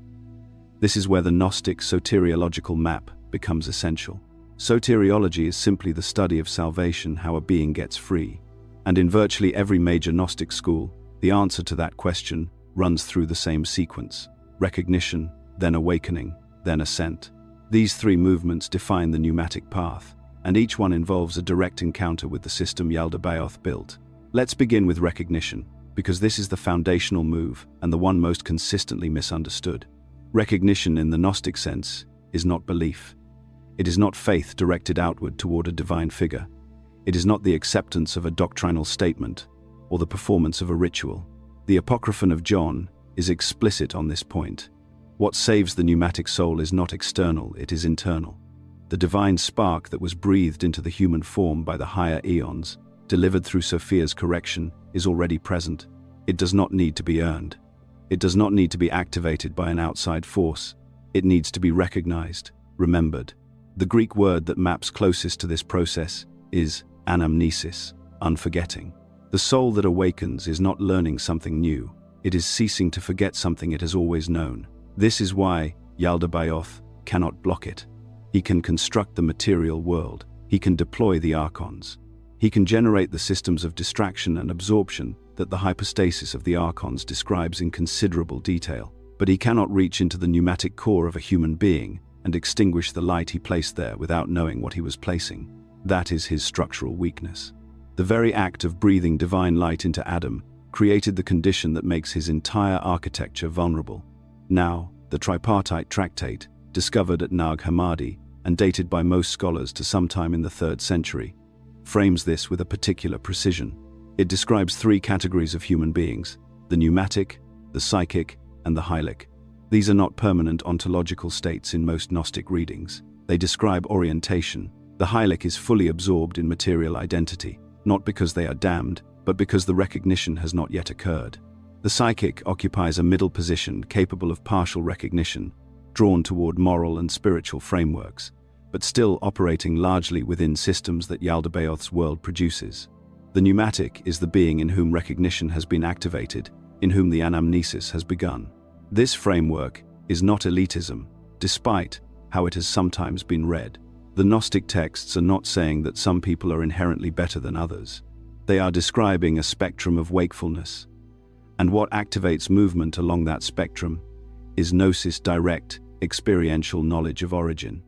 This is where the Gnostic soteriological map becomes essential. Soteriology is simply the study of salvation, how a being gets free. And in virtually every major Gnostic school, the answer to that question runs through the same sequence: recognition, then awakening, then ascent. These three movements define the pneumatic path, and each one involves a direct encounter with the system Yaldabaoth built. Let's begin with recognition, because this is the foundational move and the one most consistently misunderstood. Recognition in the Gnostic sense is not belief. It is not faith directed outward toward a divine figure. It is not the acceptance of a doctrinal statement or the performance of a ritual. The Apocryphon of John is explicit on this point. What saves the pneumatic soul is not external, it is internal. The divine spark that was breathed into the human form by the higher eons, delivered through Sophia's correction, is already present. It does not need to be earned. It does not need to be activated by an outside force. It needs to be recognized, remembered. The Greek word that maps closest to this process is anamnesis, unforgetting. The soul that awakens is not learning something new. It is ceasing to forget something it has always known. This is why Yaldabaoth cannot block it. He can construct the material world. He can deploy the archons. He can generate the systems of distraction and absorption that the hypostasis of the archons describes in considerable detail. But he cannot reach into the pneumatic core of a human being and extinguish the light he placed there without knowing what he was placing. That is his structural weakness. The very act of breathing divine light into Adam created the condition that makes his entire architecture vulnerable. Now, the tripartite tractate, discovered at Nag Hammadi and dated by most scholars to sometime in the 3rd century, frames this with a particular precision. It describes 3 categories of human beings: the pneumatic, the psychic, and the hylic. These are not permanent ontological states in most Gnostic readings. They describe orientation. The hylic is fully absorbed in material identity, not because they are damned, but because the recognition has not yet occurred. The psychic occupies a middle position capable of partial recognition, drawn toward moral and spiritual frameworks, but still operating largely within systems that Yaldabaoth's world produces. The pneumatic is the being in whom recognition has been activated, in whom the anamnesis has begun. This framework is not elitism, despite how it has sometimes been read. The Gnostic texts are not saying that some people are inherently better than others. They are describing a spectrum of wakefulness. And what activates movement along that spectrum is gnosis, direct, experiential knowledge of origin.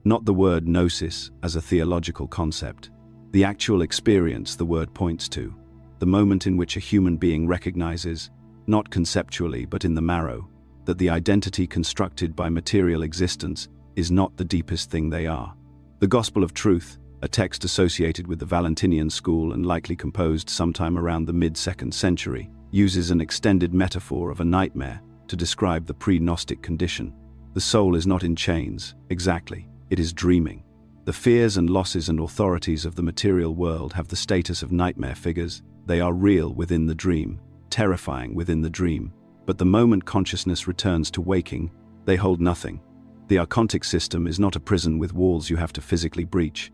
Not the word gnosis as a theological concept. The actual experience the word points to. The moment in which a human being recognizes, not conceptually but in the marrow, that the identity constructed by material existence is not the deepest thing they are. The Gospel of Truth, a text associated with the Valentinian school and likely composed sometime around the mid-2nd century, uses an extended metaphor of a nightmare to describe the pre-Gnostic condition. The soul is not in chains, exactly, it is dreaming. The fears and losses and authorities of the material world have the status of nightmare figures. They are real within the dream, terrifying within the dream. But the moment consciousness returns to waking, they hold nothing. The archontic system is not a prison with walls you have to physically breach.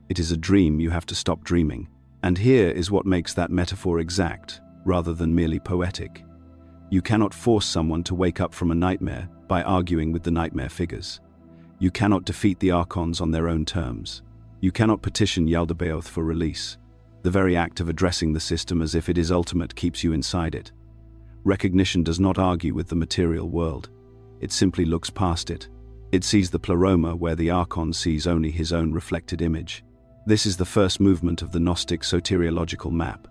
It is a dream you have to stop dreaming. And here is what makes that metaphor exact, rather than merely poetic. You cannot force someone to wake up from a nightmare by arguing with the nightmare figures. You cannot defeat the archons on their own terms. You cannot petition Yaldabaoth for release. The very act of addressing the system as if it is ultimate keeps you inside it. Recognition does not argue with the material world. It simply looks past it. It sees the pleroma where the archon sees only his own reflected image. This is the first movement of the Gnostic soteriological map.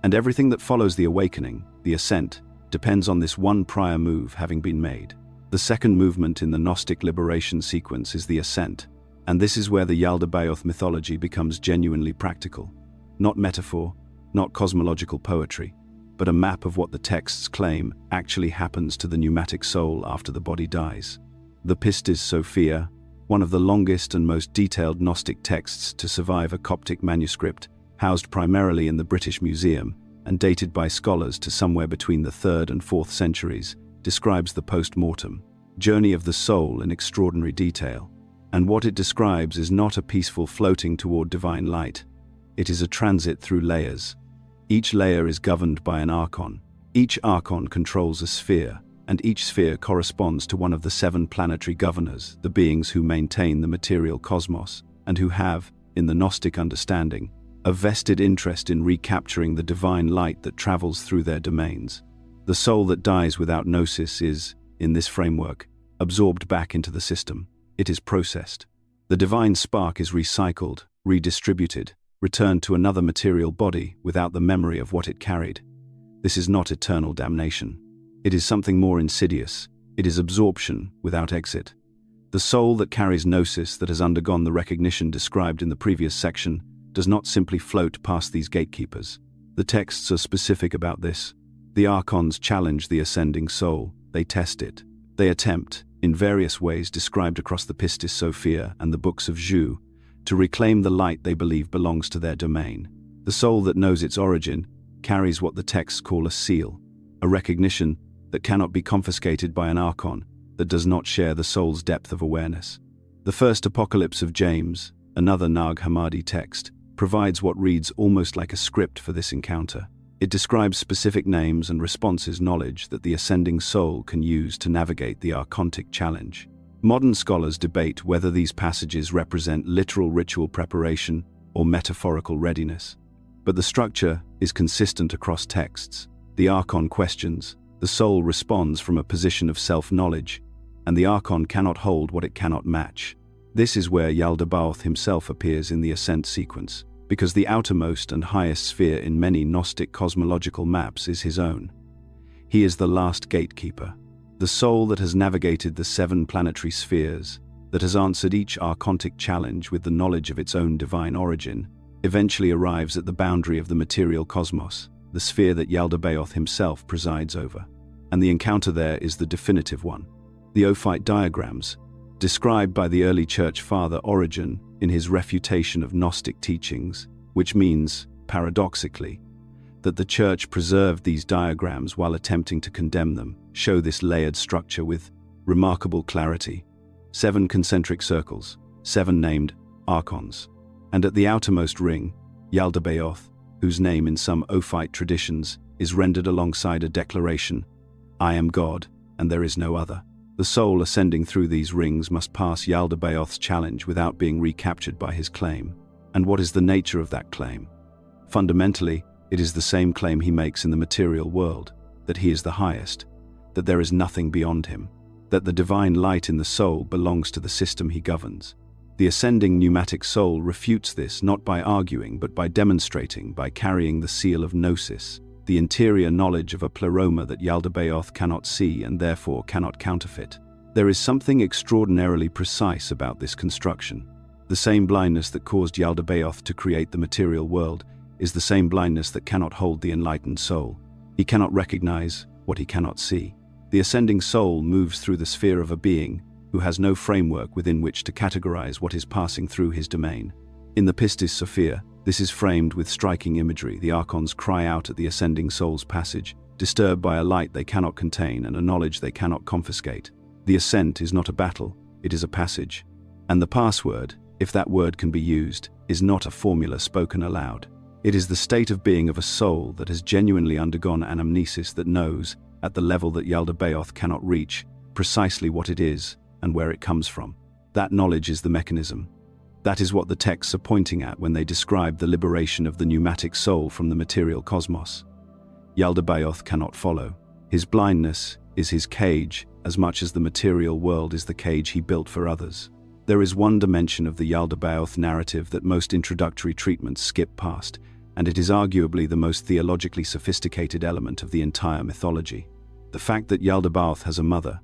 And everything that follows the awakening, the ascent, depends on this one prior move having been made. The second movement in the Gnostic liberation sequence is the ascent, and this is where the Yaldabaoth mythology becomes genuinely practical. Not metaphor, not cosmological poetry, but a map of what the texts claim actually happens to the pneumatic soul after the body dies. The Pistis Sophia, one of the longest and most detailed Gnostic texts to survive a Coptic manuscript, housed primarily in the British Museum and dated by scholars to somewhere between the 3rd and 4th centuries, describes the post-mortem journey of the soul in extraordinary detail. And what it describes is not a peaceful floating toward divine light. It is a transit through layers. Each layer is governed by an archon. Each archon controls a sphere, and each sphere corresponds to one of the 7 planetary governors, the beings who maintain the material cosmos, and who have, in the Gnostic understanding, a vested interest in recapturing the divine light that travels through their domains. The soul that dies without gnosis is, in this framework, absorbed back into the system. It is processed. The divine spark is recycled, redistributed, returned to another material body without the memory of what it carried. This is not eternal damnation. It is something more insidious. It is absorption without exit. The soul that carries gnosis, that has undergone the recognition described in the previous section, does not simply float past these gatekeepers. The texts are specific about this. The archons challenge the ascending soul. They test it. They attempt, in various ways described across the Pistis Sophia and the books of Zhu, to reclaim the light they believe belongs to their domain. The soul that knows its origin carries what the texts call a seal, a recognition that cannot be confiscated by an archon that does not share the soul's depth of awareness. The first Apocalypse of James, another Nag Hammadi text, provides what reads almost like a script for this encounter. It describes specific names and responses knowledge that the ascending soul can use to navigate the archontic challenge. Modern scholars debate whether these passages represent literal ritual preparation or metaphorical readiness. But the structure is consistent across texts. The archon questions, the soul responds from a position of self-knowledge, and the archon cannot hold what it cannot match. This is where Yaldabaoth himself appears in the ascent sequence, because the outermost and highest sphere in many Gnostic cosmological maps is his own. He is the last gatekeeper, the soul that has navigated the 7 planetary spheres, that has answered each archontic challenge with the knowledge of its own divine origin, eventually arrives at the boundary of the material cosmos, the sphere that Yaldabaoth himself presides over. And the encounter there is the definitive one. The Ophite diagrams, described by the early church father Origen in his refutation of Gnostic teachings, which means, paradoxically, that the church preserved these diagrams while attempting to condemn them, show this layered structure with remarkable clarity. 7 concentric circles, 7 named archons. And at the outermost ring, Yaldabaoth, whose name in some Ophite traditions is rendered alongside a declaration, "I am God, and there is no other." The soul ascending through these rings must pass Yaldabaoth's challenge without being recaptured by his claim. And what is the nature of that claim? Fundamentally, it is the same claim he makes in the material world, that he is the highest, that there is nothing beyond him, that the divine light in the soul belongs to the system he governs. The ascending pneumatic soul refutes this not by arguing but by demonstrating, by carrying the seal of gnosis, the interior knowledge of a pleroma that Yaldabaoth cannot see and therefore cannot counterfeit. There is something extraordinarily precise about this construction. The same blindness that caused Yaldabaoth to create the material world is the same blindness that cannot hold the enlightened soul. He cannot recognize what he cannot see. The ascending soul moves through the sphere of a being who has no framework within which to categorize what is passing through his domain. In the Pistis Sophia, this is framed with striking imagery. The archons cry out at the ascending soul's passage, disturbed by a light they cannot contain and a knowledge they cannot confiscate. The ascent is not a battle, it is a passage. And the password, if that word can be used, is not a formula spoken aloud. It is the state of being of a soul that has genuinely undergone anamnesis, that knows, at the level that Yaldabaoth cannot reach, precisely what it is and where it comes from. That knowledge is the mechanism. That is what the texts are pointing at when they describe the liberation of the pneumatic soul from the material cosmos. Yaldabaoth cannot follow. His blindness is his cage as much as the material world is the cage he built for others. There is one dimension of the Yaldabaoth narrative that most introductory treatments skip past, and it is arguably the most theologically sophisticated element of the entire mythology. The fact that Yaldabaoth has a mother,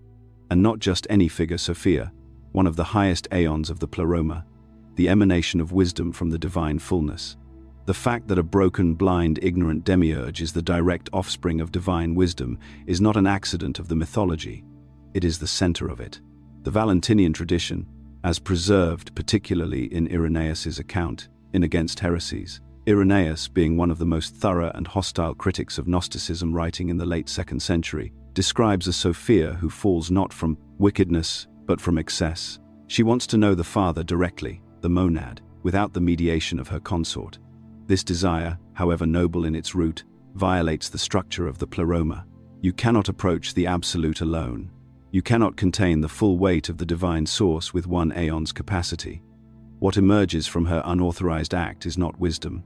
and not just any figure, Sophia, one of the highest aeons of the pleroma, the emanation of wisdom from the divine fullness. The fact that a broken, blind, ignorant demiurge is the direct offspring of divine wisdom is not an accident of the mythology. It is the center of it. The Valentinian tradition, as preserved particularly in Irenaeus's account in Against Heresies, Irenaeus, being one of the most thorough and hostile critics of Gnosticism writing in the late 2nd century, describes a Sophia who falls not from wickedness but from excess. She wants to know the Father directly, the monad, without the mediation of her consort. This desire, however noble in its root, violates the structure of the pleroma. You cannot approach the absolute alone. You cannot contain the full weight of the divine source with one aeon's capacity. What emerges from her unauthorized act is not wisdom.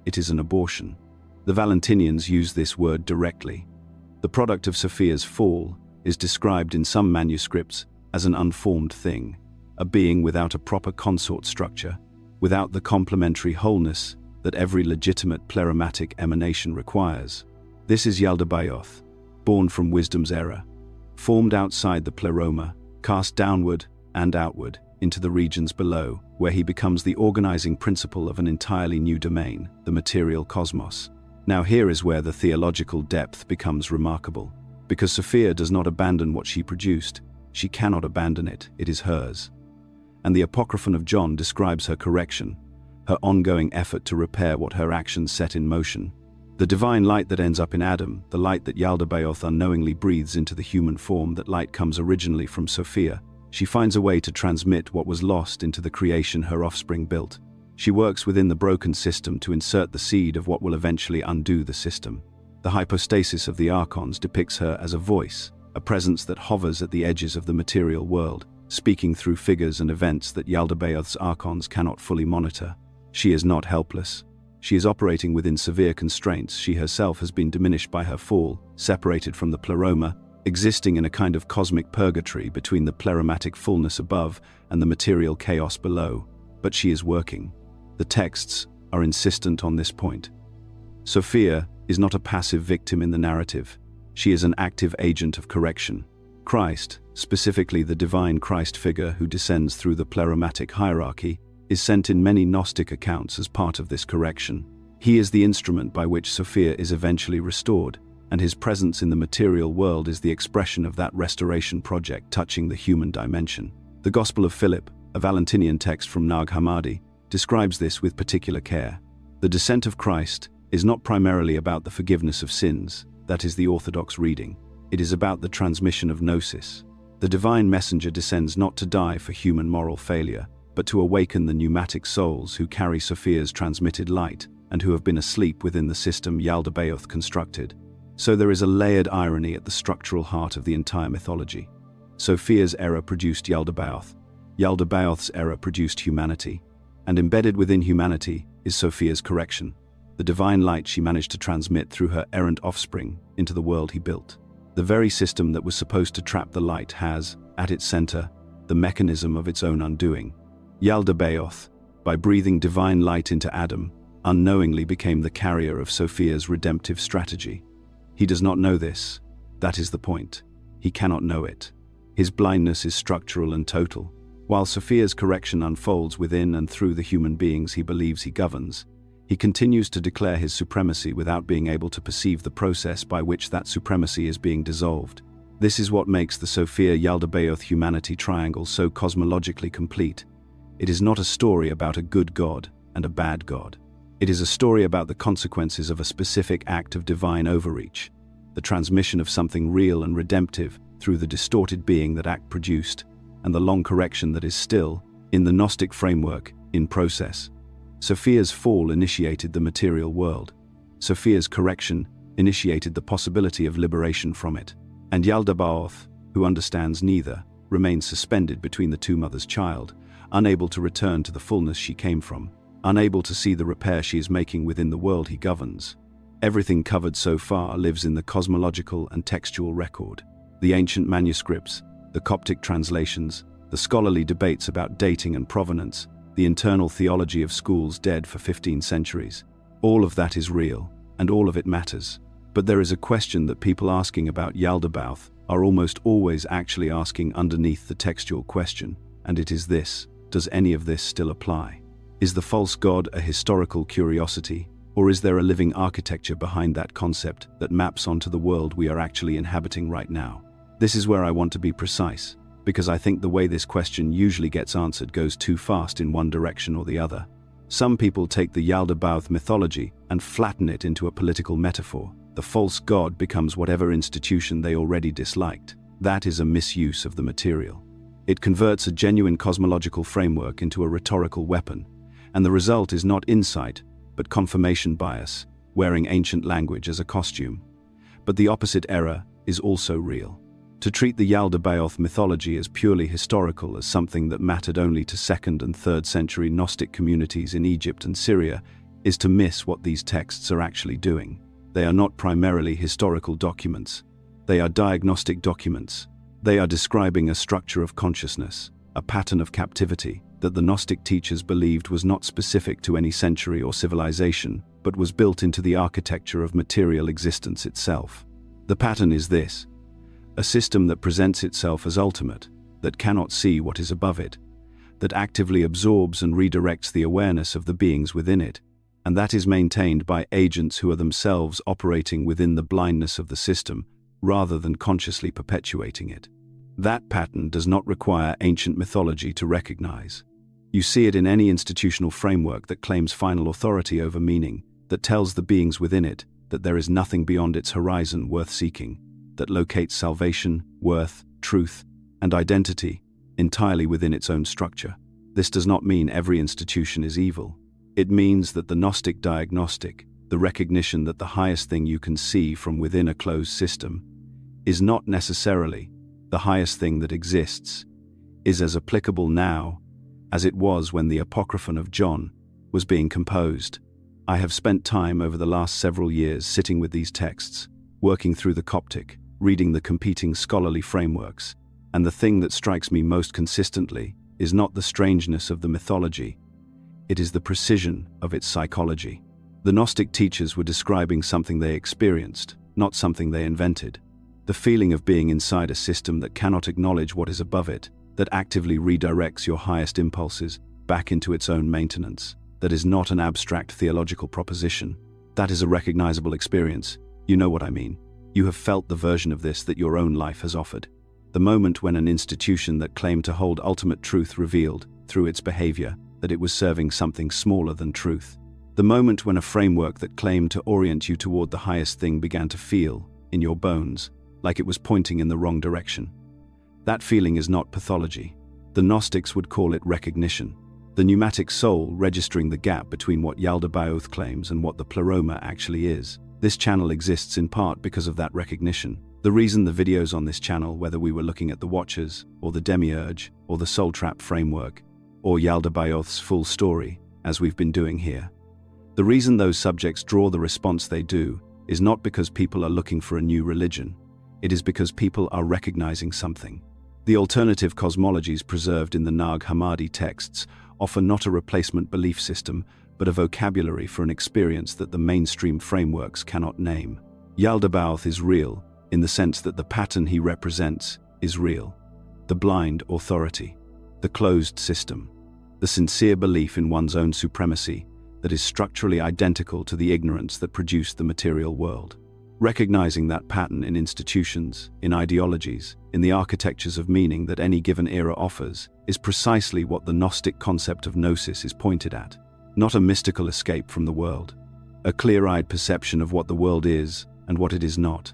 It is an abortion. The Valentinians use this word directly. The product of Sophia's fall is described in some manuscripts as an unformed thing. a being without a proper consort structure, without the complementary wholeness that every legitimate pleromatick emanation requires. This is Yaldabaoth, born from wisdom's era, formed outside the pleroma, cast downward and outward into the regions below, where he becomes the organizing principle of an entirely new domain, the material cosmos. Now here is where the theological depth becomes remarkable. Because Sophia does not abandon what she produced, she cannot abandon it, it is hers. And the Apocryphon of John describes her correction, her ongoing effort to repair what her actions set in motion. The divine light that ends up in Adam, the light that Yaldabaoth unknowingly breathes into the human form, that light comes originally from Sophia. She finds a way to transmit what was lost into the creation her offspring built. She works within the broken system to insert the seed of what will eventually undo the system. The hypostasis of the archons depicts her as a voice, a presence that hovers at the edges of the material world, speaking through figures and events that Yaldabaoth's archons cannot fully monitor. She is not helpless. She is operating within severe constraints. She herself has been diminished by her fall, separated from the pleroma, existing in a kind of cosmic purgatory between the pleromatic fullness above and the material chaos below. But she is working. The texts are insistent on this point. Sophia is not a passive victim in the narrative. She is an active agent of correction. Christ, specifically the divine Christ figure who descends through the pleromatic hierarchy, is sent in many Gnostic accounts as part of this correction. He is the instrument by which Sophia is eventually restored, and his presence in the material world is the expression of that restoration project touching the human dimension. The Gospel of Philip, a Valentinian text from Nag Hammadi, describes this with particular care. The descent of Christ is not primarily about the forgiveness of sins, that is the orthodox reading. It is about the transmission of gnosis. The divine messenger descends not to die for human moral failure, but to awaken the pneumatic souls who carry Sophia's transmitted light and who have been asleep within the system Yaldabaoth constructed. So there is a layered irony at the structural heart of the entire mythology. Sophia's era produced Yaldabaoth. Yaldabaoth's era produced humanity. And embedded within humanity is Sophia's correction, the divine light she managed to transmit through her errant offspring into the world he built. The very system that was supposed to trap the light has, at its center, the mechanism of its own undoing. Yaldabaoth, by breathing divine light into Adam, unknowingly became the carrier of Sophia's redemptive strategy. He does not know this. That is the point. He cannot know it. His blindness is structural and total. While Sophia's correction unfolds within and through the human beings he believes he governs, he continues to declare his supremacy without being able to perceive the process by which that supremacy is being dissolved. This is what makes the Sophia-Yaldabaoth humanity triangle so cosmologically complete. It is not a story about a good god and a bad god. It is a story about the consequences of a specific act of divine overreach, the transmission of something real and redemptive through the distorted being that act produced, and the long correction that is still, in the Gnostic framework, in process. Sophia's fall initiated the material world. Sophia's correction initiated the possibility of liberation from it. And Yaldabaoth, who understands neither, remains suspended between the two mother's child, unable to return to the fullness she came from, unable to see the repair she is making within the world he governs. Everything covered so far lives in the cosmological and textual record. The ancient manuscripts, the Coptic translations, the scholarly debates about dating and provenance, the internal theology of schools dead for 15 centuries. All of that is real, and all of it matters. But there is a question that people asking about Yaldabaoth are almost always actually asking underneath the textual question, and it is this: does any of this still apply? Is the false god a historical curiosity, or is there a living architecture behind that concept that maps onto the world we are actually inhabiting right now? This is where I want to be precise, because I think the way this question usually gets answered goes too fast in one direction or the other. Some people take the Yaldabaoth mythology and flatten it into a political metaphor. The false god becomes whatever institution they already disliked. That is a misuse of the material. It converts a genuine cosmological framework into a rhetorical weapon, and the result is not insight, but confirmation bias, wearing ancient language as a costume. But the opposite error is also real. To treat the Yaldabaoth mythology as purely historical, as something that mattered only to 2nd and 3rd century Gnostic communities in Egypt and Syria, is to miss what these texts are actually doing. They are not primarily historical documents. They are diagnostic documents. They are describing a structure of consciousness, a pattern of captivity that the Gnostic teachers believed was not specific to any century or civilization, but was built into the architecture of material existence itself. The pattern is this: a system that presents itself as ultimate, that cannot see what is above it, that actively absorbs and redirects the awareness of the beings within it, and that is maintained by agents who are themselves operating within the blindness of the system, rather than consciously perpetuating it. That pattern does not require ancient mythology to recognize. You see it in any institutional framework that claims final authority over meaning, that tells the beings within it that there is nothing beyond its horizon worth seeking, that locates salvation, worth, truth, and identity entirely within its own structure. This does not mean every institution is evil. It means that the Gnostic diagnostic, the recognition that the highest thing you can see from within a closed system, is not necessarily the highest thing that exists, is as applicable now as it was when the Apocryphon of John was being composed. I have spent time over the last several years sitting with these texts, working through the Coptic, reading the competing scholarly frameworks, and the thing that strikes me most consistently is not the strangeness of the mythology, it is the precision of its psychology. The Gnostic teachers were describing something they experienced, not something they invented. The feeling of being inside a system that cannot acknowledge what is above it, that actively redirects your highest impulses back into its own maintenance. That is not an abstract theological proposition. That is a recognizable experience. You know what I mean. You have felt the version of this that your own life has offered. The moment when an institution that claimed to hold ultimate truth revealed, through its behavior, that it was serving something smaller than truth. The moment when a framework that claimed to orient you toward the highest thing began to feel, in your bones, like it was pointing in the wrong direction. That feeling is not pathology. The Gnostics would call it recognition. The pneumatic soul registering the gap between what Yaldabaoth claims and what the pleroma actually is. This channel exists in part because of that recognition. The reason the videos on this channel, whether we were looking at the Watchers, or the Demiurge, or the Soul Trap framework, or Yaldabaoth's full story, as we've been doing here. The reason those subjects draw the response they do is not because people are looking for a new religion. It is because people are recognizing something. The alternative cosmologies preserved in the Nag Hammadi texts offer not a replacement belief system, but a vocabulary for an experience that the mainstream frameworks cannot name. Yaldabaoth is real, in the sense that the pattern he represents is real. The blind authority, the closed system, the sincere belief in one's own supremacy that is structurally identical to the ignorance that produced the material world. Recognizing that pattern in institutions, in ideologies, in the architectures of meaning that any given era offers, is precisely what the Gnostic concept of gnosis is pointed at. Not a mystical escape from the world, a clear-eyed perception of what the world is and what it is not.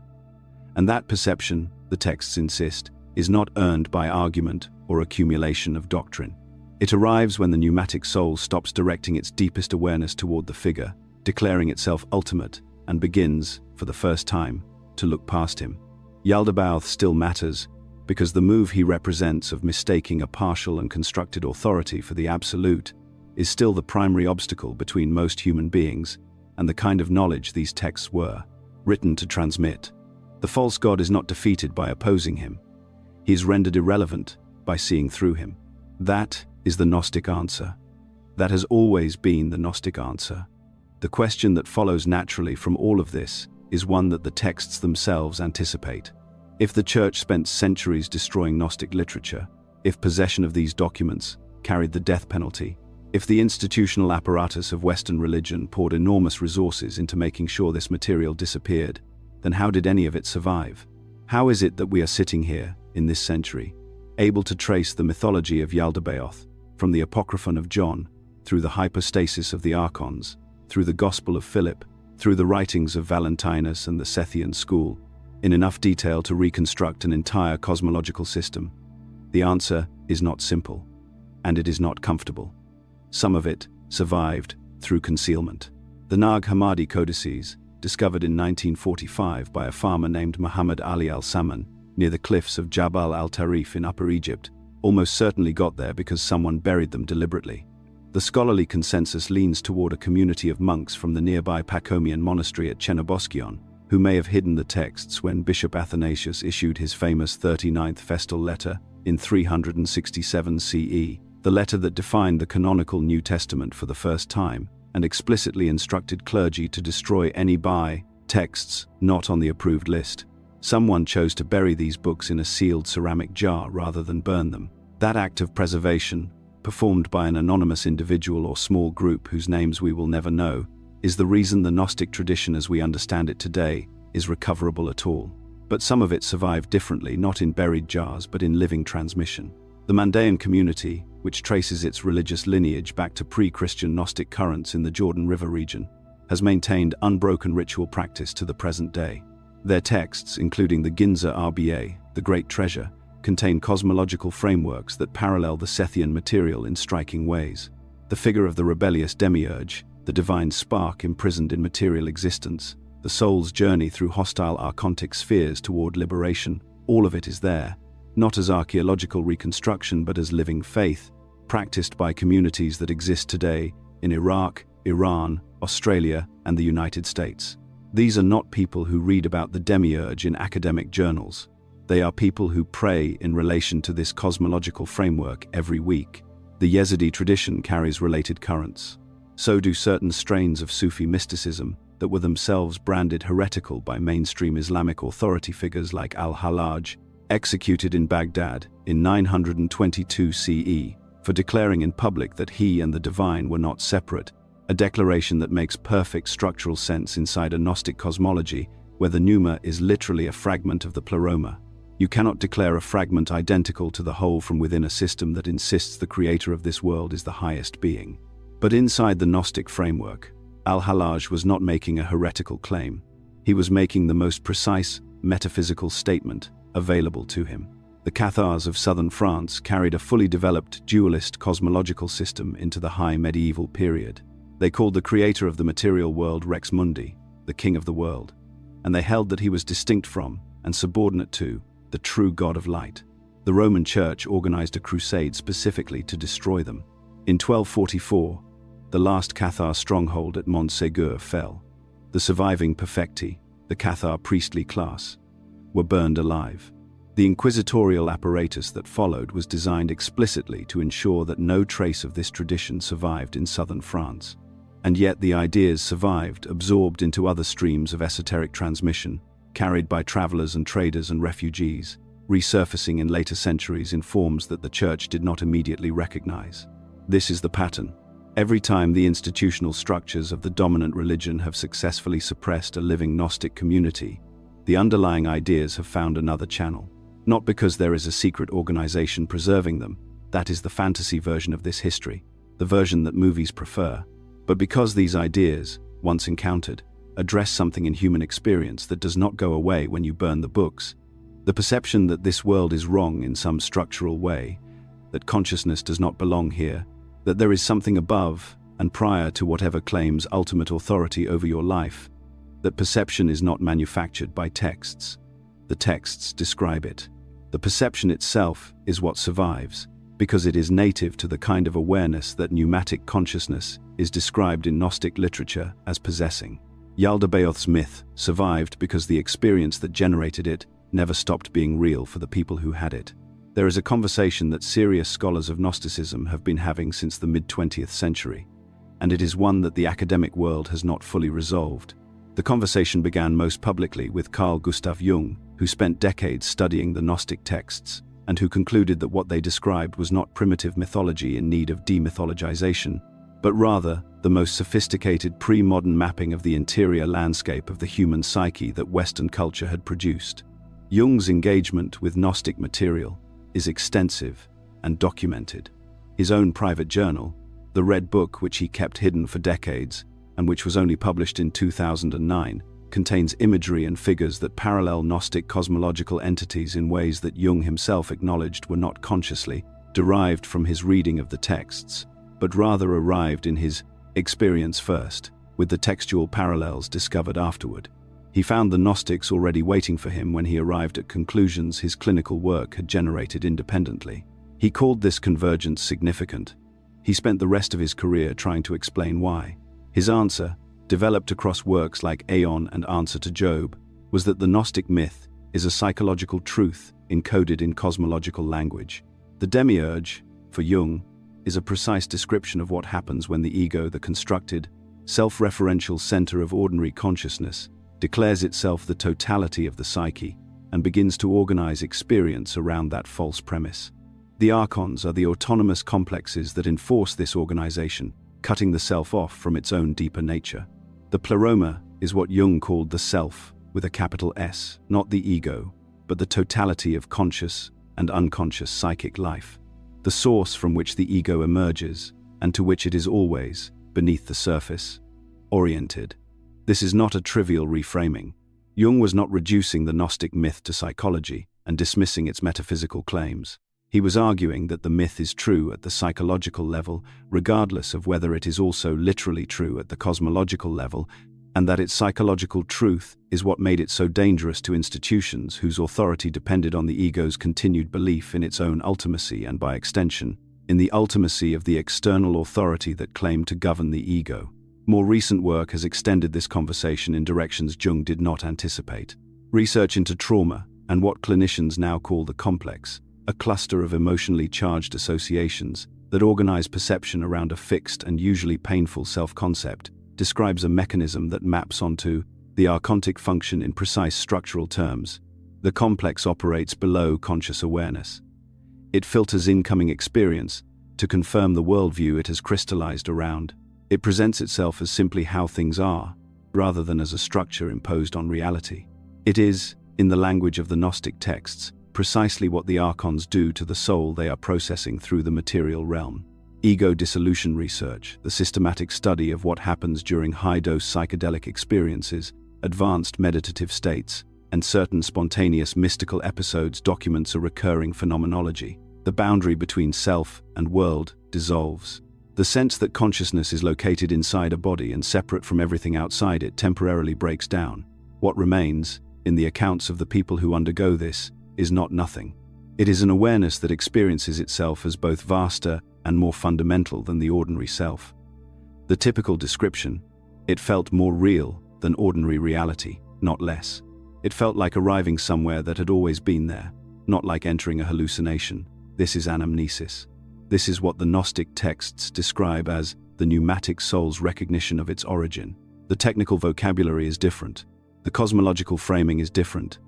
And that perception, the texts insist, is not earned by argument or accumulation of doctrine. It arrives when the pneumatic soul stops directing its deepest awareness toward the figure, declaring itself ultimate, and begins, for the first time, to look past him. Yaldabaoth still matters, because the move he represents of mistaking a partial and constructed authority for the absolute is still the primary obstacle between most human beings and the kind of knowledge these texts were written to transmit. The false god is not defeated by opposing him. He is rendered irrelevant by seeing through him. That is the Gnostic answer. That has always been the Gnostic answer. The question that follows naturally from all of this is one that the texts themselves anticipate. If the Church spent centuries destroying Gnostic literature, if possession of these documents carried the death penalty, if the institutional apparatus of Western religion poured enormous resources into making sure this material disappeared, then how did any of it survive? How is it that we are sitting here, in this century, able to trace the mythology of Yaldabaoth, from the Apocryphon of John, through the hypostasis of the Archons, through the Gospel of Philip, through the writings of Valentinus and the Sethian school, in enough detail to reconstruct an entire cosmological system? The answer is not simple, and it is not comfortable. Some of it survived through concealment. The Nag Hammadi codices, discovered in 1945 by a farmer named Muhammad Ali al-Saman, near the cliffs of Jabal al-Tarif in Upper Egypt, almost certainly got there because someone buried them deliberately. The scholarly consensus leans toward a community of monks from the nearby Pachomian monastery at Chenoboskion, who may have hidden the texts when Bishop Athanasius issued his famous 39th festal letter in 367 CE, the letter that defined the canonical New Testament for the first time and explicitly instructed clergy to destroy any texts not on the approved list. Someone chose to bury these books in a sealed ceramic jar rather than burn them. That act of preservation, performed by an anonymous individual or small group whose names we will never know, is the reason the Gnostic tradition as we understand it today is recoverable at all. But some of it survived differently, not in buried jars but in living transmission. The Mandaean community, which traces its religious lineage back to pre-Christian Gnostic currents in the Jordan River region, has maintained unbroken ritual practice to the present day. Their texts, including the Ginza Rba, the Great Treasure, contain cosmological frameworks that parallel the Sethian material in striking ways. The figure of the rebellious demiurge, the divine spark imprisoned in material existence, the soul's journey through hostile archontic spheres toward liberation, all of it is there, not as archaeological reconstruction but as living faith, practiced by communities that exist today in Iraq, Iran, Australia, and the United States. These are not people who read about the demiurge in academic journals. They are people who pray in relation to this cosmological framework every week. The Yazidi tradition carries related currents. So do certain strains of Sufi mysticism that were themselves branded heretical by mainstream Islamic authority figures like al-Hallaj, executed in Baghdad in 922 CE for declaring in public that he and the divine were not separate, a declaration that makes perfect structural sense inside a Gnostic cosmology where the pneuma is literally a fragment of the pleroma. You cannot declare a fragment identical to the whole from within a system that insists the creator of this world is the highest being. But inside the Gnostic framework, al-Hallaj was not making a heretical claim. He was making the most precise metaphysical statement available to him. The Cathars of southern France carried a fully developed dualist cosmological system into the high medieval period. They called the creator of the material world Rex Mundi, the king of the world, and they held that he was distinct from and subordinate to the true God of light. The Roman Church organized a crusade specifically to destroy them. In 1244, the last Cathar stronghold at Montségur fell. The surviving perfecti, the Cathar priestly class, were burned alive. The inquisitorial apparatus that followed was designed explicitly to ensure that no trace of this tradition survived in southern France. And yet the ideas survived, absorbed into other streams of esoteric transmission, carried by travelers and traders and refugees, resurfacing in later centuries in forms that the Church did not immediately recognize. This is the pattern. Every time the institutional structures of the dominant religion have successfully suppressed a living Gnostic community, the underlying ideas have found another channel. Not because there is a secret organization preserving them, that is the fantasy version of this history, the version that movies prefer, but because these ideas, once encountered, address something in human experience that does not go away when you burn the books. The perception that this world is wrong in some structural way, that consciousness does not belong here, that there is something above and prior to whatever claims ultimate authority over your life, that perception is not manufactured by texts. The texts describe it. The perception itself is what survives, because it is native to the kind of awareness that pneumatic consciousness is described in Gnostic literature as possessing. Yaldabaoth's myth survived because the experience that generated it never stopped being real for the people who had it. There is a conversation that serious scholars of Gnosticism have been having since the mid-20th century, and it is one that the academic world has not fully resolved. The conversation began most publicly with Carl Gustav Jung, who spent decades studying the Gnostic texts, and who concluded that what they described was not primitive mythology in need of demythologization, but rather the most sophisticated pre-modern mapping of the interior landscape of the human psyche that Western culture had produced. Jung's engagement with Gnostic material is extensive and documented. His own private journal, the Red Book, which he kept hidden for decades, and which was only published in 2009, contains imagery and figures that parallel Gnostic cosmological entities in ways that Jung himself acknowledged were not consciously derived from his reading of the texts, but rather arrived in his experience first, with the textual parallels discovered afterward. He found the Gnostics already waiting for him when he arrived at conclusions his clinical work had generated independently. He called this convergence significant. He spent the rest of his career trying to explain why. His answer, developed across works like Aeon and Answer to Job, was that the Gnostic myth is a psychological truth encoded in cosmological language. The demiurge, for Jung, is a precise description of what happens when the ego, the constructed, self-referential center of ordinary consciousness, declares itself the totality of the psyche and begins to organize experience around that false premise. The archons are the autonomous complexes that enforce this organization, cutting the self off from its own deeper nature. The pleroma is what Jung called the self, with a capital S, not the ego, but the totality of conscious and unconscious psychic life, the source from which the ego emerges and to which it is always, beneath the surface, oriented. This is not a trivial reframing. Jung was not reducing the Gnostic myth to psychology and dismissing its metaphysical claims. He was arguing that the myth is true at the psychological level, regardless of whether it is also literally true at the cosmological level, and that its psychological truth is what made it so dangerous to institutions whose authority depended on the ego's continued belief in its own ultimacy and, by extension, in the ultimacy of the external authority that claimed to govern the ego. More recent work has extended this conversation in directions Jung did not anticipate. Research into trauma and what clinicians now call the complex, a cluster of emotionally charged associations that organize perception around a fixed and usually painful self-concept, describes a mechanism that maps onto the archontic function in precise structural terms. The complex operates below conscious awareness. It filters incoming experience to confirm the worldview it has crystallized around. It presents itself as simply how things are, rather than as a structure imposed on reality. It is, in the language of the Gnostic texts, precisely what the archons do to the soul they are processing through the material realm. Ego dissolution research, the systematic study of what happens during high-dose psychedelic experiences, advanced meditative states, and certain spontaneous mystical episodes documents a recurring phenomenology. The boundary between self and world dissolves. The sense that consciousness is located inside a body and separate from everything outside it temporarily breaks down. What remains, in the accounts of the people who undergo this, is not nothing. It is an awareness that experiences itself as both vaster and more fundamental than the ordinary self. The typical description: it felt more real than ordinary reality, not less. It felt like arriving somewhere that had always been there, not like entering a hallucination. This is anamnesis. This is what the Gnostic texts describe as the pneumatic soul's recognition of its origin. The technical vocabulary is different. The cosmological framing is different.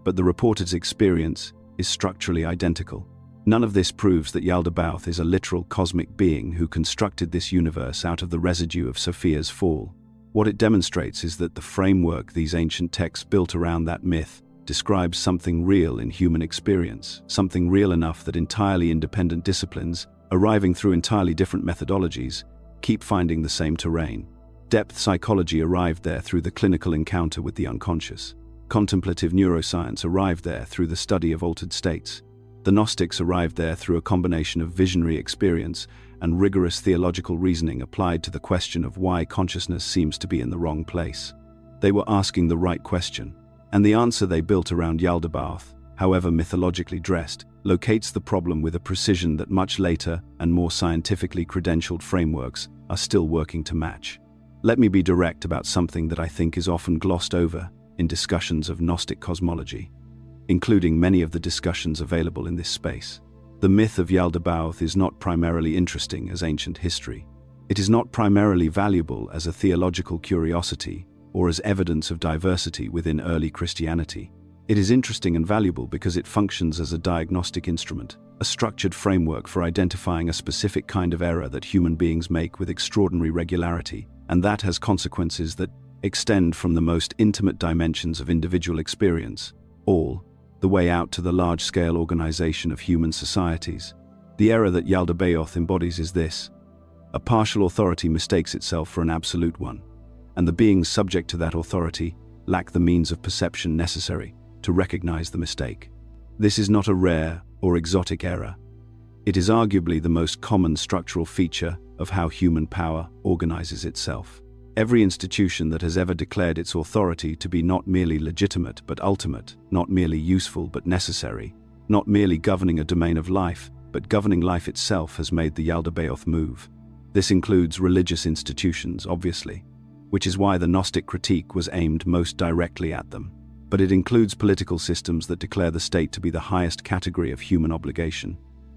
But the reporter's experience is structurally identical. None of this proves that Yaldabaoth is a literal cosmic being who constructed this universe out of the residue of Sophia's fall. What it demonstrates is that the framework these ancient texts built around that myth describes something real in human experience, something real enough that entirely independent disciplines, arriving through entirely different methodologies, keep finding the same terrain. Depth psychology arrived there through the clinical encounter with the unconscious. Contemplative neuroscience arrived there through the study of altered states. The Gnostics arrived there through a combination of visionary experience and rigorous theological reasoning applied to the question of why consciousness seems to be in the wrong place. They were asking the right question, and the answer they built around Yaldabaoth, however mythologically dressed, locates the problem with a precision that much later and more scientifically credentialed frameworks are still working to match. Let me be direct about something that I think is often glossed over in discussions of Gnostic cosmology, including many of the discussions available in this space. The myth of Yaldabaoth is not primarily interesting as ancient history. It is not primarily valuable as a theological curiosity or as evidence of diversity within early Christianity. It is interesting and valuable because it functions as a diagnostic instrument, a structured framework for identifying a specific kind of error that human beings make with extraordinary regularity, and that has consequences that extend from the most intimate dimensions of individual experience, all the way out to the large-scale organization of human societies. The error that Yaldabaoth embodies is this: a partial authority mistakes itself for an absolute one, and the beings subject to that authority lack the means of perception necessary to recognize the mistake. This is not a rare or exotic error. It is arguably the most common structural feature of how human power organizes itself. Every institution that has ever declared its authority to be not merely legitimate but ultimate, not merely useful but necessary, not merely governing a domain of life, but governing life itself, has made the Yaldabaoth move. This includes religious institutions, obviously, which is why the Gnostic critique was aimed most directly at them. but it includes political systems that declare the state to be the highest category of human obligation.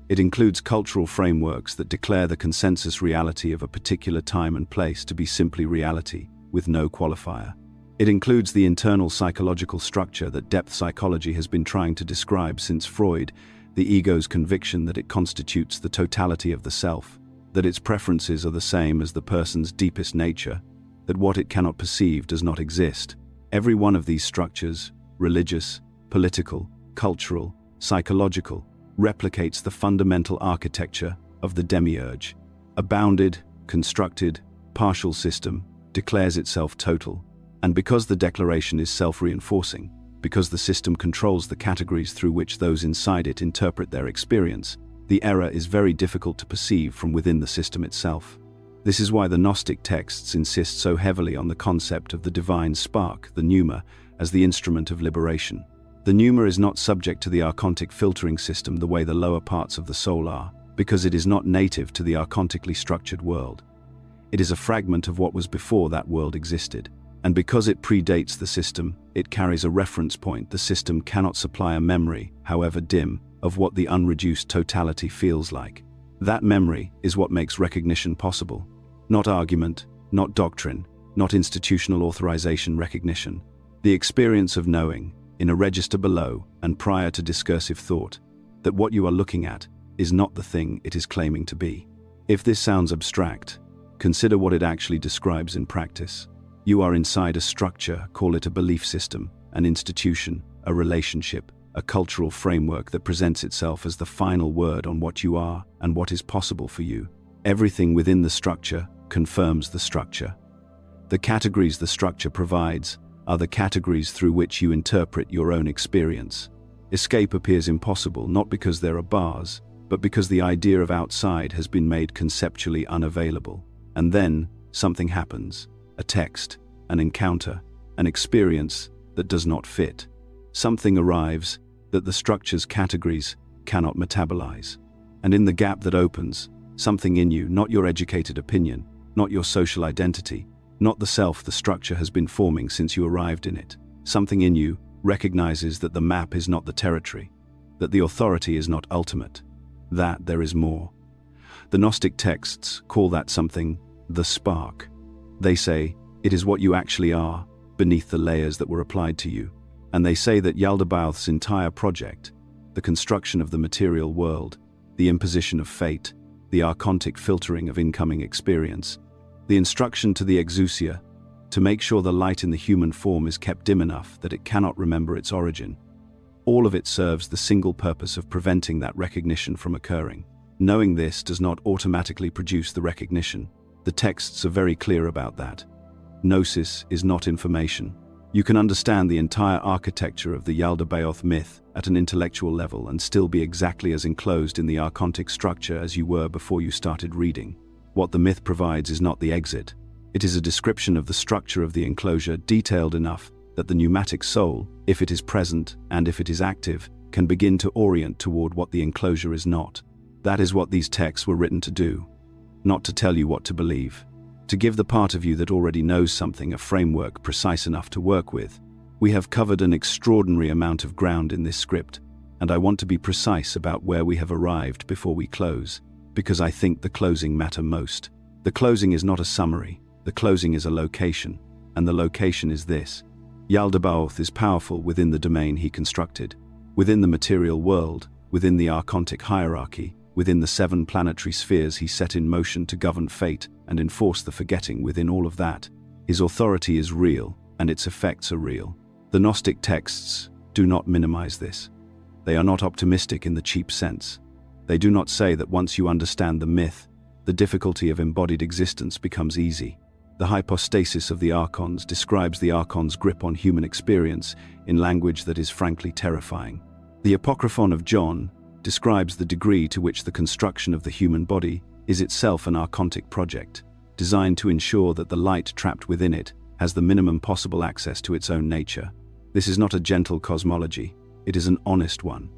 It includes cultural frameworks that declare the consensus reality of a particular time and place to be simply reality, with no qualifier. It includes the internal psychological structure that depth psychology has been trying to describe since Freud, the ego's conviction that it constitutes the totality of the self, that its preferences are the same as the person's deepest nature, that what it cannot perceive does not exist. Every one of these structures, religious, political, cultural, psychological, replicates the fundamental architecture of the demiurge. A bounded, constructed, partial system declares itself total, and because the declaration is self-reinforcing, because the system controls the categories through which those inside it interpret their experience, the error is very difficult to perceive from within the system itself. This is why the Gnostic texts insist so heavily on the concept of the divine spark, the pneuma, as the instrument of liberation. The pneuma is not subject to the archontic filtering system the way the lower parts of the soul are, because it is not native to the archontically structured world. It is a fragment of what was before that world existed, and because it predates the system, it carries a reference point. The system cannot supply a memory, however dim, of what the unreduced totality feels like. That memory is what makes recognition possible. Not argument, not doctrine, not institutional authorization recognition. The experience of knowing, in a register below and prior to discursive thought, that what you are looking at is not the thing it is claiming to be. If this sounds abstract, consider what it actually describes in practice. You are inside a structure, call it a belief system, an institution, a relationship, a cultural framework that presents itself as the final word on what you are and what is possible for you. Everything within the structure confirms the structure. The categories the structure provides are the categories through which you interpret your own experience. Escape appears impossible not because there are bars, but because the idea of outside has been made conceptually unavailable. And then something happens, a text, an encounter, an experience that does not fit. Something arrives that the structure's categories cannot metabolize. And in the gap that opens, something in you, not your educated opinion, not your social identity, not the self the structure has been forming since you arrived in it. Something in you recognizes that the map is not the territory, that the authority is not ultimate, that there is more. The Gnostic texts call that something the spark. They say it is what you actually are beneath the layers that were applied to you. And they say that Yaldabaoth's entire project, the construction of the material world, the imposition of fate, the archontic filtering of incoming experience, the instruction to the exousia to make sure the light in the human form is kept dim enough that it cannot remember its origin. All of it serves the single purpose of preventing that recognition from occurring. Knowing this does not automatically produce the recognition. The texts are very clear about that. Gnosis is not information. You can understand the entire architecture of the Yaldabaoth myth at an intellectual level and still be exactly as enclosed in the archontic structure as you were before you started reading. What the myth provides is not the exit. It is a description of the structure of the enclosure detailed enough that the pneumatic soul, if it is present and if it is active, can begin to orient toward what the enclosure is not. That is what these texts were written to do. Not to tell you what to believe. To give the part of you that already knows something a framework precise enough to work with. We have covered an extraordinary amount of ground in this script, and I want to be precise about where we have arrived before we close, because I think the closing matter most. The closing is not a summary, the closing is a location, and the location is this. Yaldabaoth is powerful within the domain he constructed, within the material world, within the archontic hierarchy, within the 7 planetary spheres he set in motion to govern fate and enforce the forgetting within all of that. His authority is real, and its effects are real. The Gnostic texts do not minimize this. They are not optimistic in the cheap sense. They do not say that once you understand the myth, the difficulty of embodied existence becomes easy. The hypostasis of the archons describes the archon's grip on human experience in language that is frankly terrifying. The Apocryphon of John describes the degree to which the construction of the human body is itself an archontic project, designed to ensure that the light trapped within it has the minimum possible access to its own nature. This is not a gentle cosmology, it is an honest one.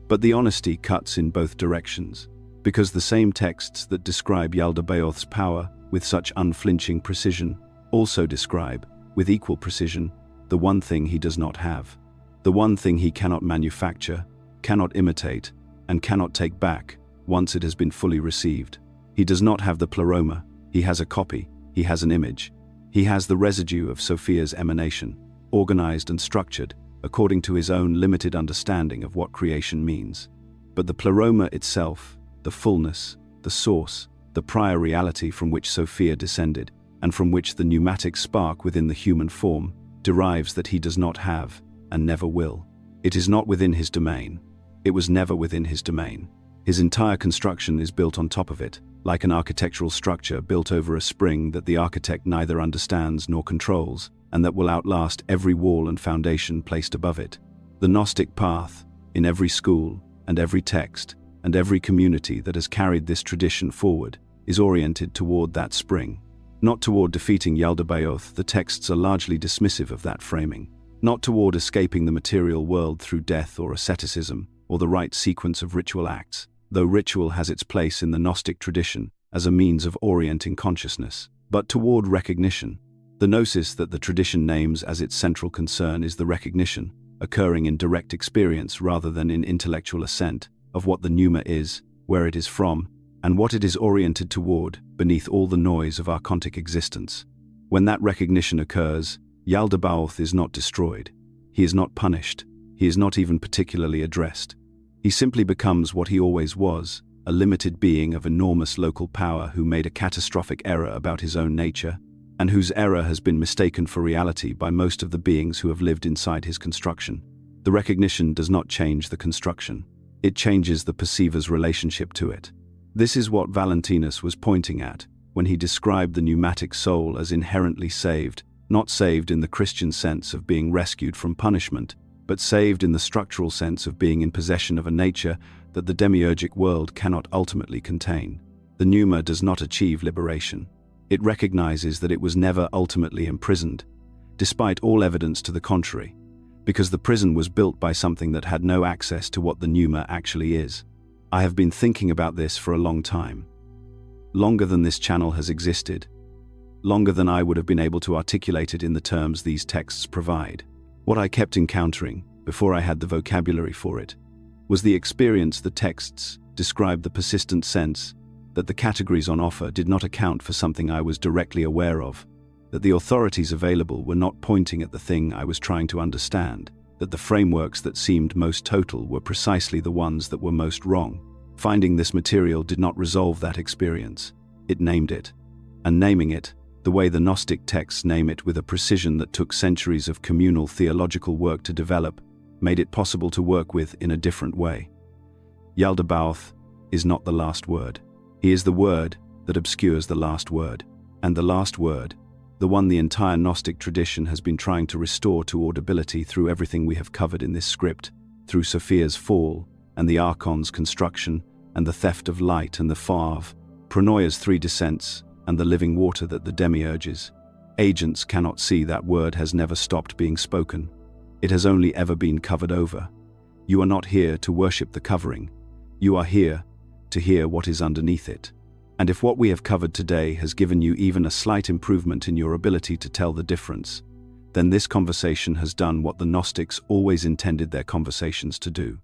But the honesty cuts in both directions, because the same texts that describe Yaldabaoth's power with such unflinching precision also describe, with equal precision, the one thing he does not have. The one thing he cannot manufacture, cannot imitate, and cannot take back once it has been fully received. He does not have the pleroma, he has a copy, he has an image. He has the residue of Sophia's emanation, organized and structured according to his own limited understanding of what creation means. But the pleroma itself, the fullness, the source, the prior reality from which Sophia descended, and from which the pneumatic spark within the human form derives, that he does not have, and never will. It is not within his domain. It was never within his domain. His entire construction is built on top of it, like an architectural structure built over a spring that the architect neither understands nor controls, and that will outlast every wall and foundation placed above it. The Gnostic path, in every school, and every text, and every community that has carried this tradition forward, is oriented toward that spring. Not toward defeating Yaldabaoth, the texts are largely dismissive of that framing. Not toward escaping the material world through death or asceticism, or the right sequence of ritual acts, though ritual has its place in the Gnostic tradition as a means of orienting consciousness, but toward recognition. The gnosis that the tradition names as its central concern is the recognition, occurring in direct experience rather than in intellectual assent, of what the pneuma is, where it is from, and what it is oriented toward, beneath all the noise of archontic existence. When that recognition occurs, Yaldabaoth is not destroyed. He is not punished. He is not even particularly addressed. He simply becomes what he always was, a limited being of enormous local power who made a catastrophic error about his own nature, and whose error has been mistaken for reality by most of the beings who have lived inside his construction. The recognition does not change the construction. It changes the perceiver's relationship to it. This is what Valentinus was pointing at when he described the pneumatic soul as inherently saved, not saved in the Christian sense of being rescued from punishment, but saved in the structural sense of being in possession of a nature that the demiurgic world cannot ultimately contain. The pneuma does not achieve liberation. It recognizes that it was never ultimately imprisoned, despite all evidence to the contrary, because the prison was built by something that had no access to what the pneuma actually is. I have been thinking about this for a long time. Longer than this channel has existed. Longer than I would have been able to articulate it in the terms these texts provide. What I kept encountering, before I had the vocabulary for it, was the experience the texts described, the persistent sense that the categories on offer did not account for something I was directly aware of, that the authorities available were not pointing at the thing I was trying to understand, that the frameworks that seemed most total were precisely the ones that were most wrong. Finding this material did not resolve that experience. It named it. And naming it, the way the Gnostic texts name it with a precision that took centuries of communal theological work to develop, made it possible to work with in a different way. Yaldabaoth is not the last word. He is the word that obscures the last word. And the last word, the one the entire Gnostic tradition has been trying to restore to audibility through everything we have covered in this script, through Sophia's fall, and the Archon's construction, and the theft of light and the Fav, Pronoia's three descents, and the living water that the demiurges. Agents cannot see that word has never stopped being spoken. It has only ever been covered over. You are not here to worship the covering. You are here to hear what is underneath it. And if what we have covered today has given you even a slight improvement in your ability to tell the difference, then this conversation has done what the Gnostics always intended their conversations to do.